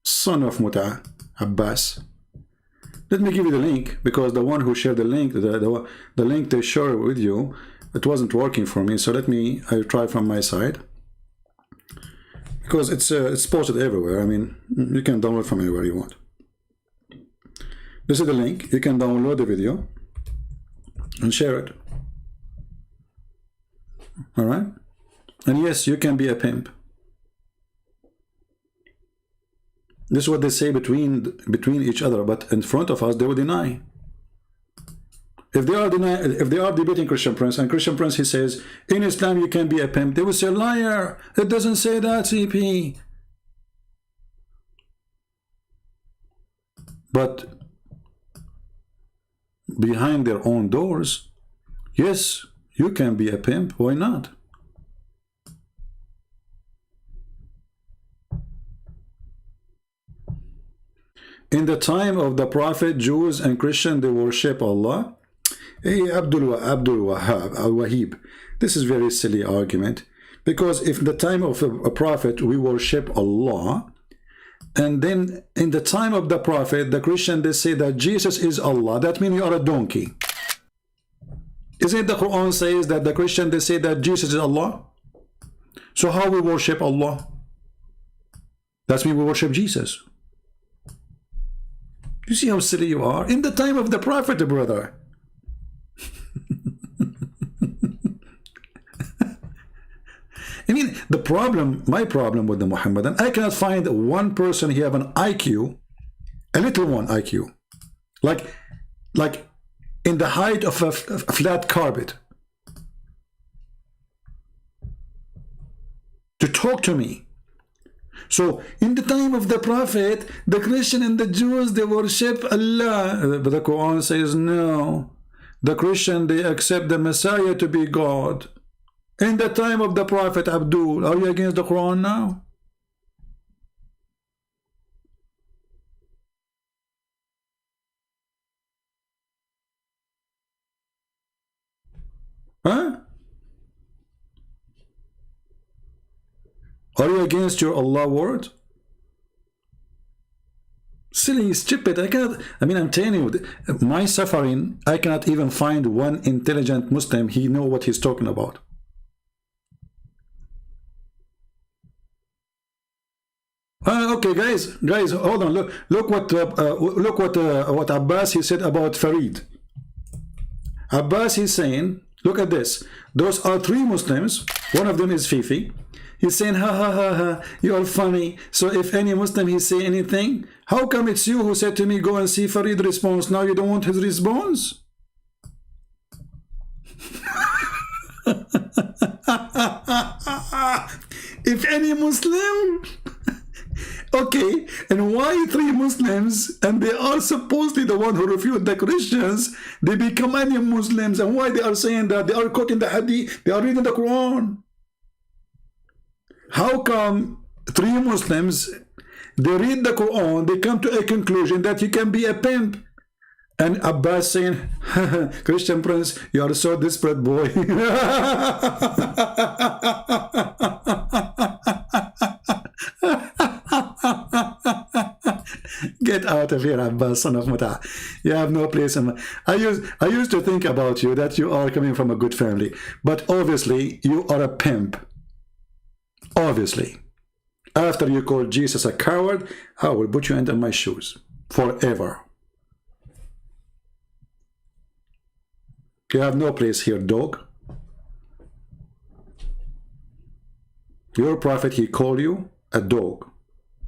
Son of Muta, Abbas. Let me give you the link, because the one who shared the link, the link they share with you, it wasn't working for me. So I'll try from my side, because it's posted everywhere. I mean, you can download from anywhere you want. This is the link. You can download the video and share it. All right. And yes, you can be a pimp. This is what they say between each other, but in front of us they will deny. If they are denying, if they are debating Christian Prince, and Christian Prince he says in Islam you can be a pimp, they will say liar. It doesn't say that, CP. But behind their own doors, yes, you can be a pimp. Why not? In the time of the Prophet, Jews and Christians, they worship Allah. Hey, Abdul Wahab, Al-Wahib, this is very silly argument, because if in the time of a Prophet we worship Allah, and then in the time of the Prophet, the Christian they say that Jesus is Allah, that means you are a donkey. Isn't the Quran says that the Christian they say that Jesus is Allah? So how we worship Allah? That means we worship Jesus. You see how silly you are? In the time of the Prophet, brother. I mean, the problem, my problem with the Muhammadan, I cannot find one person he have an IQ, a little one IQ, like in the height of a flat carpet, to talk to me. So in the time of the Prophet, the Christian and the Jews, they worship Allah, but the Quran says no. The Christian, they accept the Messiah to be God. In the time of the Prophet, Abdul, are you against the Quran now? Huh? Are you against your Allah word? Silly, stupid. I mean, I'm telling you, my suffering, I cannot even find one intelligent Muslim, he know what he's talking about. Okay, guys, hold on. Look what Abbas he said about Farid. Abbas is saying, look at this. Those are three Muslims. One of them is Fifi. He's saying, ha ha ha ha, you are funny. So if any Muslim he say anything, how come it's you who said to me, go and see Farid response? Now you don't want his response? If any Muslim. Okay, and why three Muslims, and they are supposedly the one who refute the Christians, they become any Muslims, and why they are saying that? They are quoting the Hadith, they are reading the Quran. How come three Muslims, they read the Quran, they come to a conclusion that you can be a pimp? And Abbas saying, Christian Prince, you are so desperate, boy. Get out of here, Abbas, son of Muta. You have no place in my... I used to think about you that you are coming from a good family, but obviously you are a pimp. Obviously. After you call Jesus a coward, I will put you under my shoes forever. You have no place here, dog. Your prophet, he called you a dog.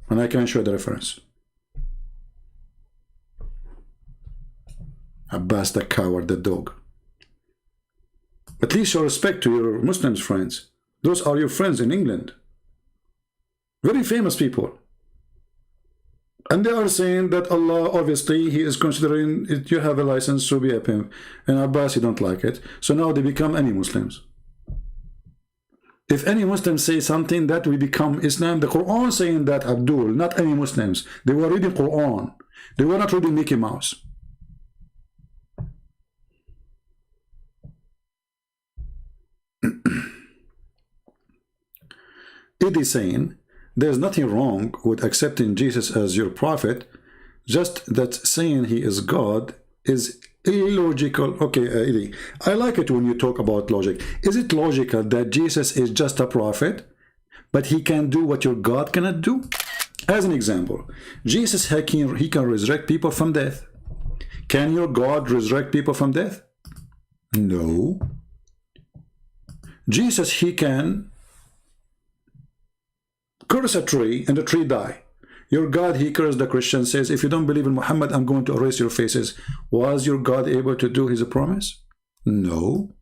And I can show the reference. Abbas the coward, the dog. At least show respect to your Muslims friends. Those are your friends in England. Very famous people. And they are saying that Allah, obviously, he is considering it, you have a license to be a pimp. And Abbas, you don't like it. So now they become any Muslims. If any Muslims say something, that we become Islam. The Quran saying that, Abdul, not any Muslims. They were reading Quran. They were not reading Mickey Mouse. It is saying there's nothing wrong with accepting Jesus as your prophet, just that saying he is God is illogical. Okay, Eddie, I like it when you talk about logic. Is it logical that Jesus is just a prophet, but he can do what your God cannot do? As an example, Jesus, he can resurrect people from death. Can your God resurrect people from death? No. Jesus, he can curse a tree and the tree die. Your God, he cursed the Christian, says, if you don't believe in Muhammad, I'm going to erase your faces. Was your God able to do his promise? No.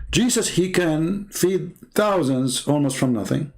Jesus, he can feed thousands almost from nothing.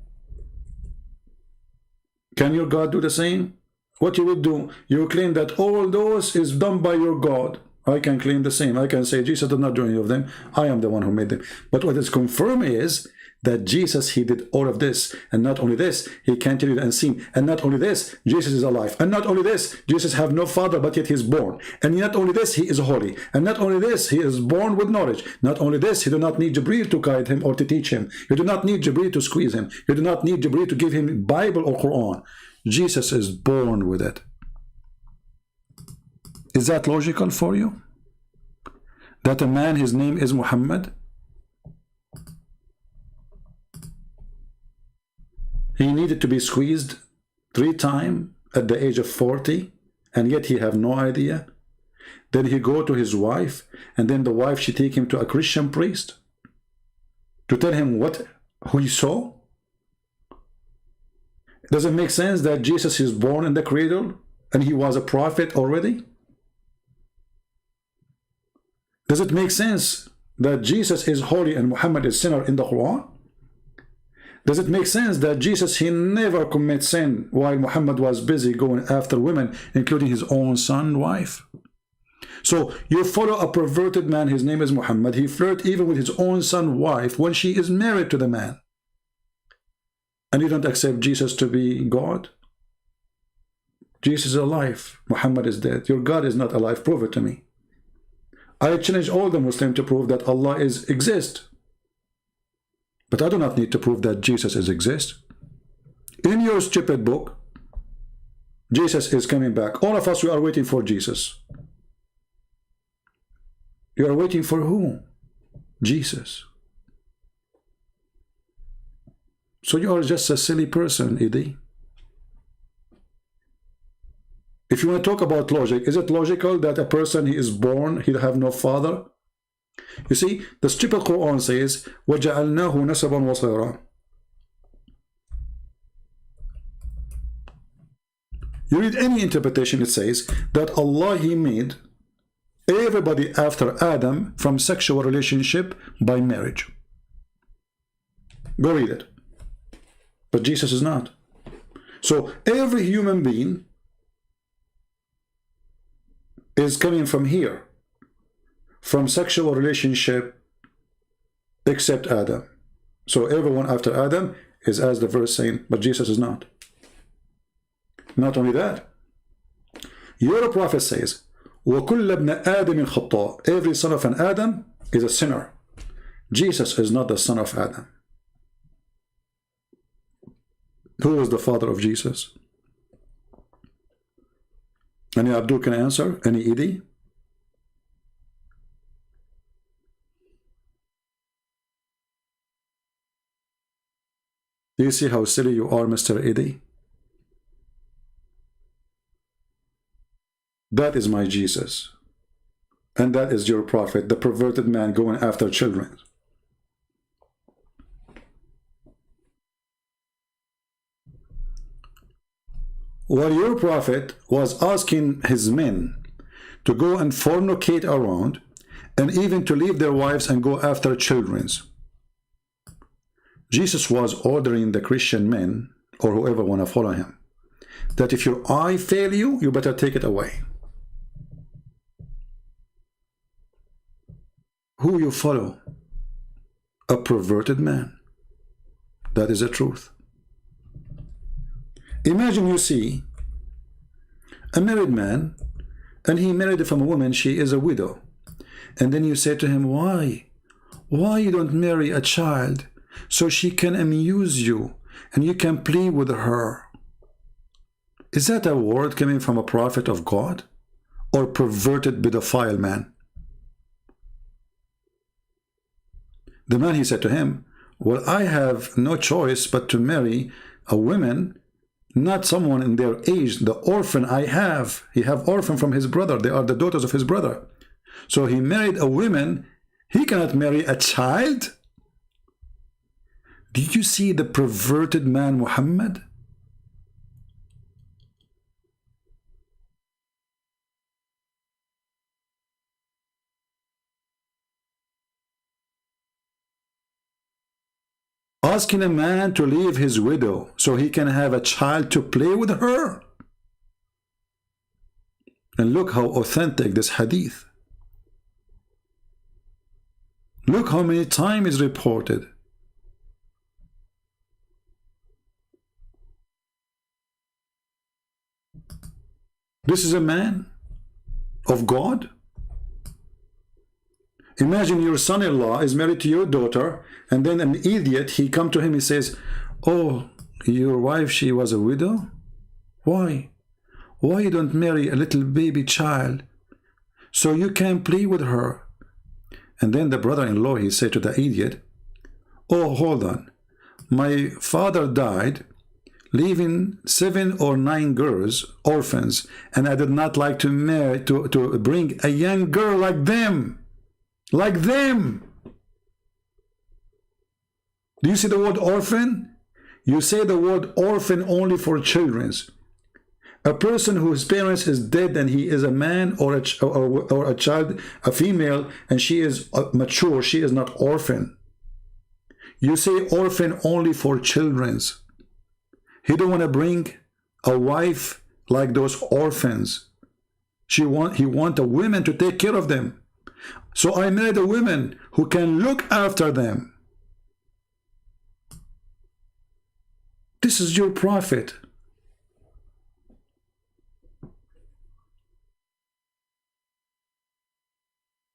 Can your God do the same? What you would do, you claim that all those is done by your God. I can claim the same. I can say Jesus did not do any of them. I am the one who made them. But what is confirmed is that Jesus, he did all of this. And not only this, he continued unseen. And not only this, Jesus is alive. And not only this, Jesus have no father, but yet he is born. And not only this, he is holy. And not only this, he is born with knowledge. Not only this, he do not need Jibreel to guide him or to teach him. You do not need Jibreel to squeeze him. You do not need Jibreel to give him Bible or Quran. Jesus is born with it. Is that logical for you? That a man, his name is Muhammad? He needed to be squeezed 3 times at the age of 40, and yet he have no idea. Then he go to his wife, and then the wife, she take him to a Christian priest to tell him who he saw. Does it make sense that Jesus is born in the cradle and he was a prophet already? Does it make sense that Jesus is holy and Muhammad is sinner in the Quran? Does it make sense that Jesus, he never commit sin while Muhammad was busy going after women, including his own son, wife? So you follow a perverted man, his name is Muhammad. He flirt even with his own son, wife, when she is married to the man. And you don't accept Jesus to be God? Jesus is alive. Muhammad is dead. Your God is not alive. Prove it to me. I challenge all the Muslims to prove that Allah exists. But I do not need to prove that Jesus exists. In your stupid book, Jesus is coming back. All of us, we are waiting for Jesus. You are waiting for who? Jesus. So you are just a silly person, Edie. If you want to talk about logic, is it logical that a person, he is born, he have no father? You see, the stupid Quran says, وَجَعَلْنَاهُ نَسَبًا وَصَيْرًا. You read any interpretation, it says that Allah, he made everybody after Adam from sexual relationship by marriage. Go read it. But Jesus is not. So every human being is coming from here, from sexual relationship, except Adam. So everyone after Adam is, as the verse saying, but Jesus is not. Not only that, your prophet says, وَكُلَّ ابْنَ آدَمٍ خَطَّاء. Every son of an Adam is a sinner. Jesus is not the son of Adam. Who was the father of Jesus? Any Abdul can answer? Any Edie? Do you see how silly you are, Mr. Edie? That is my Jesus. And that is your prophet, the perverted man going after children. While your prophet was asking his men to go and fornicate around, and even to leave their wives and go after children's, Jesus was ordering the Christian men, or whoever want to follow him, that if your eye fail you, you better take it away. Who you follow? A perverted man. That is the truth. Imagine you see a married man, and he married from a woman, she is a widow. And then you say to him, why you don't marry a child so she can amuse you and you can play with her? Is that a word coming from a prophet of God or perverted pedophile man? The man, he said to him, well, I have no choice but to marry a woman, not someone in their age. The orphan I have, he have orphan from his brother. They are the daughters of his brother. So he married a woman. He cannot marry a child. Did you see the perverted man Muhammad? Asking a man to leave his widow so he can have a child to play with her. And look how authentic this hadith. Look how many times it's reported. This is a man of God. Imagine your son-in-law is married to your daughter, and then an idiot, he come to him, he says, oh, your wife, she was a widow? Why? Why you don't marry a little baby child so you can play with her? And then the brother-in-law, he said to the idiot, oh, hold on. My father died, leaving 7 or 9 girls, orphans, and I did not like to marry, to bring a young girl like them. Like them. Do you see the word orphan? You say the word orphan only for children. A person whose parents is dead and he is a man or a child, a female, and she is mature, she is not orphan. You say orphan only for children's. He don't want to bring a wife like those orphans. He want a woman to take care of them. So I married a woman who can look after them. This is your prophet.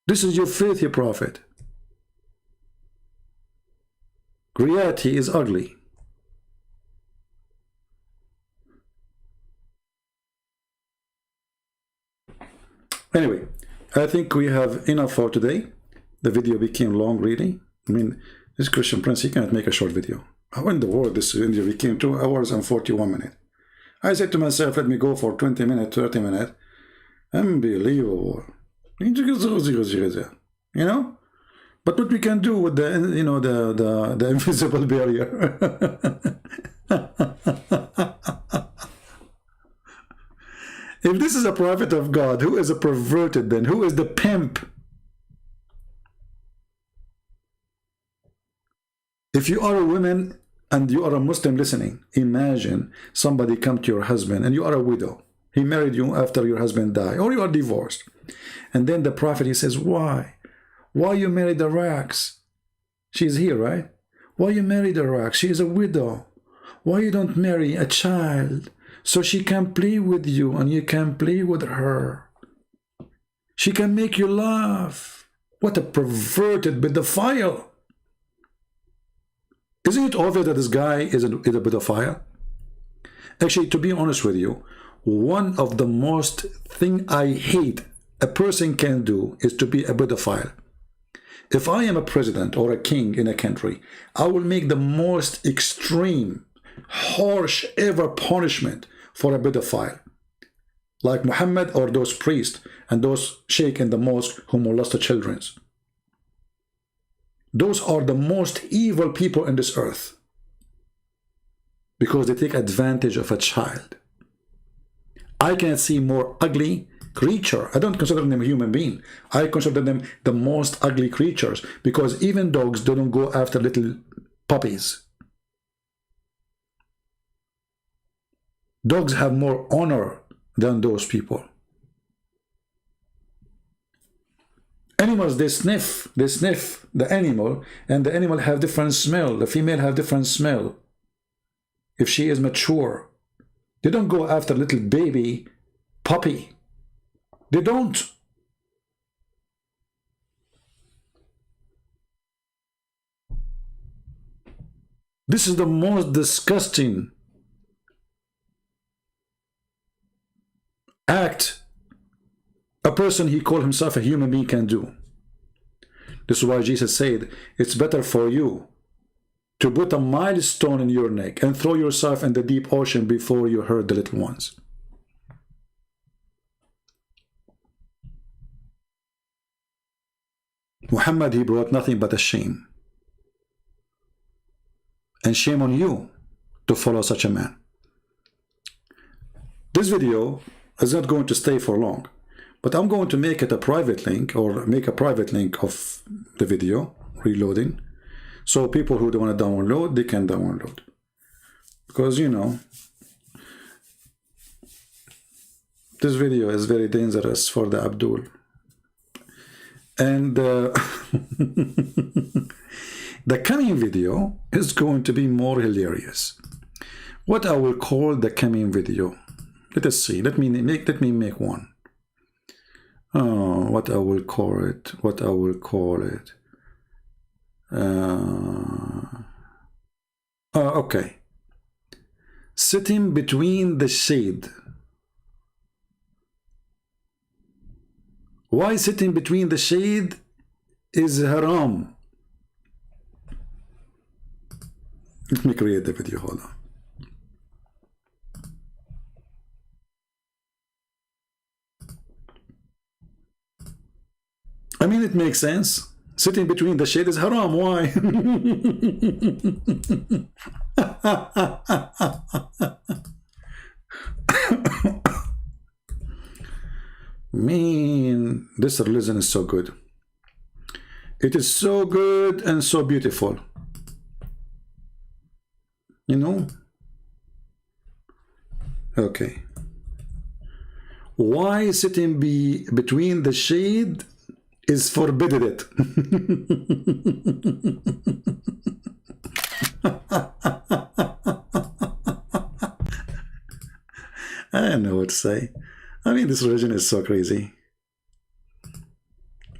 This is your faithful prophet. Reality is ugly. Anyway, I think we have enough for today. The video became long, really. I mean, this Christian Prince, he cannot make a short video. How in the world this video became 2 hours and 41 minutes? I said to myself, let me go for 20 minutes, 30 minutes. Unbelievable. You know? But what we can do with the, you know, the invisible barrier. If this is a prophet of God, who is a perverted then? Who is the pimp? If you are a woman and you are a Muslim listening, imagine somebody come to your husband and you are a widow. He married you after your husband died, or you are divorced. And then the prophet, he says, why? Why you married the rags? She's here, right? Why you married the rags? She is a widow. Why you don't marry a child so she can play with you and you can play with her? She can make you laugh. What a perverted pedophile. Isn't it obvious that this guy is a pedophile? Actually, to be honest with you, one of the most thing I hate a person can do is to be a pedophile. If I am a president or a king in a country, I will make the most extreme, harsh ever punishment for a pedophile. Like Muhammad or those priests and those sheikh in the mosque who molested children. Those are the most evil people in this earth. Because they take advantage of a child. I can't see more ugly creature. I don't consider them a human being. I consider them the most ugly creatures, because even dogs don't go after little puppies. Dogs have more honor than those people. Animals, they sniff the animal, and the animal have different smell. The female have different smell. If she is mature, they don't go after little baby puppy. They don't. This is the most disgusting act a person he called himself a human being can do. This is why Jesus said, it's better for you to put a milestone in your neck and throw yourself in the deep ocean before you hurt the little ones. Muhammad, he brought nothing but a shame. And shame on you to follow such a man. This video is not going to stay for long, but I'm going to make it a private link, or make a private link of the video, reloading, So people who don't want to download, they can download. Because, you know, this video is very dangerous for the Abdul. And the coming video is going to be more hilarious. What I will call the coming video. Let us see. Let me make one. Oh, what I will call it. What I will call it. Okay. Sitting between the shade. Why sitting between the shade is haram? Let me create the video. Hold on. I mean, it makes sense. Sitting between the shade is haram. Why? Man, this religion is so good. It is so good and so beautiful. You know? Okay. Why sitting between the shade is forbidden it. I don't know what to say. I mean, this religion is so crazy.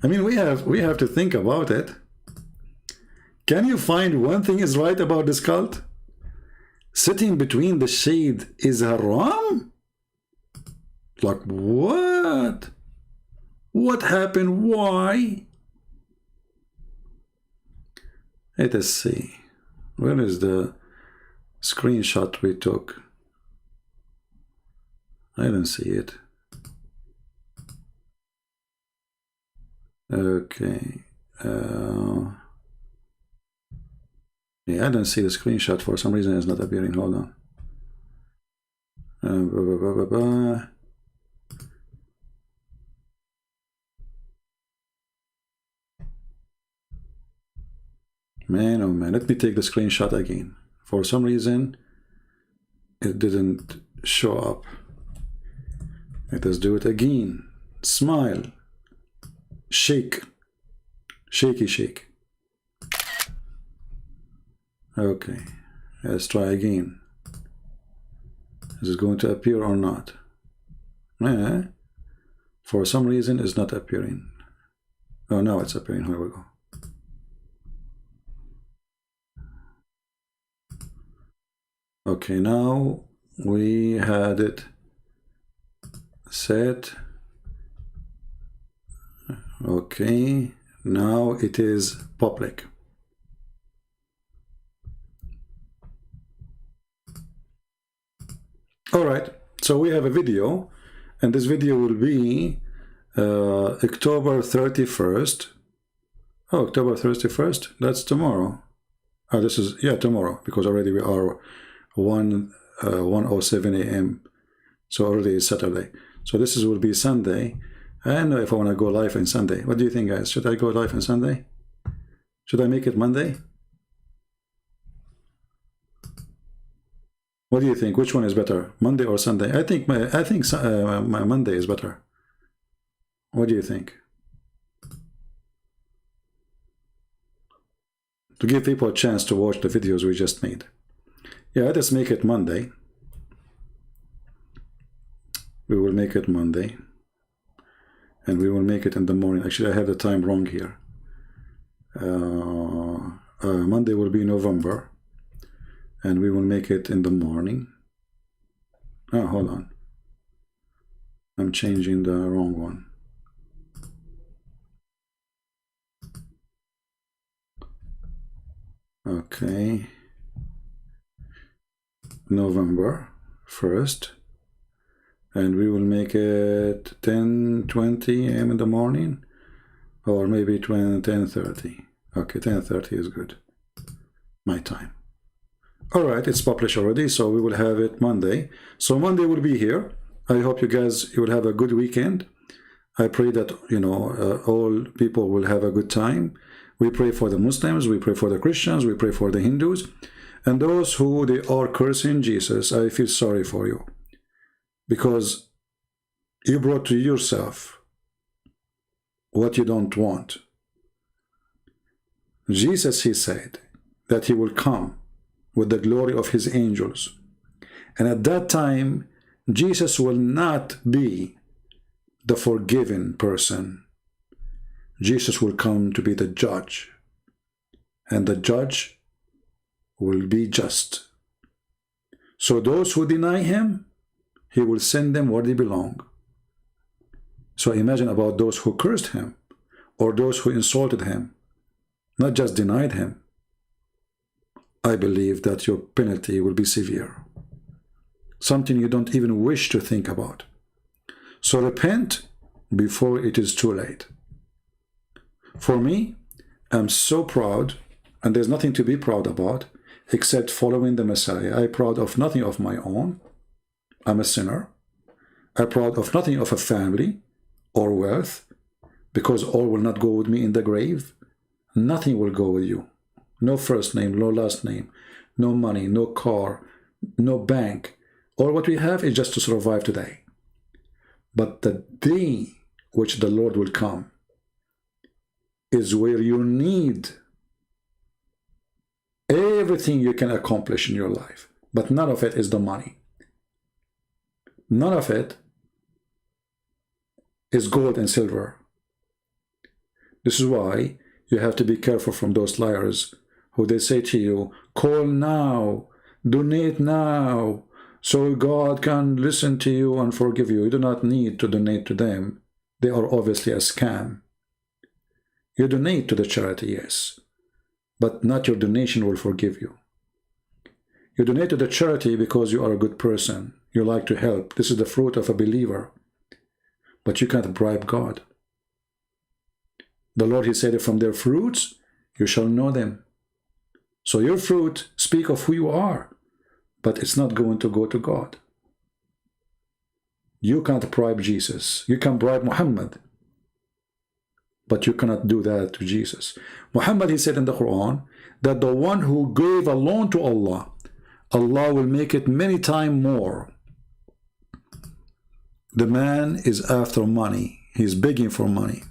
I mean, we have to think about it. Can you find one thing is right about this cult? Sitting between the shade is haram? Like what? What happened? Why? Let us see. Where is the screenshot we took? I don't see it. Okay. Yeah, I don't see the screenshot. For some reason it's not appearing. Hold on. Man, oh man, let me take the screenshot again. For some reason, it didn't show up. Let us do it again. Smile. Shake. Shaky shake. Okay, let's try again. Is it going to appear or not? For some reason, it's not appearing. Oh, now it's appearing. Here we go. Okay, now we had it set. Okay, now it is public. All right, so we have a video, and this video will be October 31st. Oh, October 31st? That's tomorrow. Oh, this is, yeah, tomorrow, because already we are 1:07 a.m. So already it's Saturday. So this will be Sunday. I don't know if I want to go live on Sunday. What do you think, guys? Should I go live on Sunday? Should I make it Monday? What do you think? Which one is better, Monday or Sunday? I think my Monday is better. What do you think? To give people a chance to watch the videos we just made. Yeah, let's make it Monday. We will make it Monday. And we will make it in the morning. Actually, I have the time wrong here. Monday will be November. And we will make it in the morning. Oh, hold on. I'm changing the wrong one. Okay. November 1st. And we will make it 10:20 a.m. in the morning. Or maybe 10:30. Okay, 10:30 is good. My time. All right, it's published already, so we will have it Monday. So Monday will be here. I hope you will have a good weekend. I pray that, all people will have a good time. We pray for the Muslims, we pray for the Christians, we pray for the Hindus, and those who they are cursing Jesus. I feel sorry for you, because you brought to yourself what you don't want. Jesus, he said that he will come with the glory of his angels, and at that time Jesus will not be the forgiven person. Jesus will come to be the judge, and the judge will be just. So those who deny him, he will send them where they belong. So imagine about those who cursed him, or those who insulted him, not just denied him. I believe that your penalty will be severe, something you don't even wish to think about. So repent before it is too late. For me, I'm so proud, and there's nothing to be proud about except following the Messiah. I'm proud of nothing of my own. I'm a sinner. I'm proud of nothing of a family or wealth, because all will not go with me in the grave. Nothing will go with you. No first name, no last name, no money, no car, no bank. All what we have is just to survive today. But the day which the Lord will come is where you need everything you can accomplish in your life. But none of it is the money. None of it is gold and silver. This is why you have to be careful from those liars who they say to you, call now, donate now, so God can listen to you and forgive you. You do not need to donate to them. They are obviously a scam. You donate to the charity, yes, but not your donation will forgive you. You donate to the charity because you are a good person. You like to help. This is the fruit of a believer. But you can't bribe God. The Lord, he said, from their fruits you shall know them. So your fruit speak of who you are, but it's not going to go to God. You can't bribe Jesus. You can bribe Muhammad, but you cannot do that to Jesus. Muhammad, he said in the Quran, that the one who gave a loan to Allah, Allah will make it many times more. The man is after money. He's begging for money.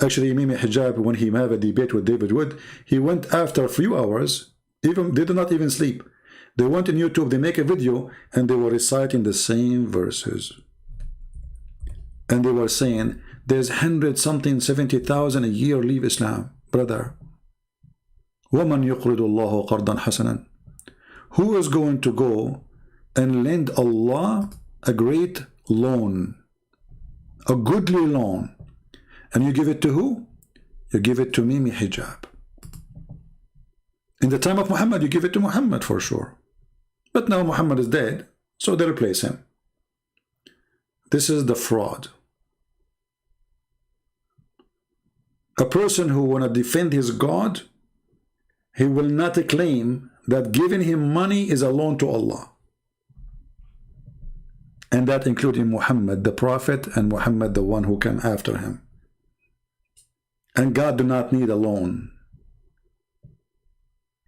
Actually, Imam Hjab, when he had a debate with David Wood, he went after a few hours, even they did not even sleep. They went on YouTube, they make a video, and they were reciting the same verses. And they were saying, there's 100-something, 70,000 a year leave Islam. Brother, وَمَنْ يُقْرِضُ اللَّهُ قَرْضًا حَسَنًا. Who is going to go and lend Allah a great loan, a goodly loan? And you give it to who? You give it to Mimi Hijab. In the time of Muhammad, you give it to Muhammad for sure. But now Muhammad is dead, so they replace him. This is the fraud. A person who want to defend his God, he will not claim that giving him money is a loan to Allah. And that including Muhammad, the Prophet, and Muhammad, the one who came after him. And God do not need a loan.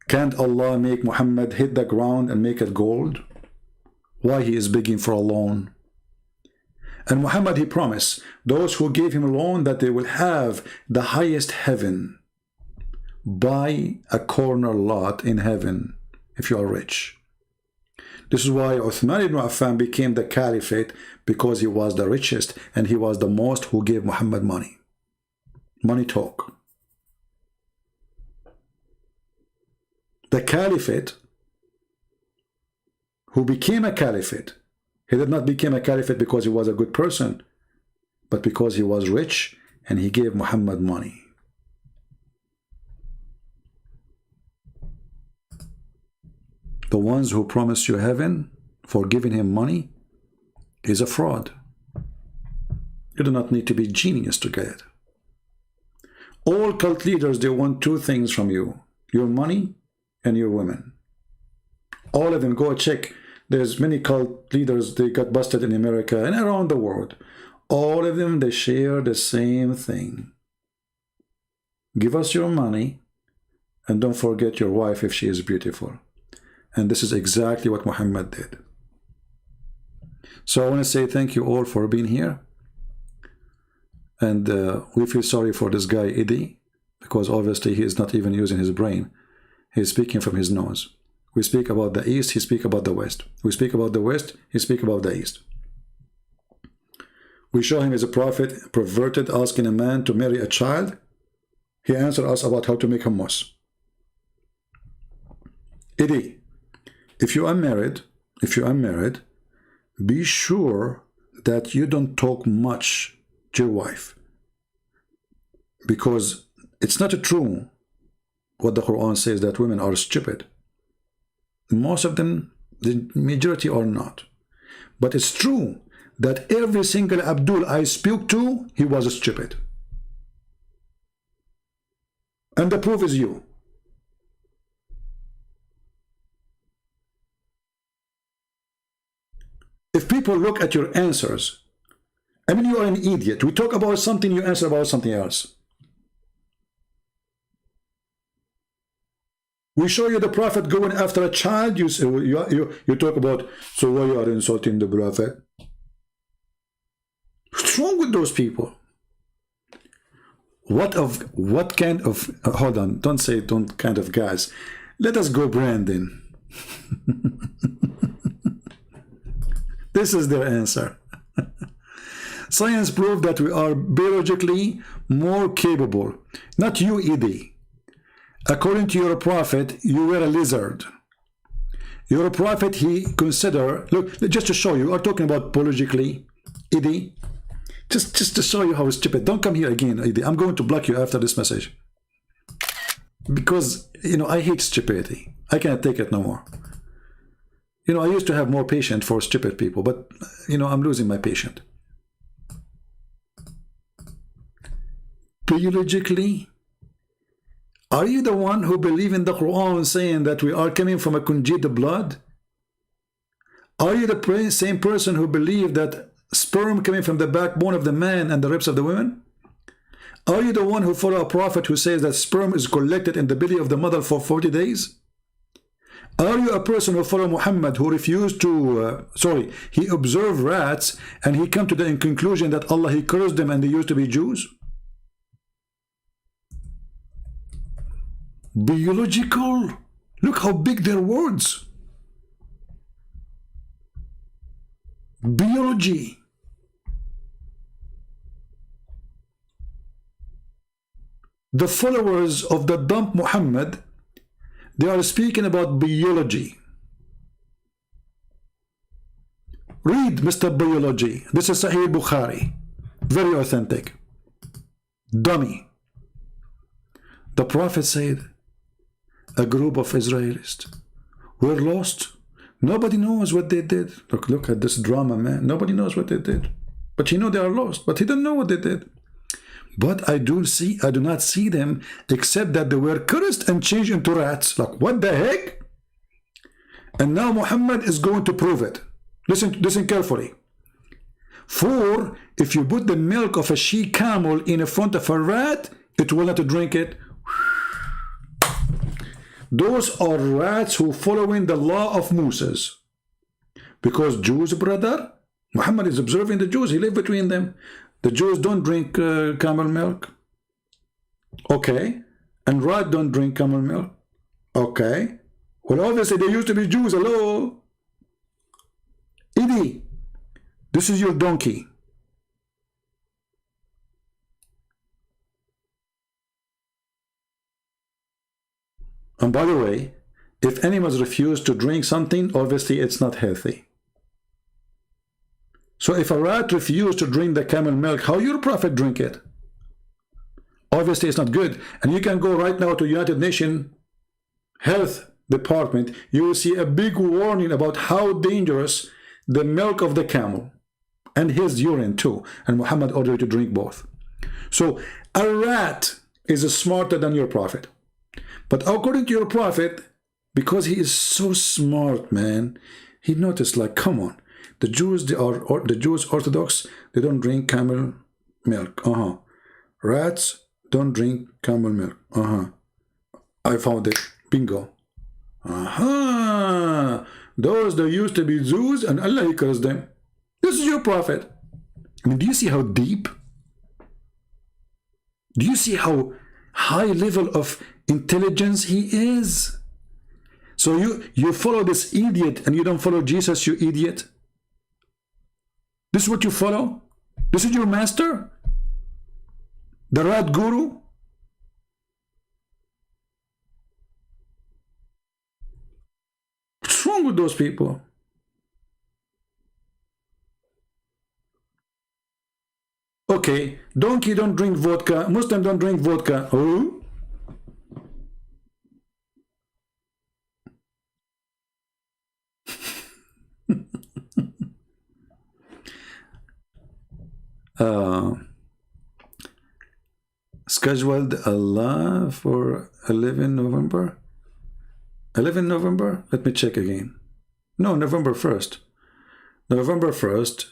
Can't Allah make Muhammad hit the ground and make it gold? Why he is begging for a loan? And Muhammad, he promised those who gave him a loan that they will have the highest heaven. Buy a corner lot in heaven if you are rich. This is why Uthman ibn Affan became the caliphate, because he was the richest and he was the most who gave Muhammad money. Money talk. The caliphate who became a caliphate, he did not become a caliphate because he was a good person, but because he was rich and he gave Muhammad money. The ones who promise you heaven for giving him money is a fraud. You do not need to be genius to get it. All cult leaders, they want two things from you: your money and your women. All of them, go check. There's many cult leaders, they got busted in America and around the world. All of them, they share the same thing. give us your money, and don't forget your wife if she is beautiful. And this is exactly what Muhammad did. So I want to say thank you all for being here. And we feel sorry for this guy, Eddie, because obviously he is not even using his brain. He's speaking from his nose. We speak about the East, he speaks about the West. We speak about the West, he speaks about the East. We show him as a prophet, perverted, asking a man to marry a child. He answered us about how to make hummus. Eddie, if you are married, be sure that you don't talk much to your wife, because it's not true what the Quran says that women are stupid. Most of them, the majority are not. But it's true that every single Abdul I spoke to, he was stupid. And the proof is you. If people look at your answers, I mean, you are an idiot. We talk about something, you answer about something else. We show you the prophet going after a child, you talk about, so why you are insulting the prophet? What's wrong with those people? What kind of, hold on, don't say don't kind of guys. Let us go Brandon. This is their answer. Science proved that we are biologically more capable. Not you, Eddie. According to your prophet, you were a lizard. Your prophet, he consider, look, just to show you, we are talking about biologically, Eddie. Just to show you how stupid. Don't come here again, Eddie. I'm going to block you after this message. Because, you know, I hate stupidity. I can't take it no more. You know, I used to have more patience for stupid people, but, you know, I'm losing my patience. Biologically, are you the one who believe in the Quran saying that we are coming from a congealed blood? Are you the same person who believe that sperm coming from the backbone of the man and the ribs of the women? Are you the one who follow a prophet who says that sperm is collected in the belly of the mother for 40 days? Are you a person who follow Muhammad who refused to, he observed rats and he come to the conclusion that Allah, he cursed them and they used to be Jews? Biological. Look how big their words. Biology. The followers of the dumb Muhammad, they are speaking about biology. Read Mr. Biology. This is Sahih Bukhari. Very authentic. Dummy. The Prophet said, a group of Israelis were lost. Nobody knows what they did. Look at this drama, man. Nobody knows what they did. But you know they are lost. But he didn't know what they did. But I do not see them except that they were cursed and changed into rats. Like, what the heck? And now Muhammad is going to prove it. Listen carefully. For if you put the milk of a she-camel in front of a rat, it will not drink it. Those are rats who following the law of Moses. Because Jews, brother, Muhammad is observing the Jews. He lived between them. The Jews don't drink camel milk. Okay. And rat don't drink camel milk. Okay. Well, obviously they used to be Jews. Hello. Eddie, this is your donkey. And by the way, if animals refuse to drink something, obviously it's not healthy. So if a rat refuses to drink the camel milk, how your prophet drink it? Obviously it's not good. And you can go right now to United Nations Health Department. You will see a big warning about how dangerous the milk of the camel and his urine too. And Muhammad ordered you to drink both. So a rat is smarter than your prophet. But according to your prophet, because he is so smart, man, he noticed, like, come on, the Jews, the Jews Orthodox, they don't drink camel milk. Rats don't drink camel milk. I found it. Bingo. Those that used to be Jews and Allah cursed them. This is your prophet. I mean, do you see how deep? Do you see how high level of intelligence he is? So you follow this idiot and you don't follow Jesus, you idiot? This is what you follow? This is your master? The rat guru? What's wrong with those people? Okay, donkey don't drink vodka, Muslim don't drink vodka. Oh? Scheduled Allah for 11 November? 11 November? Let me check again. No, November 1st. November 1st,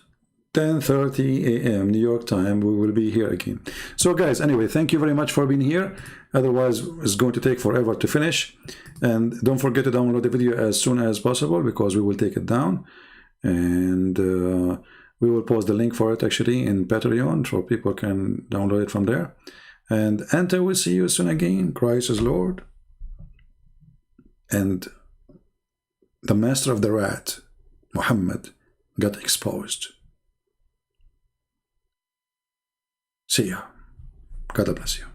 10:30 a.m. New York time, we will be here again. So guys, anyway, thank you very much for being here. Otherwise, it's going to take forever to finish. And don't forget to download the video as soon as possible, because we will take it down. And we will post the link for it actually in Patreon, so people can download it from there. And until we see you soon again, Christ is Lord. And the master of the rat, Muhammad, got exposed. See ya. God bless you.